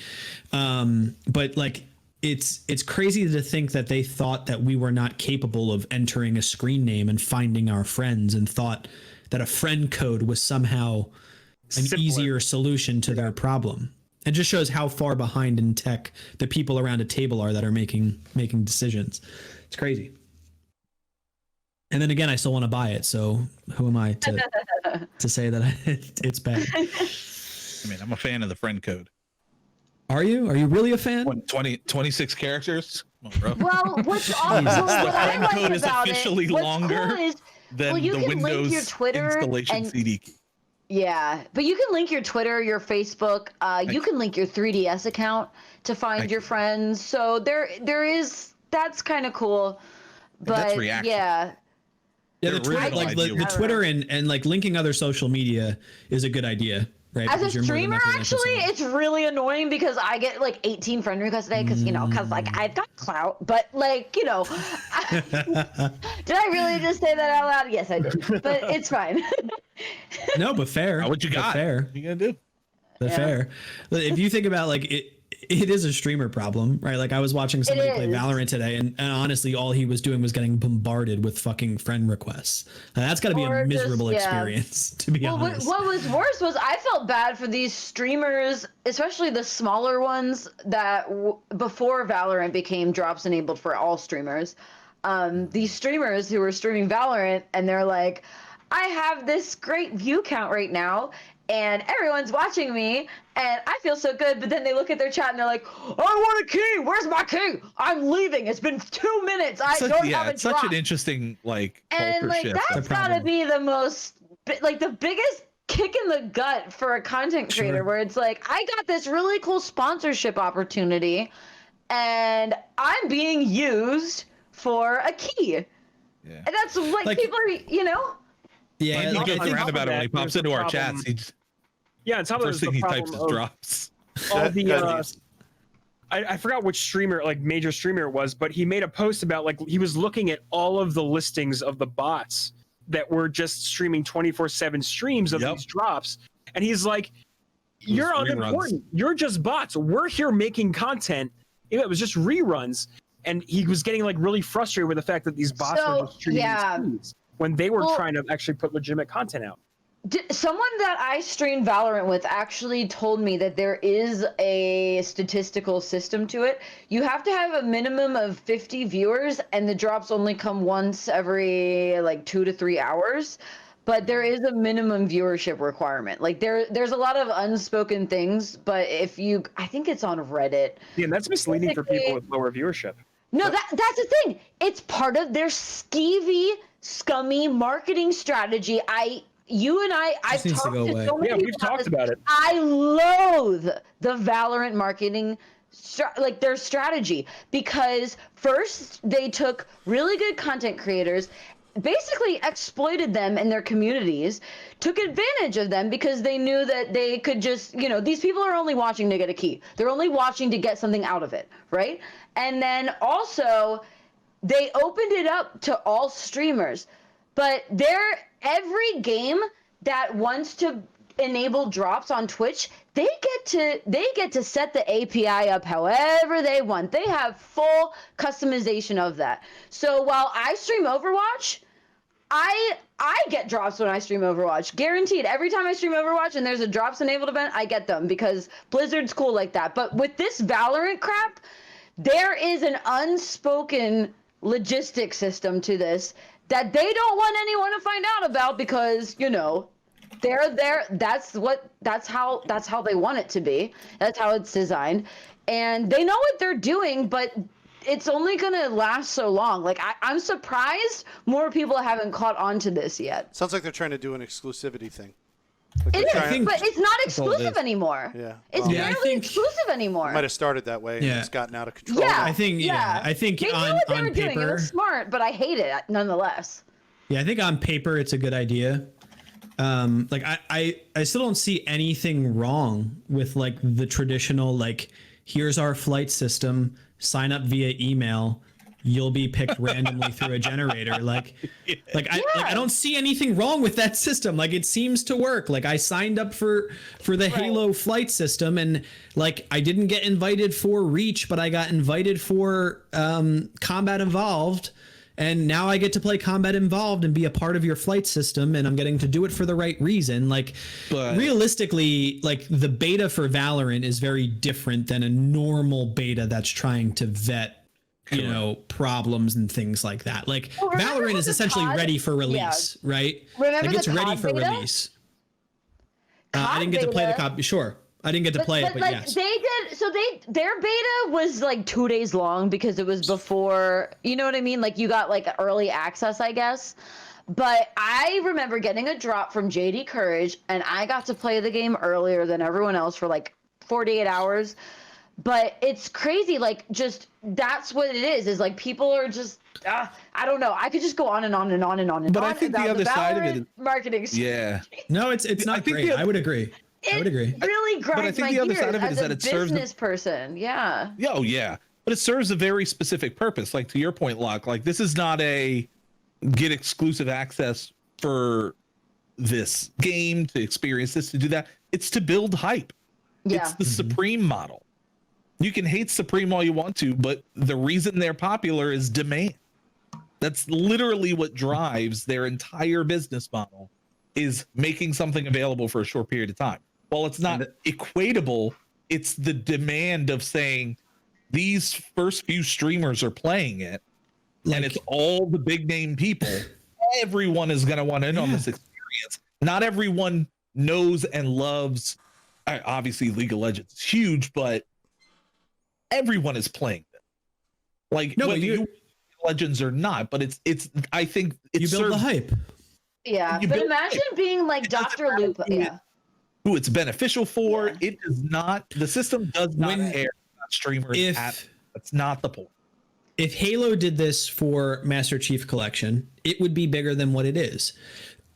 Speaker 4: But like, it's crazy to think that they thought that we were not capable of entering a screen name and finding our friends, and thought that a friend code was somehow an
Speaker 6: Simpler.
Speaker 4: easier solution to their problem. It just shows how far behind in tech the people around a table are that are making decisions. It's crazy. And then again, I still want to buy it, so who am I to say that it's bad?
Speaker 3: I mean, I'm a fan of the friend code.
Speaker 4: Are you really a fan?
Speaker 3: 26 characters. Come on, bro.
Speaker 5: Well, what's awesome?
Speaker 4: Jesus.
Speaker 5: What
Speaker 3: The
Speaker 5: I
Speaker 3: friend
Speaker 5: like
Speaker 3: code is
Speaker 5: about
Speaker 3: officially
Speaker 5: it, what's
Speaker 3: longer
Speaker 5: cool is,
Speaker 3: Then
Speaker 5: well, you
Speaker 3: the
Speaker 5: can link
Speaker 3: Windows
Speaker 5: your Twitter
Speaker 3: installation
Speaker 5: and-
Speaker 3: CD key.
Speaker 5: Yeah, but you can link your Twitter, your Facebook. You can link your 3DS account to find your friends. So there is that's kind of cool. But
Speaker 3: that's reaction.
Speaker 4: Yeah, the
Speaker 3: Their
Speaker 4: Twitter,
Speaker 3: original
Speaker 4: like
Speaker 3: idea
Speaker 4: the
Speaker 3: was-
Speaker 4: Twitter and like linking other social media is a good idea, right?
Speaker 5: as a
Speaker 4: Because you're more than
Speaker 5: streamer,
Speaker 4: likely to
Speaker 5: actually,
Speaker 4: someone.
Speaker 5: it's really annoying because I get like 18 friend requests a day because because like I've got clout. But like did I really just say that out loud? Yes, I did. But it's fine.
Speaker 4: No, but fair.
Speaker 3: What you
Speaker 4: But
Speaker 3: got?
Speaker 4: Fair.
Speaker 3: What you gonna do?
Speaker 4: But
Speaker 5: Yeah.
Speaker 4: fair. If you think about like it is a streamer problem, right? Like I was watching somebody play
Speaker 5: is.
Speaker 4: Valorant today, and honestly, all he was doing was getting bombarded with fucking friend requests. That's got to be
Speaker 5: Or
Speaker 4: a
Speaker 5: just-
Speaker 4: miserable
Speaker 5: yeah.
Speaker 4: experience, to be
Speaker 5: Well,
Speaker 4: honest.
Speaker 5: what was worse was I felt bad for these streamers, especially the smaller ones that before Valorant became drops enabled for all streamers. These streamers who were streaming Valorant and they're like, I have this great view count right now and everyone's watching me and I feel so good. But then they look at their chat and they're like, I want a key. Where's my key? I'm leaving. It's been 2 minutes. I don't have a
Speaker 3: it's such
Speaker 5: drop.
Speaker 3: an interesting like
Speaker 5: And
Speaker 3: culture
Speaker 5: like
Speaker 3: shift.
Speaker 5: that's
Speaker 4: The
Speaker 5: gotta
Speaker 4: problem.
Speaker 5: be the most like the biggest kick in the gut for a content creator,
Speaker 4: Sure.
Speaker 5: where it's like I got this really cool sponsorship opportunity and I'm being used for a key.
Speaker 3: Yeah.
Speaker 5: And that's what
Speaker 4: Like-
Speaker 5: people are,
Speaker 4: Yeah,
Speaker 3: He
Speaker 4: like, I
Speaker 3: jokes
Speaker 4: think-
Speaker 3: around about it when he
Speaker 6: that,
Speaker 3: pops
Speaker 6: there's
Speaker 3: into
Speaker 6: the
Speaker 3: our
Speaker 6: problem-
Speaker 3: chats. He just,
Speaker 6: Yeah, and some of
Speaker 3: first thing he types is drops.
Speaker 6: all the
Speaker 1: That-
Speaker 6: I forgot which streamer, like major streamer it was, but he made a post about like he was looking at all of the listings of the bots that were just streaming 24/7 streams of
Speaker 3: Yep.
Speaker 6: these drops, and he's like, "You're
Speaker 3: reruns.
Speaker 6: unimportant. You're just bots. We're here making content. It was just reruns." And he was getting like really frustrated with the fact that these bots
Speaker 5: So,
Speaker 6: were just streaming
Speaker 5: yeah.
Speaker 6: these streams when they were
Speaker 5: Well-
Speaker 6: trying to actually put legitimate content out.
Speaker 5: Someone that I stream Valorant with actually told me that there is a statistical system to it. You have to have a minimum of 50 viewers, and the drops only come once every like 2 to 3 hours. But there is a minimum viewership requirement. Like there's a lot of unspoken things, but I think it's on Reddit.
Speaker 6: Yeah, and that's misleading for
Speaker 5: Basically-
Speaker 6: people with lower viewership.
Speaker 5: No, that's the thing. It's part of their skeevy, scummy marketing strategy. you and I've
Speaker 4: needs to
Speaker 5: talked
Speaker 4: go
Speaker 5: to
Speaker 4: away.
Speaker 5: so many
Speaker 6: Yeah,
Speaker 5: people
Speaker 6: we've talked
Speaker 5: this.
Speaker 6: about it.
Speaker 5: I loathe the Valorant marketing, like their strategy, because first they took really good content creators, basically exploited them in their communities, took advantage of them because they knew that they could just, these people are only watching to get a key. They're only watching to get something out of it, right? And then also they opened it up to all streamers, but every game that wants to enable drops on Twitch, they get to set the API up however they want. They have full customization of that. So while I stream Overwatch, I get drops when I stream Overwatch. Guaranteed. Every time I stream Overwatch and there's a drops enabled event, I get them because Blizzard's cool like that. But with this Valorant crap, there is an unspoken logistic system to this that they don't want anyone to find out about because, they're there. That's how they want it to be. That's how it's designed. And they know what they're doing, but it's only gonna last so long. Like I'm surprised more people haven't caught on to this yet.
Speaker 1: Sounds like they're trying to do an exclusivity thing.
Speaker 5: It is,
Speaker 4: I think
Speaker 5: but it's not
Speaker 3: all it
Speaker 5: exclusive
Speaker 3: is.
Speaker 5: anymore.
Speaker 1: Yeah.
Speaker 5: It's
Speaker 1: Well,
Speaker 4: Yeah, I
Speaker 5: barely
Speaker 4: think-
Speaker 5: exclusive anymore.
Speaker 1: Might have started that way and
Speaker 4: Yeah.
Speaker 1: it's gotten out of control.
Speaker 5: Yeah,
Speaker 4: I think I think
Speaker 5: they knew
Speaker 4: on
Speaker 5: what they were doing. It
Speaker 4: paper,
Speaker 5: was smart, but I hate it nonetheless.
Speaker 4: yeah, I think on paper it's a good idea. Like I still don't see anything wrong with like the traditional like here's our flight system, sign up via email, you'll be picked randomly through a generator. Like I don't see anything wrong with that system. Like it seems to work. Like I signed up for the Halo flight system and like I didn't get invited for Reach, but I got invited for Combat Evolved. And now I get to play Combat Involved and be a part of your flight system, and I'm getting to do it for the right reason. Like,
Speaker 3: But-
Speaker 4: realistically, like the beta for Valorant is very different than a normal beta that's trying to vet, problems and things like that. Like,
Speaker 5: Well, remember
Speaker 4: Valorant
Speaker 5: with
Speaker 4: is
Speaker 5: the
Speaker 4: essentially
Speaker 5: COD
Speaker 4: ready for release, right?
Speaker 5: Remember
Speaker 4: like it's
Speaker 5: the
Speaker 4: ready
Speaker 5: COD
Speaker 4: for
Speaker 5: beta?
Speaker 4: release. I
Speaker 5: COD
Speaker 4: didn't get to play the
Speaker 5: beta-
Speaker 4: copy. Sure, I didn't get to play it, but
Speaker 5: like
Speaker 4: yes.
Speaker 5: they did. So their beta was like 2 days long because it was before. You know what I mean? Like you got like early access, I guess. But I remember getting a drop from JD Courage, and I got to play the game earlier than everyone else for like 48 hours. But it's crazy. Like just that's what it is. Is like people are just. I don't know. I could just go on and on and on and on and
Speaker 3: But
Speaker 5: on.
Speaker 3: I think the
Speaker 5: about
Speaker 3: other side of
Speaker 5: Valorant
Speaker 3: it-
Speaker 5: marketing.
Speaker 3: Yeah.
Speaker 4: No, it's
Speaker 3: I
Speaker 4: not
Speaker 3: think
Speaker 4: great.
Speaker 3: the-
Speaker 4: I would agree. I would agree.
Speaker 5: It really grinds
Speaker 3: think
Speaker 5: my
Speaker 3: the other
Speaker 5: gears
Speaker 3: side of it
Speaker 5: as
Speaker 3: is
Speaker 5: a
Speaker 3: that it serves the-
Speaker 5: business person. Yeah.
Speaker 3: Yeah, oh yeah. But it serves a very specific purpose. Like to your point, Locke, like this is not a get exclusive access for this game to experience this, to do that. It's to build hype.
Speaker 5: Yeah.
Speaker 3: It's the Supreme model. You can hate Supreme all you want to, but the reason they're popular is demand. That's literally what drives their entire business model, is making something available for a short period of time. While it's not equatable, it's the demand of saying these first few streamers are playing it, and it's all the big name people. Everyone is going to want in on this experience. Not everyone knows and loves. Obviously, League of Legends is huge, but everyone is playing it. Like
Speaker 4: No, but
Speaker 3: whether you Legends or not, but it's. I think it
Speaker 4: You build the
Speaker 3: serves
Speaker 4: hype.
Speaker 5: Yeah,
Speaker 3: You
Speaker 5: but
Speaker 3: build-
Speaker 5: imagine being like
Speaker 3: It doesn't
Speaker 5: Dr.
Speaker 3: matter
Speaker 5: Lupo.
Speaker 3: who
Speaker 5: Yeah.
Speaker 3: who it's beneficial for.
Speaker 5: Yeah.
Speaker 3: It does not. The system does not
Speaker 4: When-
Speaker 3: care about streamers.
Speaker 4: If-
Speaker 3: That's not the point.
Speaker 4: If Halo did this for Master Chief Collection, it would be bigger than what it is.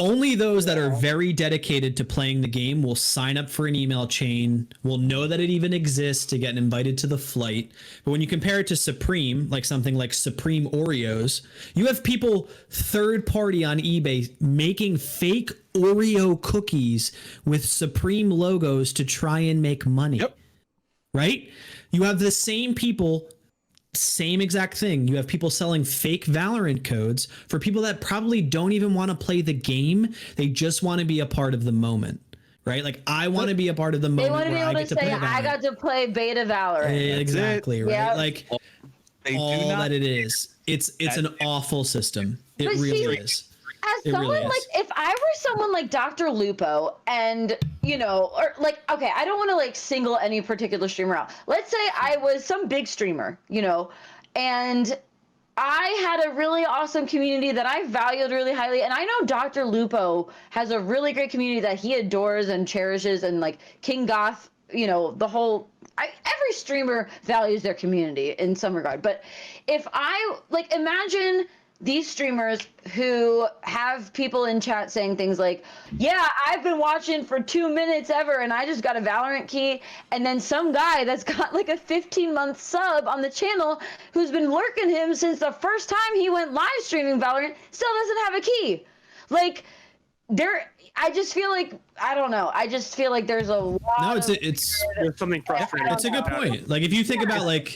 Speaker 4: Only those that are very dedicated to playing the game will sign up for an email chain, will know that it even exists to get invited to the flight. But when you compare it to Supreme, like something like Supreme Oreos, you have people third party on eBay making fake Oreo cookies with Supreme logos to try and make money.
Speaker 3: Yep.
Speaker 4: Right? You have the same people, same exact thing. You have people selling fake Valorant codes for people that probably don't even want to play the game. They just want to be a part of the moment, right? Like I want to be a part of the
Speaker 5: They
Speaker 4: moment
Speaker 5: want to be
Speaker 4: where I
Speaker 5: able
Speaker 4: get
Speaker 5: to
Speaker 4: to
Speaker 5: say,
Speaker 4: play
Speaker 5: I
Speaker 4: Valorant.
Speaker 5: got to play beta Valorant.
Speaker 4: Exactly, right?
Speaker 5: Yeah.
Speaker 4: Like
Speaker 3: They do
Speaker 4: all
Speaker 3: not.
Speaker 4: that it is. It's an awful system. It
Speaker 5: But see,
Speaker 4: really is.
Speaker 5: As
Speaker 4: It
Speaker 5: someone
Speaker 4: really is.
Speaker 5: like, if I were someone like Dr. Lupo and, or like, okay, I don't want to like single any particular streamer out. Let's say I was some big streamer, and I had a really awesome community that I valued really highly. And I know Dr. Lupo has a really great community that he adores and cherishes. And like King Goth, you know, every streamer values their community in some regard. But if imagine these streamers who have people in chat saying things like, yeah, I've been watching for 2 minutes ever and I just got a Valorant key. And then some guy that's got like a 15-month sub on the channel who's been lurking him since the first time he went live streaming Valorant still doesn't have a key. Like, I just feel like, I don't know. I just feel like there's a lot.
Speaker 4: No,
Speaker 6: There's something frustrating.
Speaker 4: it's a good point. Like if you think about like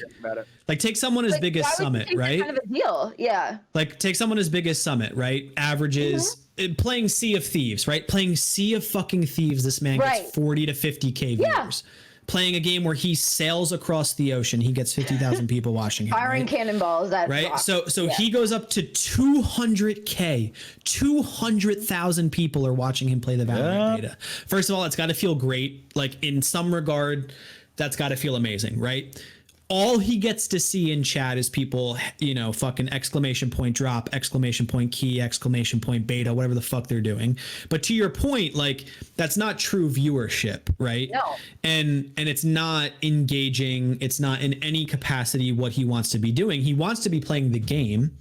Speaker 4: take someone as big as Summit, right?
Speaker 5: Kind of a deal, yeah.
Speaker 4: Like take someone as big as Summit, right? Averages playing Sea of Thieves, right? Playing Sea of fucking Thieves, this man gets 40 to 50K viewers. Playing a game where he sails across the ocean, he gets 50,000 people watching him.
Speaker 5: Firing cannonballs at
Speaker 4: right.
Speaker 5: rock.
Speaker 4: So he goes up to 200K. 200,000 people are watching him play the Valorant beta. First of all, it's got to feel great. Like in some regard, that's got to feel amazing, right? All he gets to see in chat is people, you know, fucking exclamation point drop, exclamation point key, exclamation point beta, whatever the fuck they're doing. But to your point, like that's not true viewership, right?
Speaker 5: No.
Speaker 4: And it's not engaging. It's not in any capacity what he wants to be doing. He wants to be playing the game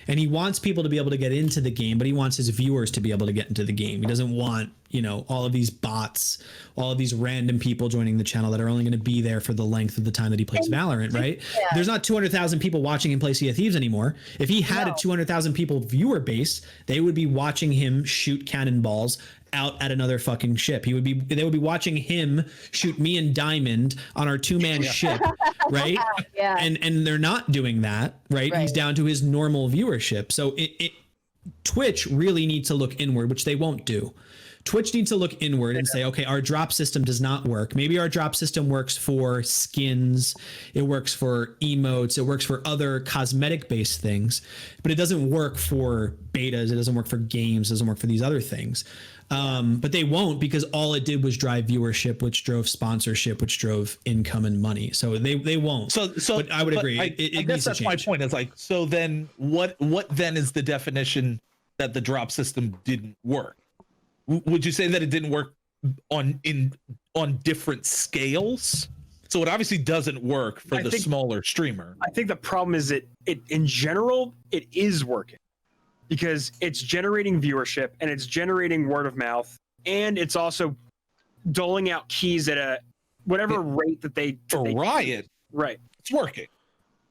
Speaker 4: and he wants people to be able to get into the game, but he wants his viewers to be able to get into the game. He doesn't want, you know, all of these bots, all of these random people joining the channel that are only going to be there for the length of the time that he plays Valorant, right? Yeah. There's not 200,000 people watching him play Sea of Thieves anymore. If he had a 200,000 people viewer base, they would be watching him shoot cannonballs out at another fucking ship. They would be watching him shoot me and Diamond on our 2-man ship, right?
Speaker 5: Yeah.
Speaker 4: And they're not doing that, right? He's down to his normal viewership. So Twitch really needs to look inward, which they won't do. Twitch needs to look inward and say, okay, our drop system does not work. Maybe our drop system works for skins, it works for emotes, it works for other cosmetic based things, but it doesn't work for betas, it doesn't work for games, it doesn't work for these other things. But they won't, because all it did was drive viewership, which drove sponsorship, which drove income and money. So they won't. So but I would agree.
Speaker 3: I guess that's my point. It's like, so then what then is the definition that the drop system didn't work? Would you say that it didn't work on different scales? So it obviously doesn't work for the smaller streamer.
Speaker 6: I think the problem is it in general, it is working because it's generating viewership and it's generating word of mouth, and it's also doling out keys at a whatever rate that they
Speaker 3: Riot.
Speaker 6: Right.
Speaker 3: It's working.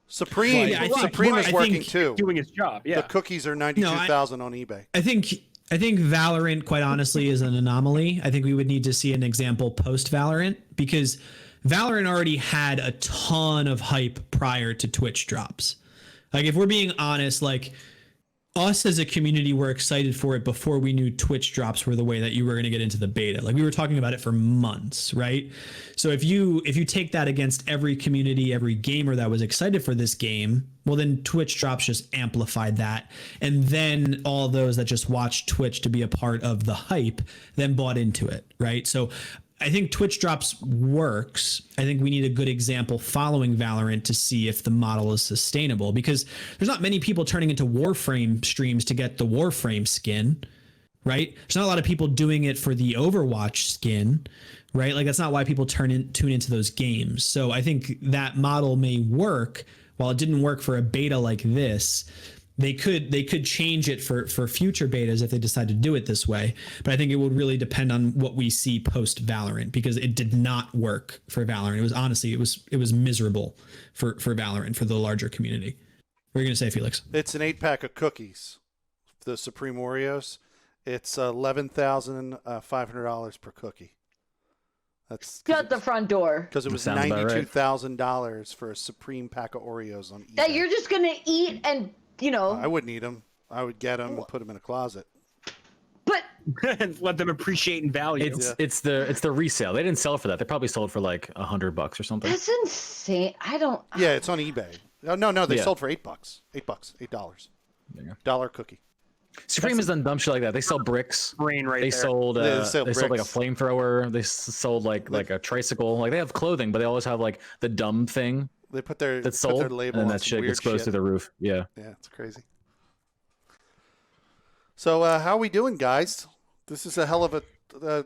Speaker 1: Supreme is working too.
Speaker 6: Doing its job. Yeah.
Speaker 1: The cookies are 92,000 on eBay.
Speaker 4: I think Valorant, quite honestly, is an anomaly. I think we would need to see an example post Valorant, because Valorant already had a ton of hype prior to Twitch drops. Like, if we're being honest, like us as a community were excited for it before we knew Twitch drops were the way that you were going to get into the beta. Like, we were talking about it for months, right? So if you take that against every community, every gamer that was excited for this game, well, then Twitch drops just amplified that. And then all those that just watched Twitch to be a part of the hype then bought into it, right? So I think Twitch drops works. I think we need a good example following Valorant to see if the model is sustainable, because there's not many people turning into Warframe streams to get the Warframe skin, right? There's not a lot of people doing it for the Overwatch skin, right? Like, that's not why people tune into those games. So I think that model may work. While it didn't work for a beta like this, they could change it for future betas if they decide to do it this way. But I think it would really depend on what we see post Valorant, because it did not work for Valorant. It was honestly, it was miserable for Valorant, for the larger community. What are you gonna say, Felix?
Speaker 1: It's an 8-pack of cookies, the Supreme Oreos. It's $11,500 per cookie. That's
Speaker 5: Shut the front door.
Speaker 1: because it was $92,000 for a Supreme pack of Oreos on eBay.
Speaker 5: That you're just gonna eat and, you know.
Speaker 1: I wouldn't eat them. I would get them and put them in a closet.
Speaker 5: But
Speaker 6: and let them appreciate in value.
Speaker 2: It's the resale. They didn't sell for that. They probably sold for like $100 or something.
Speaker 5: that's insane. I don't.
Speaker 1: Yeah, it's on eBay. No, they sold for $8. $8. $8.
Speaker 2: There you go.
Speaker 1: Dollar cookie.
Speaker 2: Supreme has done dumb shit like that. They sell bricks.
Speaker 6: Brain right
Speaker 2: They
Speaker 6: there.
Speaker 2: sold.
Speaker 1: They
Speaker 2: They
Speaker 1: sell
Speaker 2: sold like a
Speaker 1: bricks.
Speaker 2: flamethrower. They sold like a tricycle. Like, they have clothing, but they always have like the dumb thing
Speaker 1: They put their
Speaker 2: that's
Speaker 1: put
Speaker 2: sold,
Speaker 1: their
Speaker 2: and
Speaker 1: label
Speaker 2: then
Speaker 1: on
Speaker 2: that
Speaker 1: some
Speaker 2: shit
Speaker 1: weird
Speaker 2: gets close to the roof. Yeah.
Speaker 1: Yeah, it's crazy. So how are we doing, guys? This is a hell of a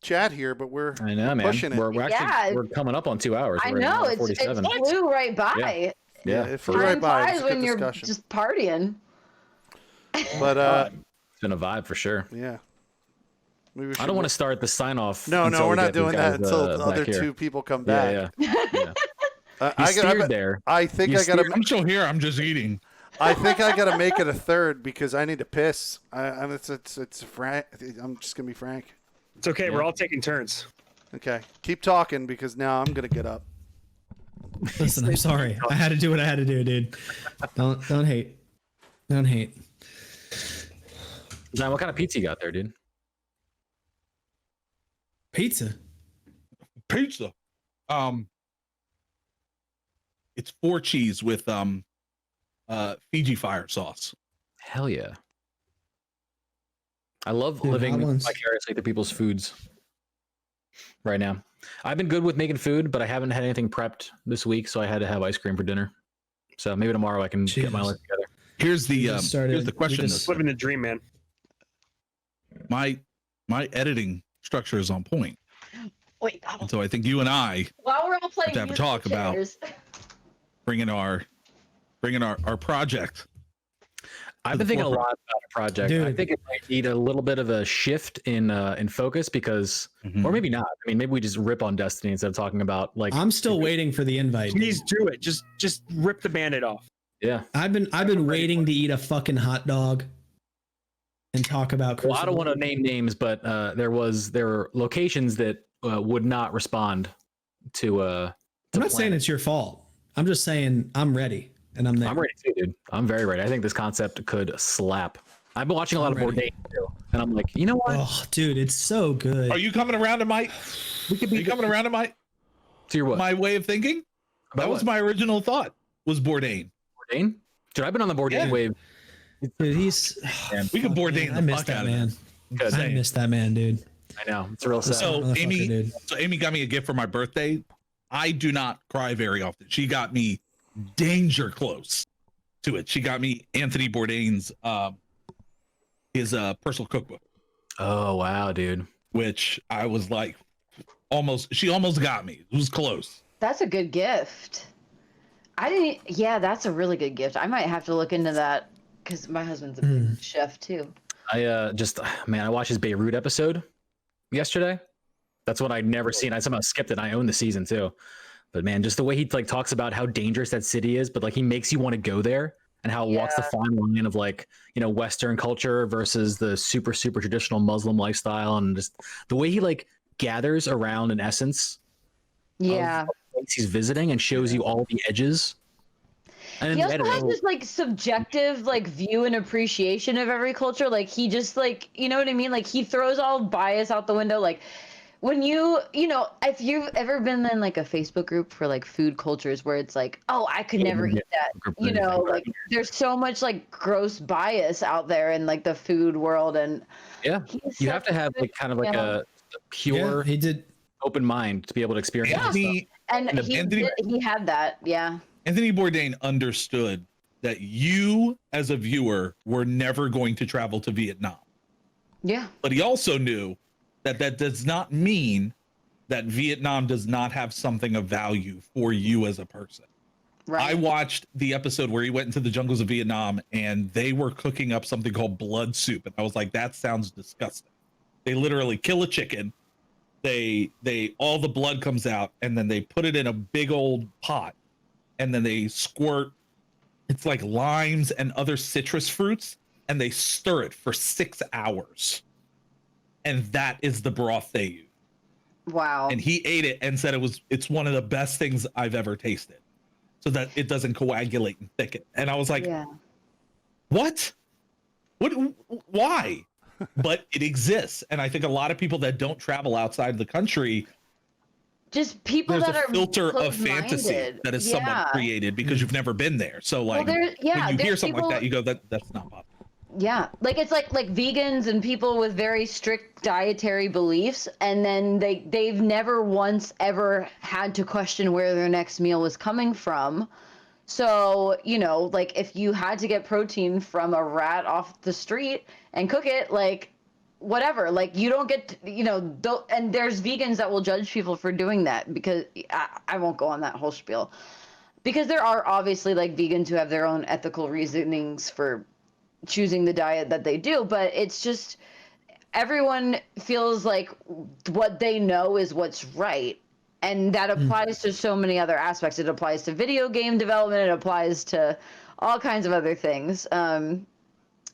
Speaker 1: chat here, but we're
Speaker 2: I know,
Speaker 1: we're
Speaker 2: man.
Speaker 1: pushing it.
Speaker 2: We're actually
Speaker 5: Yeah.
Speaker 2: we're coming up on 2 hours.
Speaker 5: I
Speaker 2: We're at an
Speaker 5: know
Speaker 2: hour
Speaker 5: it
Speaker 2: 47.
Speaker 5: flew right by.
Speaker 2: Yeah,
Speaker 1: it
Speaker 2: for
Speaker 1: flew
Speaker 2: real.
Speaker 1: right
Speaker 5: Time
Speaker 1: by. It was
Speaker 5: flies
Speaker 1: a good
Speaker 5: when you're
Speaker 1: discussion.
Speaker 5: just partying.
Speaker 1: But
Speaker 2: It's been a vibe for sure.
Speaker 1: yeah. Maybe we
Speaker 2: I
Speaker 1: should
Speaker 2: don't want to start the sign off.
Speaker 1: No,
Speaker 2: until
Speaker 1: we're
Speaker 2: we
Speaker 1: not
Speaker 2: get these
Speaker 1: doing that
Speaker 2: guys,
Speaker 1: until the
Speaker 2: back
Speaker 1: other
Speaker 2: here.
Speaker 1: two people come back.
Speaker 2: Yeah. You
Speaker 1: I
Speaker 2: steered there.
Speaker 1: I think
Speaker 2: You
Speaker 1: I gotta.
Speaker 3: I'm still here. I'm just eating.
Speaker 1: I think I gotta make it a third because I need to piss. It's frank. I'm just gonna be frank.
Speaker 6: It's okay. We're all taking turns.
Speaker 1: Okay, keep talking because now I'm gonna get up.
Speaker 4: Listen, I'm sorry. I had to do what I had to do, dude. Don't hate. Don't hate.
Speaker 2: John, what kind of pizza you got there, dude?
Speaker 4: Pizza.
Speaker 3: Pizza. It's 4 cheese with Fiji fire sauce.
Speaker 2: Hell yeah. I love
Speaker 4: Dude,
Speaker 2: living
Speaker 4: hot ones.
Speaker 2: vicariously through people's foods right now. I've been good with making food, but I haven't had anything prepped this week, so I had to have ice cream for dinner. So maybe tomorrow I can get my
Speaker 4: Jesus.
Speaker 2: life together.
Speaker 3: Here's the
Speaker 4: just started-
Speaker 3: here's the
Speaker 4: we
Speaker 3: question.
Speaker 4: just-
Speaker 6: Living the dream, man.
Speaker 3: My editing structure is on point,
Speaker 5: Wait,
Speaker 3: and so I think you and I
Speaker 5: while we're all playing,
Speaker 3: to have a
Speaker 5: musical
Speaker 3: talk about-
Speaker 5: chairs.
Speaker 3: bringing our project.
Speaker 2: I've been
Speaker 3: the
Speaker 2: thinking a lot
Speaker 3: forefront.
Speaker 2: about a project. I
Speaker 4: Dude.
Speaker 2: think it might need a little bit of a shift in focus because,
Speaker 3: Mhm.
Speaker 2: or maybe not. I mean, maybe we just rip on Destiny instead of talking about like.
Speaker 4: I'm still waiting for the invite.
Speaker 6: Please do it. Just rip the Band-Aid off.
Speaker 2: Yeah.
Speaker 4: I've been waiting to eat a fucking hot dog and talk about
Speaker 2: Well, I don't
Speaker 4: Crucible.
Speaker 2: want to name names, but there were locations that would not respond to.
Speaker 4: I'm not saying it's your fault. I'm just saying I'm ready and I'm there.
Speaker 2: I'm ready too, dude. I'm very ready. I think this concept could slap. I've been watching a lot of
Speaker 4: I'm ready.
Speaker 2: Bourdain too, and I'm like, you know what?
Speaker 4: Oh, dude, it's so good.
Speaker 3: Are you coming around to my? Are you coming around to
Speaker 2: To your what?
Speaker 3: my way of thinking?
Speaker 2: About
Speaker 3: That was
Speaker 2: what?
Speaker 3: my original thought. Was Bourdain.
Speaker 2: Bourdain? Dude, I've been on the Bourdain
Speaker 3: Yeah.
Speaker 2: wave.
Speaker 4: Dude, he's.
Speaker 3: We could
Speaker 4: fuck,
Speaker 3: Bourdain
Speaker 4: man,
Speaker 3: the
Speaker 4: I miss
Speaker 3: fuck
Speaker 4: that
Speaker 3: out of
Speaker 4: man.
Speaker 3: him. Just
Speaker 4: I
Speaker 3: saying.
Speaker 4: miss that man, dude.
Speaker 2: I know it's real sad.
Speaker 3: So
Speaker 4: Motherfucker,
Speaker 3: Amy,
Speaker 4: dude.
Speaker 3: Amy got me a gift for my birthday. I do not cry very often. She got me danger close to it. She got me Anthony Bourdain's his personal cookbook,
Speaker 2: Oh wow, dude.
Speaker 3: which I was like, she almost got me. It was close.
Speaker 5: That's a good gift. I didn't. Yeah, that's a really good gift. I might have to look into that because my husband's a big chef too.
Speaker 2: I just man, I watched his Beirut episode yesterday. That's what I'd never seen. I somehow skipped it. I own the season too. But man, just the way he like talks about how dangerous that city is, but like he makes you want to go there and how it walks the fine line of like, you know, Western culture versus the super traditional Muslim lifestyle, and just the way he like gathers around an essence
Speaker 5: Yeah.
Speaker 2: of the place he's visiting and shows you all the edges. And
Speaker 5: He
Speaker 2: then
Speaker 5: also
Speaker 2: the
Speaker 5: has
Speaker 2: editing-
Speaker 5: this like subjective like view and appreciation of every culture. Like he just like, you know what I mean? Like he throws all bias out the window. Like when you know, if you've ever been in like a Facebook group for like food cultures where it's like, oh, I could never eat that. You know, like there's so much like gross bias out there in like the food world, and
Speaker 2: yeah,
Speaker 5: he's
Speaker 2: you
Speaker 5: such
Speaker 2: have to have
Speaker 5: a
Speaker 2: like kind of like
Speaker 5: yeah.
Speaker 2: a pure
Speaker 4: Yeah, he did.
Speaker 2: open mind to be able to experience this stuff.
Speaker 3: Anthony,
Speaker 5: and
Speaker 3: Anthony-
Speaker 5: he had that. Yeah.
Speaker 3: Anthony Bourdain understood that you as a viewer were never going to travel to Vietnam.
Speaker 5: Yeah.
Speaker 3: But he also knew that that does not mean that Vietnam does not have something of value for you as a person.
Speaker 5: Right.
Speaker 3: I watched the episode where he went into the jungles of Vietnam and they were cooking up something called blood soup. And I was like, that sounds disgusting. They literally kill a chicken. They all the blood comes out and then they put it in a big old pot and then they squirt, it's like limes and other citrus fruits, and they stir it for 6 hours. And that is the broth they use.
Speaker 5: Wow.
Speaker 3: And he ate it and said it's one of the best things I've ever tasted, so that it doesn't coagulate and thicken. And I was like,
Speaker 5: yeah.
Speaker 3: what why? But it exists, and I think a lot of people that don't travel outside the country,
Speaker 5: Just people
Speaker 3: there's
Speaker 5: that
Speaker 3: a
Speaker 5: are
Speaker 3: filter of fantasy
Speaker 5: closed-minded.
Speaker 3: that is somewhat created because you've never been there. So like
Speaker 5: there- yeah,
Speaker 3: when you hear
Speaker 5: there's
Speaker 3: something like
Speaker 5: people-
Speaker 3: that, you go, that's not possible.
Speaker 5: Yeah, like it's like vegans and people with very strict dietary beliefs, and then they've never once ever had to question where their next meal was coming from. So, you know, like if you had to get protein from a rat off the street and cook it, like whatever, like you don't get to, you know, and there's vegans that will judge people for doing that because I won't go on that whole spiel. Because there are obviously like vegans who have their own ethical reasonings for choosing the diet that they do, but it's just everyone feels like what they know is what's right, and that applies to so many other aspects. It applies to video game development, it applies to all kinds of other things.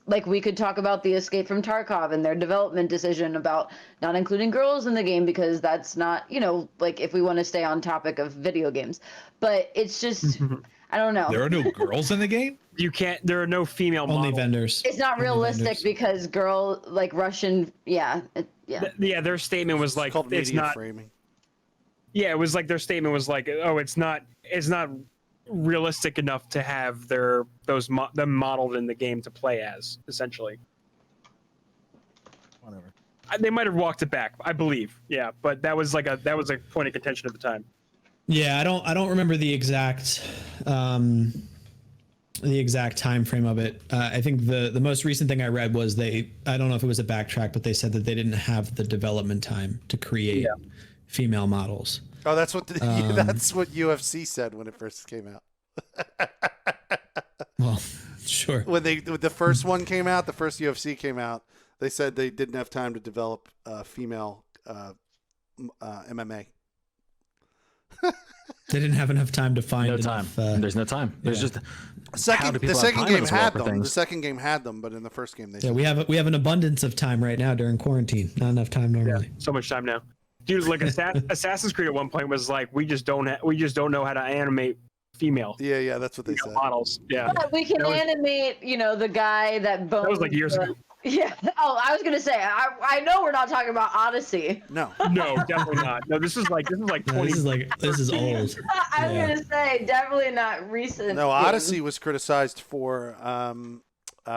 Speaker 5: Like we could talk about the Escape from Tarkov and their development decision about not including girls in the game because that's not, you know, like if we want to stay on topic of video games, but it's just I don't know.
Speaker 3: There are no girls in the game.
Speaker 6: You can't. There are no female
Speaker 4: Only
Speaker 6: models.
Speaker 4: vendors.
Speaker 5: It's not
Speaker 4: Only
Speaker 5: realistic
Speaker 4: vendors.
Speaker 5: because girl, like Russian, yeah.
Speaker 6: Yeah, their statement was
Speaker 1: It's
Speaker 6: like
Speaker 1: called
Speaker 6: it's
Speaker 1: media
Speaker 6: not.
Speaker 1: framing.
Speaker 6: Yeah, it was like their statement was like, oh, it's not realistic enough to have them modeled in the game to play as, essentially.
Speaker 3: Whatever.
Speaker 6: They might have walked it back, I believe. Yeah, but that was a point of contention at the time.
Speaker 4: Yeah, I don't remember the exact time frame of it. I think the most recent thing I read was I don't know if it was a backtrack, but they said that they didn't have the development time to create female models.
Speaker 1: Oh, that's what that's what UFC said when it first came out.
Speaker 4: Well, sure.
Speaker 1: When the first one came out, the first UFC came out, they said they didn't have time to develop female MMA.
Speaker 4: They didn't have enough time to find
Speaker 2: No time.
Speaker 4: enough,
Speaker 2: There's no time. There's just how do
Speaker 1: The
Speaker 2: people have
Speaker 1: second
Speaker 2: time in
Speaker 1: game
Speaker 2: this world
Speaker 1: had
Speaker 2: for
Speaker 1: them. The
Speaker 2: things?
Speaker 1: second game had them, but in the first game they
Speaker 4: yeah,
Speaker 1: said,
Speaker 4: we have an abundance of time right now during quarantine. Not enough time normally.
Speaker 6: So much time now, dude. Like Assassin's Creed at one point was like, we just don't know how to animate female
Speaker 1: yeah, that's what they said.
Speaker 6: models. Yeah,
Speaker 5: But we can
Speaker 6: That was-
Speaker 5: animate, you know, the guy that boned.
Speaker 6: that was like years ago.
Speaker 5: Yeah. Oh, I was gonna say, I know we're not talking about Odyssey.
Speaker 1: No,
Speaker 6: No, definitely not. No, this is like
Speaker 4: No,
Speaker 6: 20.
Speaker 4: this is old.
Speaker 5: I was
Speaker 4: Yeah.
Speaker 5: gonna say, definitely not recent.
Speaker 1: no.
Speaker 5: games.
Speaker 1: Odyssey was criticized for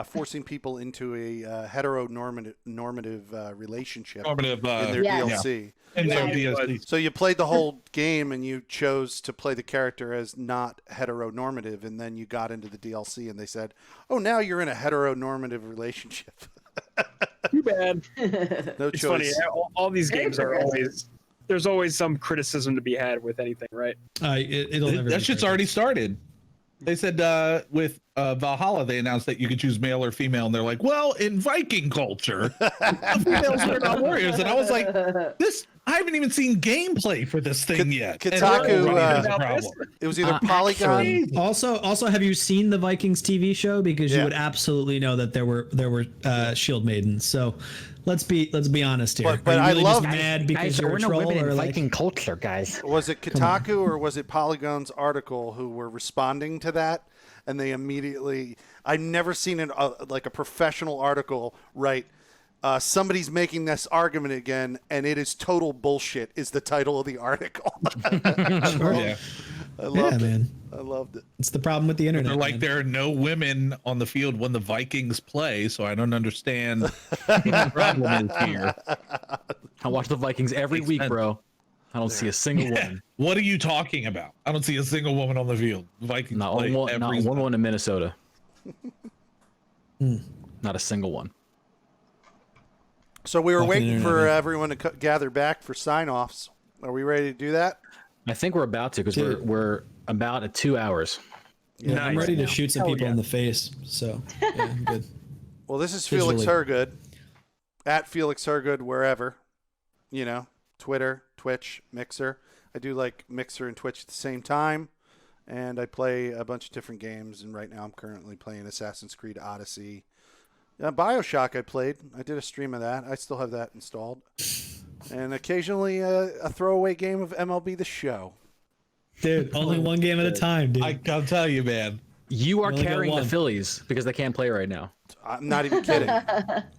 Speaker 1: forcing people into a heteronormative relationship
Speaker 3: Normative.
Speaker 1: in their
Speaker 5: Yes.
Speaker 1: DLC.
Speaker 3: And
Speaker 6: Yeah.
Speaker 3: their DSD.
Speaker 1: So you played the whole game and you chose to play the character as not heteronormative, and then you got into the DLC and they said, "Oh, now you're in a heteronormative relationship."
Speaker 6: Too bad.
Speaker 1: No
Speaker 6: It's
Speaker 1: choice.
Speaker 6: funny. All these
Speaker 5: Very
Speaker 6: games are
Speaker 5: progressive.
Speaker 6: there's always some criticism to be had with anything, right?
Speaker 4: It'll never.
Speaker 3: That
Speaker 4: be
Speaker 3: shit's
Speaker 4: perfect.
Speaker 3: already started. They said with Valhalla, they announced that you could choose male or female, and they're like, "Well, in Viking culture, the females were not warriors." And I was like, "This, I haven't even seen gameplay for this thing yet." And
Speaker 1: Kotaku,
Speaker 3: they're already
Speaker 1: uh,
Speaker 3: a problem.
Speaker 1: It was either
Speaker 2: Uh,
Speaker 1: Polygon.
Speaker 2: actually-
Speaker 4: Also, have you seen the Vikings TV show? Because
Speaker 1: Yeah.
Speaker 4: you would absolutely know that there were shield maidens. So let's be honest here.
Speaker 1: But
Speaker 4: Are you
Speaker 1: I
Speaker 4: really
Speaker 1: love-
Speaker 4: just mad because you're a troll, or like,
Speaker 2: culture, guys.
Speaker 1: Was it Kotaku or was it Polygon's article who were responding to that? And they immediately, I've never seen like a professional article write, somebody's making this argument again, and it is total bullshit, is the title of the article.
Speaker 3: Yeah.
Speaker 1: I loved it.
Speaker 4: man,
Speaker 1: I loved it.
Speaker 4: it's the problem with the internet.
Speaker 3: They're like,
Speaker 4: man.
Speaker 3: there are no women on the field when the Vikings play, so I don't understand what the problem is here.
Speaker 2: I watch the Vikings every
Speaker 3: Makes
Speaker 2: week,
Speaker 3: sense.
Speaker 2: bro. I don't see a single one.
Speaker 3: What are you talking about? I don't see a single woman on the field. Vikings
Speaker 2: Not
Speaker 3: play
Speaker 2: one,
Speaker 3: every
Speaker 2: not
Speaker 3: Sunday.
Speaker 2: one woman in Minnesota. Not a single one.
Speaker 1: So we were
Speaker 4: Fucking
Speaker 1: waiting
Speaker 4: internet,
Speaker 1: for
Speaker 4: man.
Speaker 1: everyone to gather back for sign-offs. Are we ready to do that?
Speaker 2: I think we're about to because
Speaker 4: Dude.
Speaker 2: we're about at 2 hours.
Speaker 4: Yeah, I'm
Speaker 6: Nice.
Speaker 4: ready to shoot some
Speaker 6: Hell
Speaker 4: people
Speaker 6: yeah.
Speaker 4: in the face. So yeah, I'm good.
Speaker 1: Well, this is Felix
Speaker 4: Visually.
Speaker 1: Hergood, at Felix Hergood, wherever, Twitter, Twitch, Mixer. I do like Mixer and Twitch at the same time, and I play a bunch of different games, and right now I'm currently playing Assassin's Creed Odyssey. BioShock I played. I did a stream of that. I still have that installed. And occasionally a throwaway game of MLB The Show.
Speaker 4: Dude, only one game at a time, dude.
Speaker 3: I'll tell you, man.
Speaker 2: You are
Speaker 4: only got
Speaker 2: carrying the
Speaker 4: one.
Speaker 2: Phillies because they can't play right now.
Speaker 1: I'm not even kidding.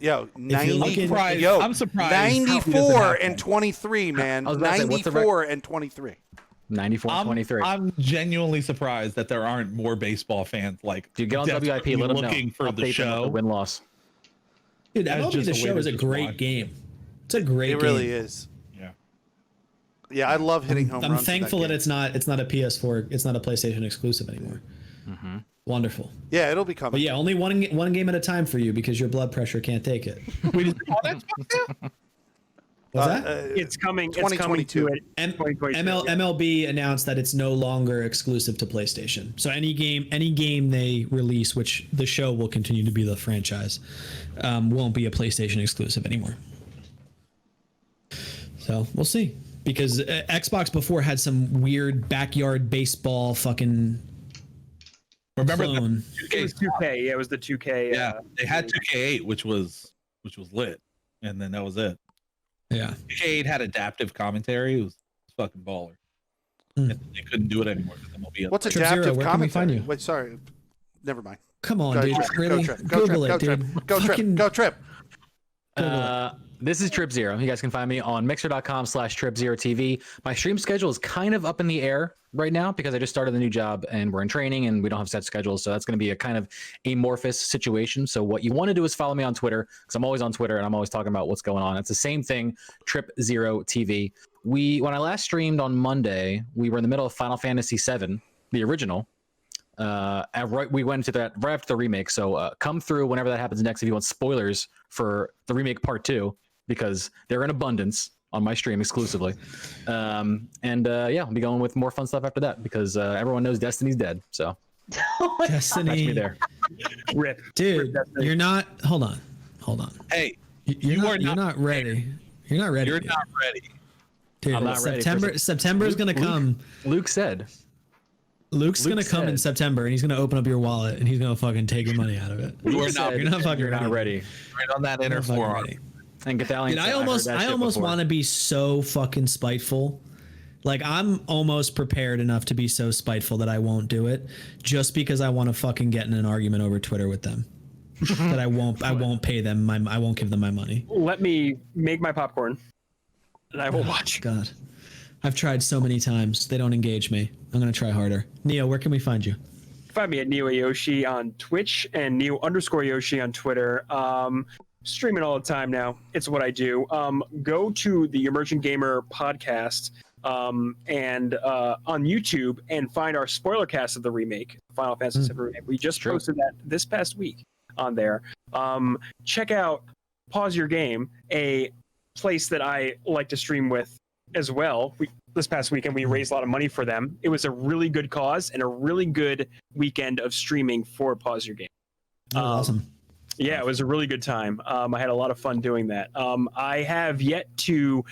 Speaker 1: Yo,
Speaker 4: you're looking-
Speaker 3: I'm surprised.
Speaker 1: 94 and 23, man.
Speaker 2: I was about to say, what's the
Speaker 1: 94 and 23.
Speaker 2: 94-23.
Speaker 3: I'm genuinely surprised that there aren't more baseball fans like
Speaker 2: Dude, get on
Speaker 3: desperately
Speaker 2: WIP. Let them know.
Speaker 3: looking for the
Speaker 2: Update them with
Speaker 3: show.
Speaker 2: the win-loss.
Speaker 4: Dude,
Speaker 3: As
Speaker 4: MLB
Speaker 3: just
Speaker 4: The
Speaker 3: a way
Speaker 4: Show
Speaker 3: to
Speaker 4: is a
Speaker 3: just
Speaker 4: great
Speaker 3: watch.
Speaker 4: game. It's a great
Speaker 1: It
Speaker 4: game.
Speaker 1: really is.
Speaker 3: Yeah.
Speaker 1: Yeah, I love hitting home
Speaker 4: I'm
Speaker 1: runs. in
Speaker 4: thankful that
Speaker 1: game.
Speaker 4: it's not a PS4, it's not a PlayStation exclusive anymore. Wonderful.
Speaker 1: Yeah, it'll be coming.
Speaker 4: But yeah, only one game at a time for you because your blood pressure can't take it.
Speaker 3: Wait, is it on Xbox now?
Speaker 4: What's that?
Speaker 6: It's coming. It's coming
Speaker 1: 2022.
Speaker 6: to it. 2022, yeah.
Speaker 4: MLB announced that it's no longer exclusive to PlayStation. So any game they release, which the show will continue to be the franchise, won't be a PlayStation exclusive anymore. So we'll see. Because Xbox before had some weird backyard baseball fucking
Speaker 3: Remember
Speaker 4: clone.
Speaker 3: the
Speaker 6: It was 2K. Yeah, it was the 2K.
Speaker 3: Yeah, they had 2K8, which was lit, and then that was it.
Speaker 4: Yeah.
Speaker 3: 2K8 had adaptive commentary. It was fucking baller.
Speaker 4: Hmm.
Speaker 3: And they couldn't do it anymore because MLB.
Speaker 1: What's
Speaker 4: Trip
Speaker 1: adaptive
Speaker 4: Zero, where can we find
Speaker 1: commentary?
Speaker 4: you?
Speaker 1: Wait, sorry. Never mind.
Speaker 4: Come on,
Speaker 1: Go
Speaker 4: dude.
Speaker 1: Trip.
Speaker 4: Really?
Speaker 1: Go Trip. Go
Speaker 4: Google
Speaker 1: Trip.
Speaker 4: it,
Speaker 1: Go
Speaker 4: dude.
Speaker 1: Trip. Go Trip.
Speaker 4: Fucking
Speaker 1: Go Trip.
Speaker 2: This is Trip Zero. You guys can find me on mixer.com/Trip0TV. My stream schedule is kind of up in the air right now because I just started a new job and we're in training and we don't have set schedules. So that's going to be a kind of amorphous situation. So what you want to do is follow me on Twitter because I'm always on Twitter and I'm always talking about what's going on. It's the same thing, Trip0TV. When I last streamed on Monday, we were in the middle of Final Fantasy VII, the original. We went to that right after the remake. So come through whenever that happens next if you want spoilers for the remake part 2 because they're in abundance on my stream exclusively. Yeah, I'll be going with more fun stuff after that because everyone knows Destiny's dead. So catch me
Speaker 4: Destiny.
Speaker 2: there.
Speaker 6: Rip.
Speaker 4: Dude,
Speaker 6: Destiny.
Speaker 4: you're not. Hold on.
Speaker 3: Hey,
Speaker 4: You're not ready. You're not ready.
Speaker 3: you're
Speaker 4: dude.
Speaker 3: not ready.
Speaker 4: Dude,
Speaker 2: I'm not ready for
Speaker 4: September is gonna come.
Speaker 2: Luke said.
Speaker 4: Luke's gonna come in
Speaker 2: said-
Speaker 4: September, and he's gonna open up your wallet, and he's gonna fucking take your money out of it.
Speaker 3: You are
Speaker 2: Luke
Speaker 3: not-
Speaker 2: said
Speaker 4: you're not fucking
Speaker 2: you're not ready.
Speaker 3: Right on that inner
Speaker 4: Not fucking
Speaker 3: forearm.
Speaker 4: ready.
Speaker 2: And Gathalion
Speaker 4: Dude,
Speaker 2: said,
Speaker 4: I
Speaker 2: heard
Speaker 4: almost
Speaker 2: that shit before.
Speaker 4: want to be so fucking spiteful. Like I'm almost prepared enough to be so spiteful that I won't do it, just because I want to fucking get in an argument over Twitter with them. That I won't pay them I won't give them my money.
Speaker 6: Let me make my popcorn, and I will watch.
Speaker 4: God, I've tried so many times. They don't engage me. I'm gonna try harder. Neo, where can we find you?
Speaker 6: Find me at Neo Yoshi on Twitch and Neo_Yoshi on Twitter. Streaming all the time now. It's what I do. Go to the Emerging Gamer podcast and on YouTube and find our spoiler cast of the remake, Final Fantasy VII remake. We just
Speaker 2: True.
Speaker 6: posted that this past week on there. Check out Pause Your Game, a place that I like to stream with as well. This past weekend, we raised a lot of money for them. It was a really good cause and a really good weekend of streaming for Pause Your Game.
Speaker 4: Oh, awesome.
Speaker 6: Yeah, it was a really good time. I had a lot of fun doing that. I have yet to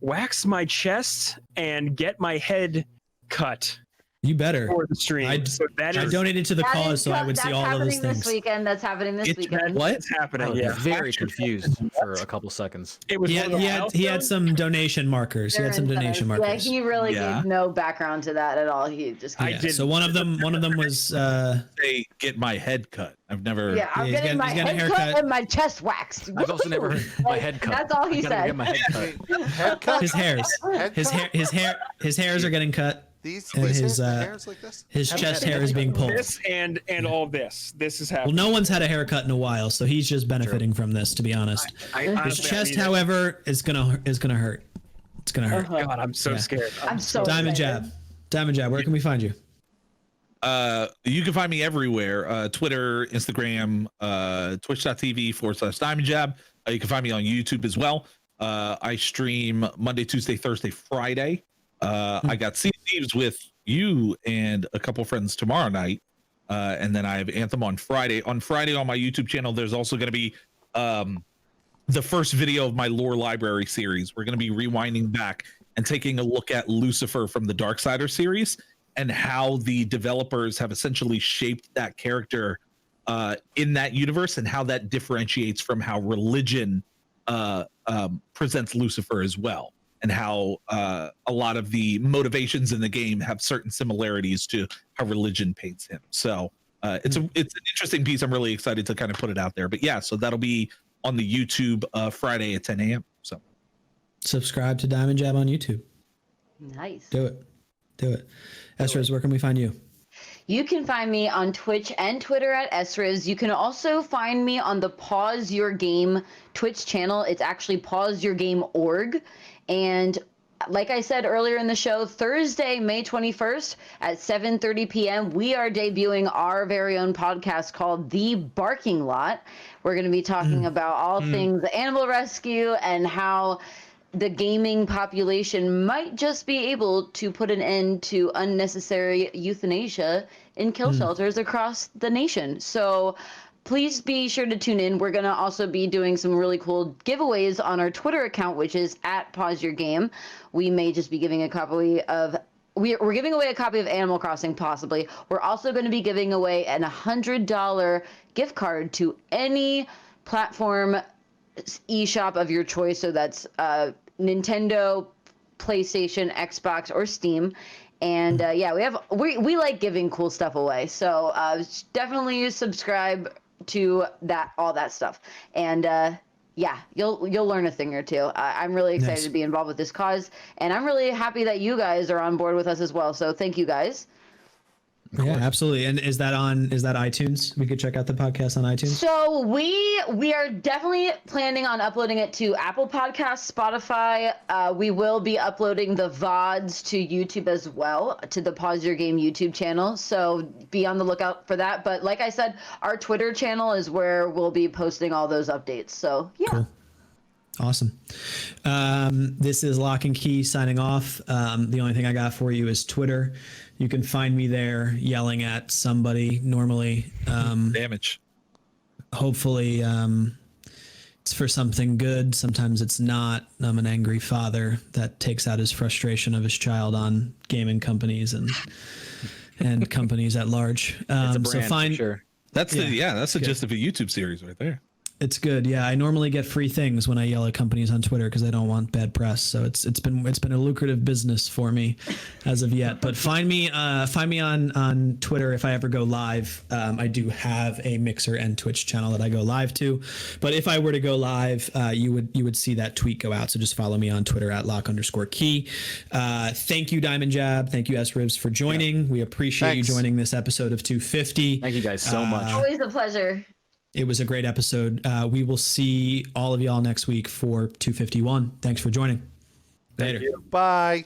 Speaker 6: wax my chest and get my head cut
Speaker 4: You better.
Speaker 6: for the stream.
Speaker 4: I-
Speaker 6: So that
Speaker 4: I
Speaker 6: is
Speaker 4: donated to the cause so I would see
Speaker 5: that's
Speaker 4: all of those
Speaker 5: happening this
Speaker 4: things.
Speaker 5: weekend. That's happening this weekend.
Speaker 6: what's happening.
Speaker 2: I was
Speaker 6: Yeah,
Speaker 2: very confused for a couple seconds.
Speaker 6: it was.
Speaker 4: He
Speaker 6: one
Speaker 4: had,
Speaker 6: of the
Speaker 4: he had
Speaker 6: milestones.
Speaker 4: some donation markers. He had some donation
Speaker 5: Yeah,
Speaker 4: markers.
Speaker 5: he really
Speaker 3: Yeah.
Speaker 5: gave no background to that at all. He just
Speaker 6: I
Speaker 4: Yeah,
Speaker 6: did-
Speaker 4: so one of them was
Speaker 3: Say, get my head cut. I've never.
Speaker 5: yeah, I'm
Speaker 4: he's
Speaker 5: getting my
Speaker 4: he's getting a
Speaker 5: head cut
Speaker 4: haircut.
Speaker 5: and my chest waxed.
Speaker 2: I've also never heard my head cut.
Speaker 5: That's all he
Speaker 2: I gotta
Speaker 5: said.
Speaker 2: Get my head cut.
Speaker 1: Head cut.
Speaker 4: his hairs.
Speaker 1: Head cut?
Speaker 4: His hairs are getting cut.
Speaker 1: These
Speaker 4: and
Speaker 1: his
Speaker 4: his,
Speaker 1: hairs like this.
Speaker 4: His chest hair is being pulled.
Speaker 6: This and all this. This is
Speaker 4: Well,
Speaker 6: happening.
Speaker 4: no one's had a haircut in a while, so he's just benefiting from this. To be honest,
Speaker 6: I
Speaker 4: his
Speaker 6: honestly, I
Speaker 4: chest,
Speaker 6: need it.
Speaker 4: however, is gonna hurt. It's gonna hurt.
Speaker 6: God, I'm so
Speaker 4: Yeah.
Speaker 6: scared.
Speaker 5: I'm so
Speaker 4: Diamond
Speaker 5: excited.
Speaker 4: Jab. Where can we find you?
Speaker 3: You can find me everywhere. Twitter, Instagram, twitch.tv/Diamond Jab. You can find me on YouTube as well. I stream Monday, Tuesday, Thursday, Friday. I got Sea of Thieves with you and a couple friends tomorrow night. And then I have Anthem on Friday. On Friday on my YouTube channel, there's also going to be the first video of my lore library series. We're going to be rewinding back and taking a look at Lucifer from the Darksider series and how the developers have essentially shaped that character in that universe and how that differentiates from how religion presents Lucifer as well, and how a lot of the motivations in the game have certain similarities to how religion paints him. So it's an interesting piece. I'm really excited to kind of put it out there. But yeah, so that'll be on the YouTube Friday at 10 a.m. So
Speaker 4: Subscribe to Diamond Jab on YouTube.
Speaker 5: Nice.
Speaker 4: Do it. Esdras, where can we find you?
Speaker 5: You can find me on Twitch and Twitter at SRiz. You can also find me on the Pause Your Game Twitch channel. It's actually pauseyourgame.org. And like I said earlier in the show, Thursday, May 21st at 7:30 p.m., we are debuting our very own podcast called The Barking Lot. We're going to be talking about all things animal rescue and how the gaming population might just be able to put an end to unnecessary euthanasia in kill shelters across the nation. So please be sure to tune in. We're going to also be doing some really cool giveaways on our Twitter account, which is @PauseYourGame. We may just be giving a copy of we're giving away a copy of Animal Crossing, possibly. We're also going to be giving away an $100 gift card to any platform eShop of your choice. So that's Nintendo, PlayStation, Xbox, or Steam. And we like giving cool stuff away. So definitely subscribe to all that stuff. And you'll learn a thing or two. I'm really excited to be involved with this cause, and I'm really happy that you guys are on board with us as well. So thank you guys.
Speaker 4: Yeah, absolutely. And is that iTunes? We could check out the podcast on iTunes.
Speaker 5: So we are definitely planning on uploading it to Apple Podcasts, Spotify. We will be uploading the VODs to YouTube as well, to the Pause Your Game YouTube channel. So be on the lookout for that. But like I said, our Twitter channel is where we'll be posting all those updates. So yeah.
Speaker 4: Cool. Awesome. This is Lock and Key signing off. The only thing I got for you is Twitter. You can find me there yelling at somebody normally.
Speaker 3: Damage.
Speaker 4: Hopefully it's for something good. Sometimes it's not. I'm an angry father that takes out his frustration of his child on gaming companies and companies at large.
Speaker 2: It's a brand,
Speaker 4: so find,
Speaker 2: for sure.
Speaker 3: That's the gist of a YouTube series right there.
Speaker 4: It's good. Yeah, I normally get free things when I yell at companies on Twitter because I don't want bad press. So it's been a lucrative business for me as of yet. But find me on Twitter if I ever go live. I do have a Mixer and Twitch channel that I go live to. But if I were to go live, you would see that tweet go out. So just follow me on Twitter at @lock_key. Thank you, Diamond Jab. Thank you, SRibs, for joining. We appreciate you joining this episode of 250.
Speaker 2: Thank you guys so much.
Speaker 5: Always a pleasure.
Speaker 4: It was a great episode. We will see all of y'all next week for 251. Thanks for joining. Later.
Speaker 1: Bye.